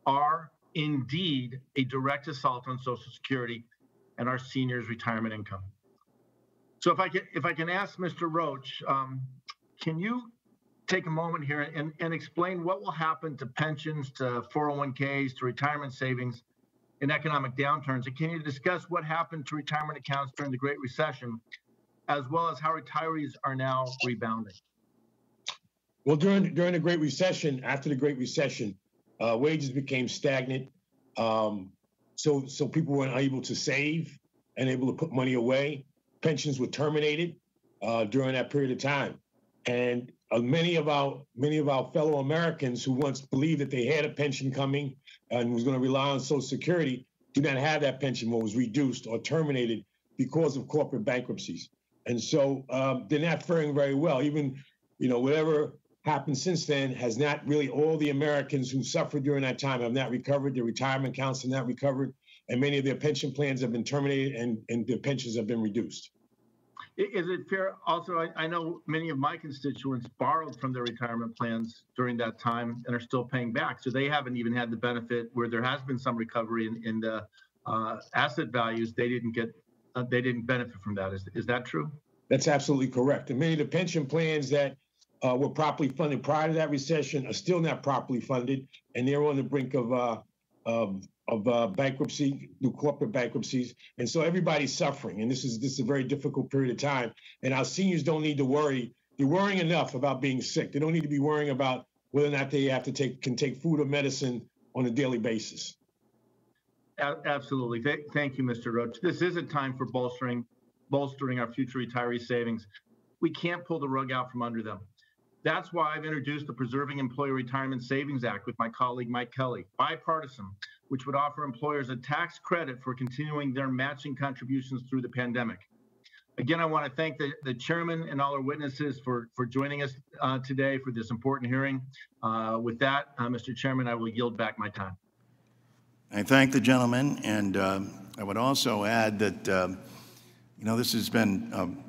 are indeed a direct assault on Social Security and our seniors' retirement income. So if I can ask Mr. Roach, can you take a moment here and explain what will happen to pensions, to 401ks, to retirement savings in economic downturns? And can you discuss what happened to retirement accounts during the Great Recession, as well as how retirees are now rebounding? Well, during the Great Recession, after the Great Recession, wages became stagnant. So people were unable to save and able to put money away. Pensions were terminated during that period of time. And many of our fellow Americans who once believed that they had a pension coming and was going to rely on Social Security do not have that pension, or was reduced or terminated because of corporate bankruptcies. And so they're not faring very well. Even, whatever happened since then has not really, all the Americans who suffered during that time have not recovered. Their retirement accounts have not recovered, and many of their pension plans have been terminated and their pensions have been reduced. Is it fair? Also, I know many of my constituents borrowed from their retirement plans during that time and are still paying back. So they haven't even had the benefit where there has been some recovery in the asset values. They didn't benefit from that. Is that true? That's absolutely correct. And many of the pension plans that were properly funded prior to that recession are still not properly funded, and they're on the brink of bankruptcy, through corporate bankruptcies, and so everybody's suffering. And this is a very difficult period of time. And our seniors don't need to worry. They're worrying enough about being sick. They don't need to be worrying about whether or not they have to can take food or medicine on a daily basis. Absolutely. Thank you, Mr. Roach. This is a time for bolstering our future retiree savings. We can't pull the rug out from under them. That's why I've introduced the Preserving Employee Retirement Savings Act with my colleague Mike Kelly, bipartisan, which would offer employers a tax credit for continuing their matching contributions through the pandemic. Again, I want to thank the chairman and all our witnesses for joining us today for this important hearing. With that, Mr. Chairman, I will yield back my time. I thank the gentleman, and I would also add that, this has been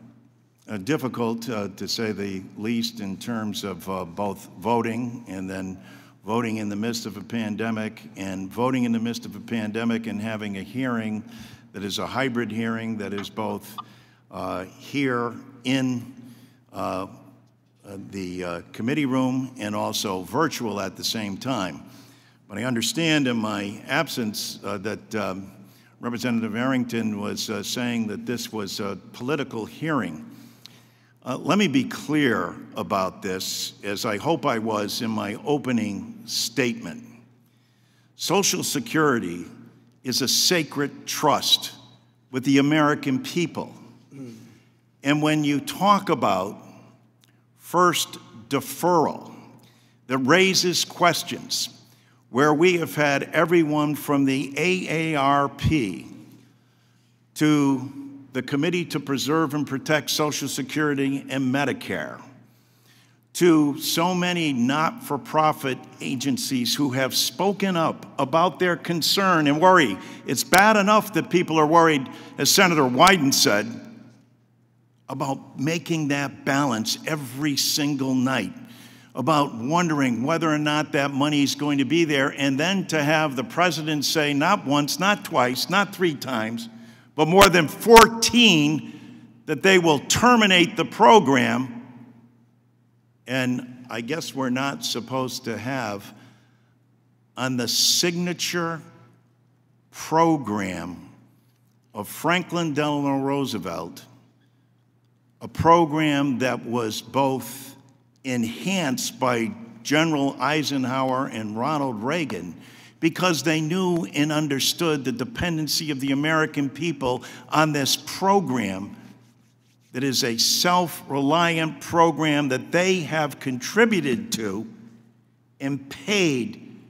difficult, to say the least, in terms of both voting and then voting in the midst of a pandemic, and voting in the midst of a pandemic and having a hearing that is a hybrid hearing that is both here in the committee room and also virtual at the same time. But I understand in my absence that Representative Arrington was saying that this was a political hearing. Let me be clear about this, as I hope I was in my opening statement. Social Security is a sacred trust with the American people. And when you talk about first deferral, that raises questions, where we have had everyone from the AARP to the Committee to Preserve and Protect Social Security and Medicare, to so many not-for-profit agencies who have spoken up about their concern and worry. It's bad enough that people are worried, as Senator Wyden said, about making that balance every single night, about wondering whether or not that money is going to be there, and then to have the president say not once, not twice, not 3 times, but more than 14 that they will terminate the program. And I guess we're not supposed to have on the signature program of Franklin Delano Roosevelt, a program that was both enhanced by General Eisenhower and Ronald Reagan, because they knew and understood the dependency of the American people on this program that is a self-reliant program that they have contributed to and paid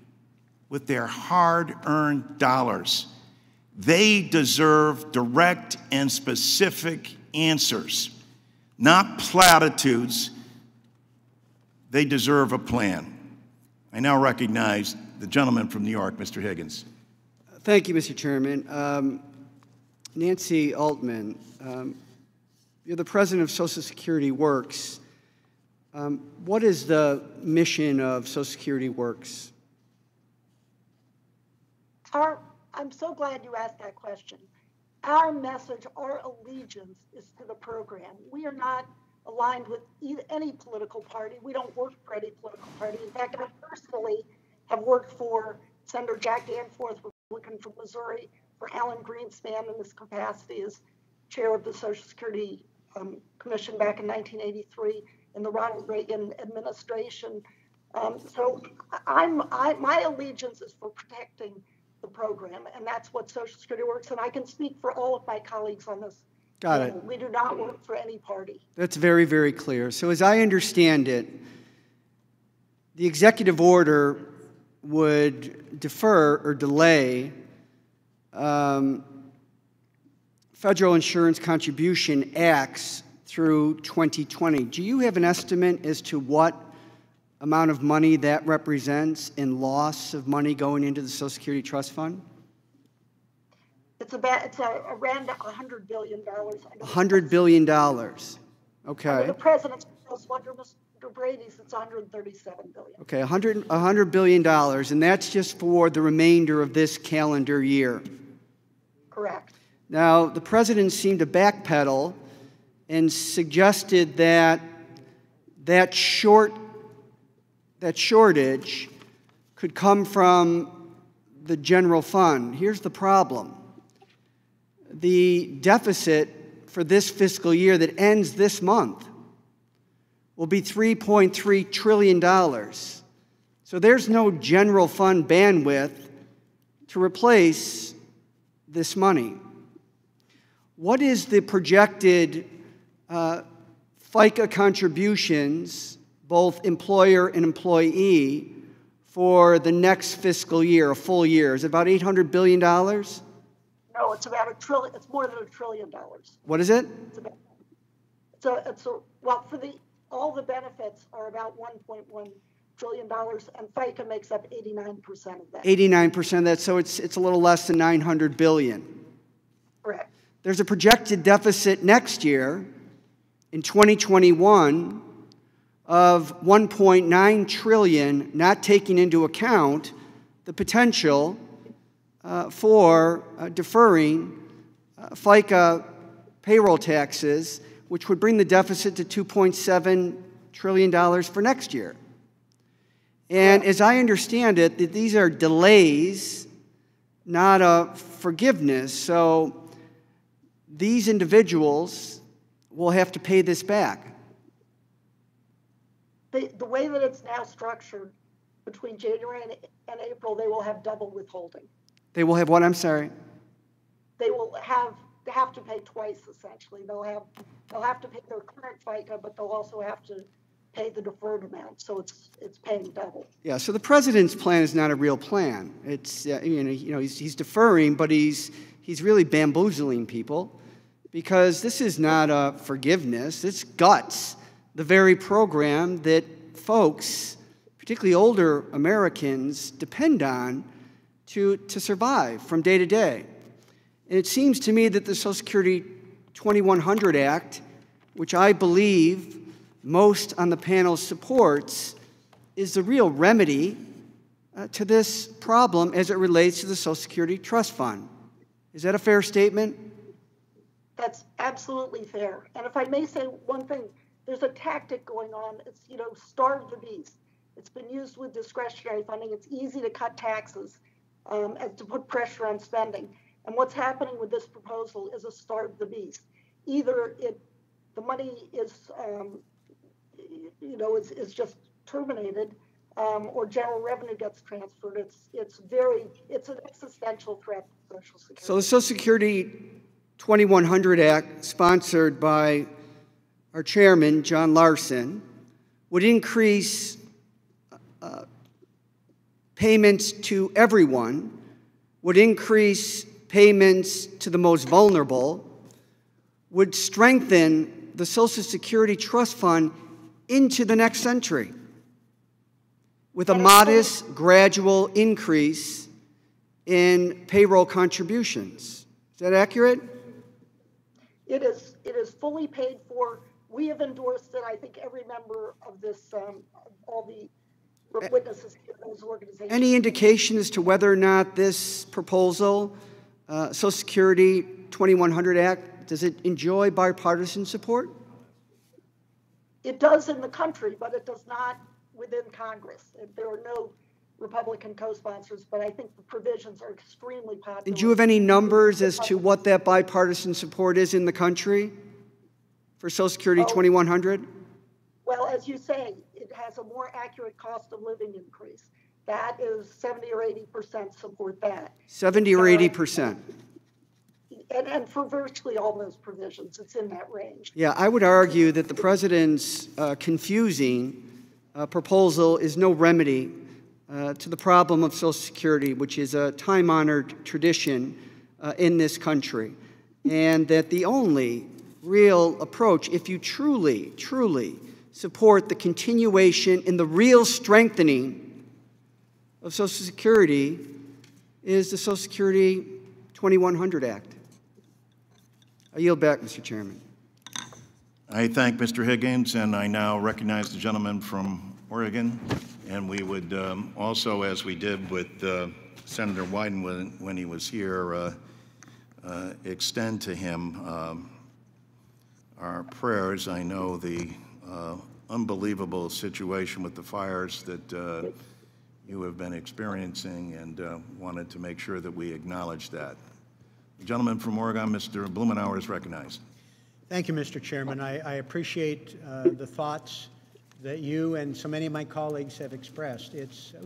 with their hard-earned dollars. They deserve direct and specific answers, not platitudes. They deserve a plan. I now recognize the gentleman from New York, Mr. Higgins. Thank you, Mr. Chairman. Nancy Altman, you're the president of Social Security Works. What is the mission of Social Security Works? I'm so glad you asked that question. Our message, our allegiance is to the program. We are not aligned with any political party. We don't work for any political party. In fact, I personally have worked for Senator Jack Danforth, Republican from Missouri, for Alan Greenspan in this capacity as chair of the Social Security Commission back in 1983 in the Ronald Reagan administration. So my allegiance is for protecting the program, and that's what Social Security Works, and I can speak for all of my colleagues on this. Got it. We do not work for any party. That's very, very clear. So as I understand it, the executive order would defer or delay federal insurance contribution acts through 2020. Do you have an estimate as to what amount of money that represents in loss of money going into the Social Security Trust Fund? It's around $100 billion. $100 billion. Okay. Under the president's proposal, under Mr. Brady's, it's $137 billion. Okay, $100 billion, and that's just for the remainder of this calendar year. Correct. Now, the president seemed to backpedal and suggested that that shortage could come from the general fund. Here's the problem. The deficit for this fiscal year that ends this month will be $3.3 trillion. So there's no general fund bandwidth to replace this money. What is the projected FICA contributions, both employer and employee, for the next fiscal year, a full year? Is it about $800 billion? No, it's about $1 trillion. It's more than $1 trillion. What is it? Well, for all the benefits are about $1.1 trillion, and FICA makes up 89% of that. 89% of that, so it's a little less than $900 billion. Correct. There's a projected deficit next year, in 2021, of $1.9 trillion, not taking into account the potential for deferring FICA payroll taxes, which would bring the deficit to $2.7 trillion for next year. And as I understand it, that these are delays, not a forgiveness. So these individuals will have to pay this back. The way that it's now structured, between January and April, they will have double withholding. They will have what? I'm sorry. They will have to pay twice, essentially. They'll have to pay their current FICA, but they'll also have to pay the deferred amount. So it's paying double. Yeah. So the president's plan is not a real plan. It's he's deferring, but he's really bamboozling people, because this is not a forgiveness. It's guts, the very program that folks, particularly older Americans, depend on to survive from day to day. And it seems to me that the Social Security 2100 Act, which I believe most on the panel supports, is the real remedy to this problem as it relates to the Social Security Trust Fund. Is that a fair statement? That's absolutely fair. And if I may say one thing, there's a tactic going on. It's, starve the beast. It's been used with discretionary funding. It's easy to cut taxes and to put pressure on spending. And what's happening with this proposal is a starve the beast. Either the money is, is just terminated, or general revenue gets transferred. It's an existential threat to Social Security. So the Social Security 2100 Act, sponsored by our chairman, John Larson, would increase payments to everyone, would increase payments to the most vulnerable, would strengthen the Social Security Trust Fund into the next century with a modest, gradual increase in payroll contributions. Is that accurate? It is fully paid for. We have endorsed it. I think every member of this, all the witnesses here, those organizations. Any indication as to whether or not this proposal, Social Security 2100 Act, does it enjoy bipartisan support? It does in the country, but it does not within Congress. There are no Republican co-sponsors, but I think the provisions are extremely popular. Did you have any numbers as to what that bipartisan support is in the country for Social Security 2100? Well, as you say, it has a more accurate cost of living increase. That is 70 or 80% support that. 70 or 80%. And for virtually all those provisions, it's in that range. Yeah, I would argue that the president's confusing proposal is no remedy to the problem of Social Security, which is a time-honored tradition in this country, and that the only real approach, if you truly, truly support the continuation and the real strengthening of Social Security, is the Social Security 2100 Act. I yield back, Mr. Chairman. I thank Mr. Higgins, and I now recognize the gentleman from Oregon. And we would also, as we did with Senator Wyden when he was here, extend to him our prayers. I know the unbelievable situation with the fires that you have been experiencing, and wanted to make sure that we acknowledge that. The gentleman from Oregon, Mr. Blumenauer, is recognized. Thank you, Mr. Chairman. I appreciate the thoughts that you and so many of my colleagues have expressed.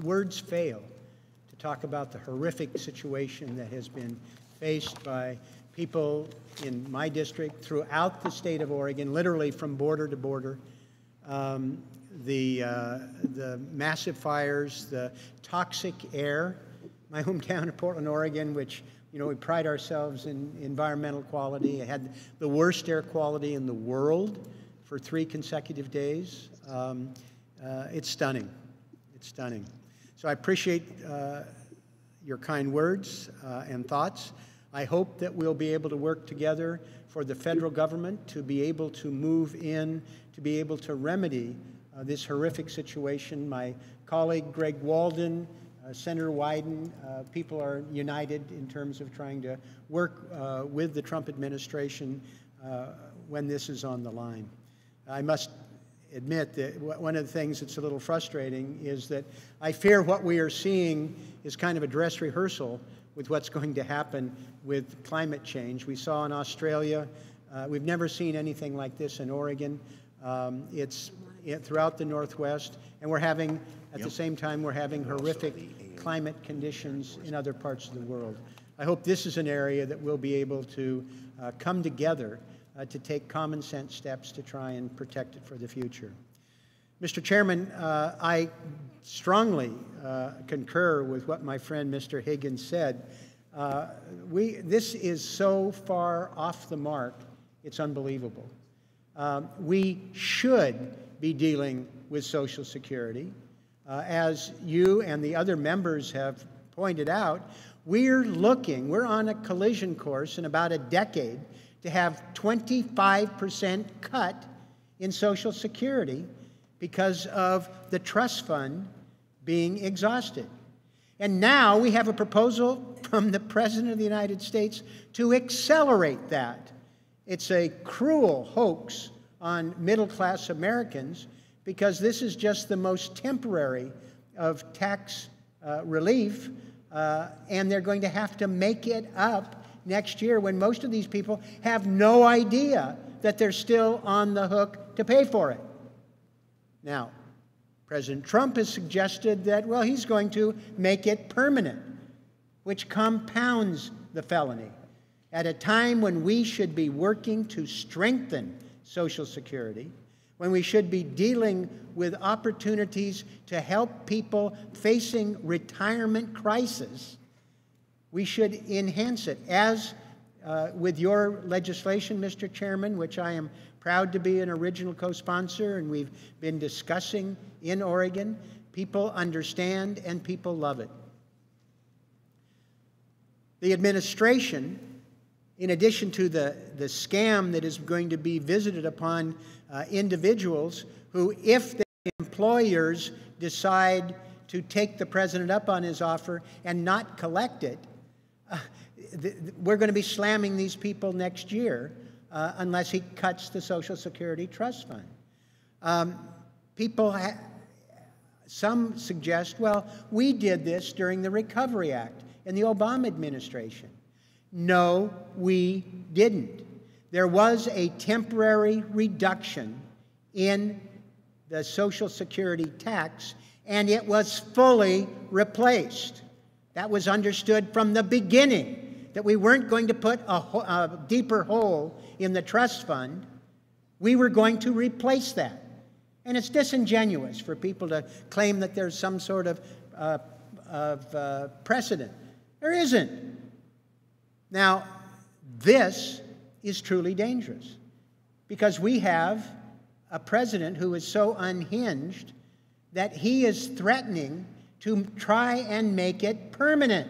Words fail to talk about the horrific situation that has been faced by people in my district, throughout the state of Oregon, literally from border to border. The massive fires, the toxic air. My hometown of Portland, Oregon, which, you know, we pride ourselves in environmental quality. It had the worst air quality in the world for 3 consecutive days. It's stunning. It's stunning. So I appreciate your kind words and thoughts. I hope that we'll be able to work together for the federal government to be able to move in, to be able to remedy this horrific situation. My colleague Greg Walden, Senator Wyden, people are united in terms of trying to work with the Trump administration when this is on the line. I must admit that one of the things that's a little frustrating is that I fear what we are seeing is kind of a dress rehearsal with what's going to happen with climate change. We saw in Australia, we've never seen anything like this in Oregon. It's throughout the Northwest, and we're having, at the same time, we're having horrific climate conditions in other parts of the world. I hope this is an area that we'll be able to come together to take common sense steps to try and protect it for the future. Mr. Chairman, I strongly concur with what my friend Mr. Higgins said. This is so far off the mark, it's unbelievable. We should be dealing with Social Security. As you and the other members have pointed out, we're on a collision course in about a decade to have 25% cut in Social Security because of the trust fund being exhausted. And now we have a proposal from the President of the United States to accelerate that. It's a cruel hoax on middle-class Americans because this is just the most temporary of tax relief, and they're going to have to make it up next year when most of these people have no idea that they're still on the hook to pay for it. Now, President Trump has suggested that, well, he's going to make it permanent, which compounds the felony at a time when we should be working to strengthen Social Security, when we should be dealing with opportunities to help people facing retirement crisis. We should enhance it, as with your legislation, Mr. Chairman, which I am proud to be an original co-sponsor, and we've been discussing in Oregon. People understand and people love it. The administration, in addition to the scam that is going to be visited upon individuals who, if their employers decide to take the president up on his offer and not collect it, we're going to be slamming these people next year unless he cuts the Social Security Trust Fund. Some suggest, well, we did this during the Recovery Act in the Obama administration. No, we didn't. There was a temporary reduction in the Social Security tax, and it was fully replaced. That was understood from the beginning, that we weren't going to put a deeper hole in the trust fund. We were going to replace that. And it's disingenuous for people to claim that there's some sort of precedent. There isn't. Now, this is truly dangerous because we have a president who is so unhinged that he is threatening to try and make it permanent.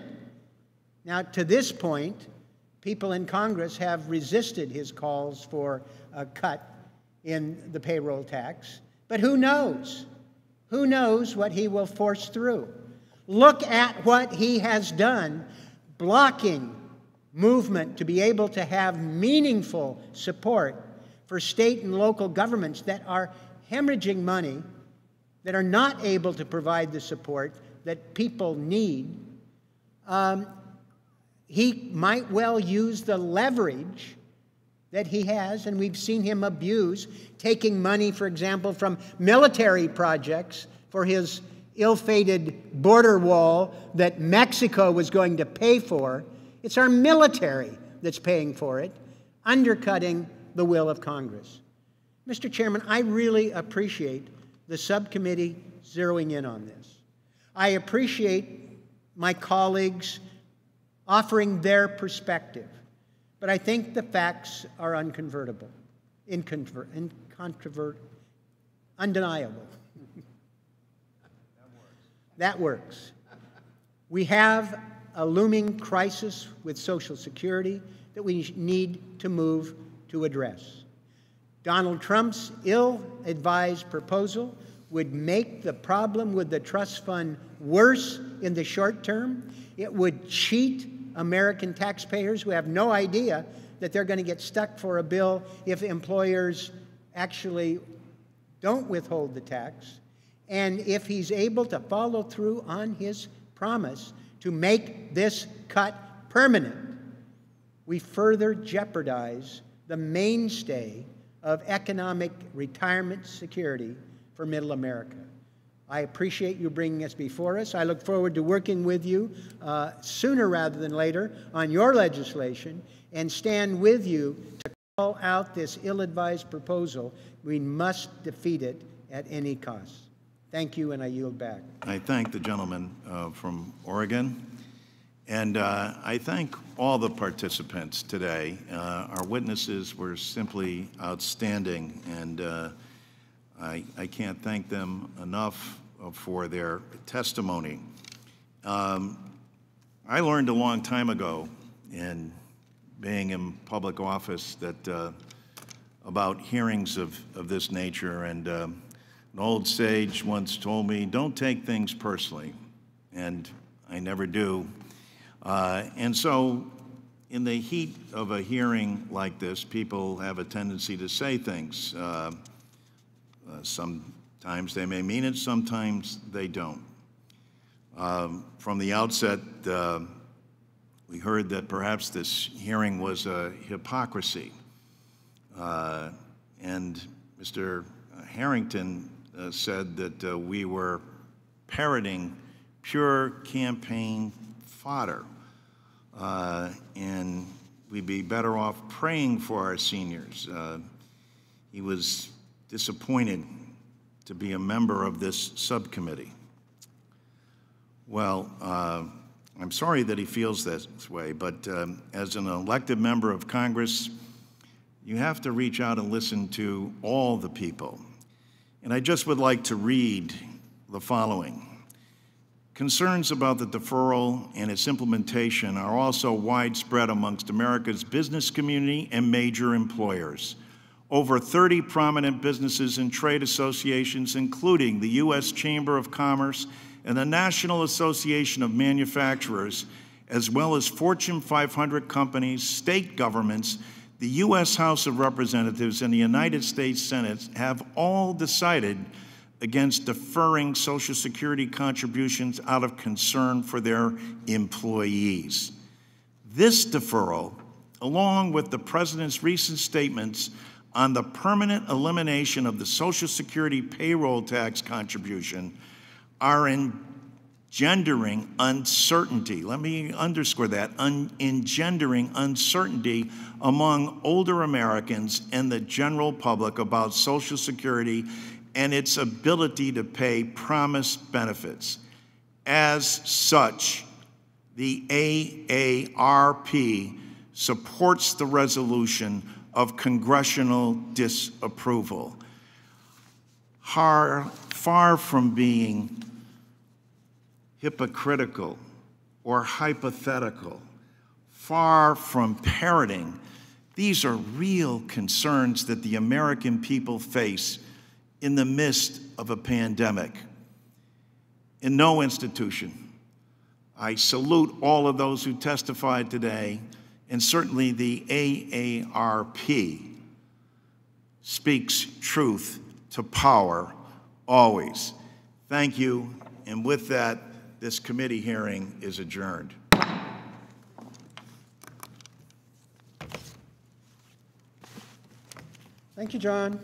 Now, to this point, people in Congress have resisted his calls for a cut in the payroll tax. But who knows? Who knows what he will force through? Look at what he has done, blocking movement to be able to have meaningful support for state and local governments that are hemorrhaging money, that are not able to provide the support that people need, he might well use the leverage that he has, and we've seen him abuse, taking money, for example, from military projects for his ill-fated border wall that Mexico was going to pay for. It's our military that's paying for it, undercutting the will of Congress. Mr. Chairman, I really appreciate the subcommittee zeroing in on this. I appreciate my colleagues offering their perspective, but I think the facts are unconvertible, undeniable. That works. We have a looming crisis with Social Security that we need to move to address. Donald Trump's ill-advised proposal would make the problem with the trust fund worse in the short term. It would cheat American taxpayers who have no idea that they're going to get stuck for a bill if employers actually don't withhold the tax. And if he's able to follow through on his promise to make this cut permanent, we further jeopardize the mainstay of economic retirement security for Middle America. I appreciate you bringing this before us. I look forward to working with you sooner rather than later on your legislation and stand with you to call out this ill-advised proposal. We must defeat it at any cost. Thank you, and I yield back. I thank the gentleman from Oregon, and I thank all the participants today. Our witnesses were simply outstanding, and I can't thank them enough for their testimony. I learned a long time ago in being in public office that about hearings of this nature, and an old sage once told me, don't take things personally, and I never do. And so in the heat of a hearing like this, people have a tendency to say things. Sometimes they may mean it, sometimes they don't. From the outset, we heard that perhaps this hearing was a hypocrisy. And Mr. Arrington said that we were parroting pure campaign fodder. And we'd be better off praying for our seniors. He was disappointed to be a member of this subcommittee. Well, I'm sorry that he feels this way, but as an elected member of Congress, you have to reach out and listen to all the people. And I just would like to read the following. Concerns about the deferral and its implementation are also widespread amongst America's business community and major employers. Over 30 prominent businesses and trade associations, including the U.S. Chamber of Commerce and the National Association of Manufacturers, as well as Fortune 500 companies, state governments, the U.S. House of Representatives, and the United States Senate have all decided against deferring Social Security contributions out of concern for their employees. This deferral, along with the President's recent statements on the permanent elimination of the Social Security payroll tax contribution, are engendering uncertainty. Let me underscore that, engendering uncertainty among older Americans and the general public about Social Security and its ability to pay promised benefits. As such, the AARP supports the resolution of congressional disapproval. Far from being hypocritical or hypothetical, far from parroting, these are real concerns that the American people face in the midst of a pandemic. In no institution, I salute all of those who testified today, and certainly the AARP speaks truth to power always. Thank you, and with that, this committee hearing is adjourned. Thank you, John.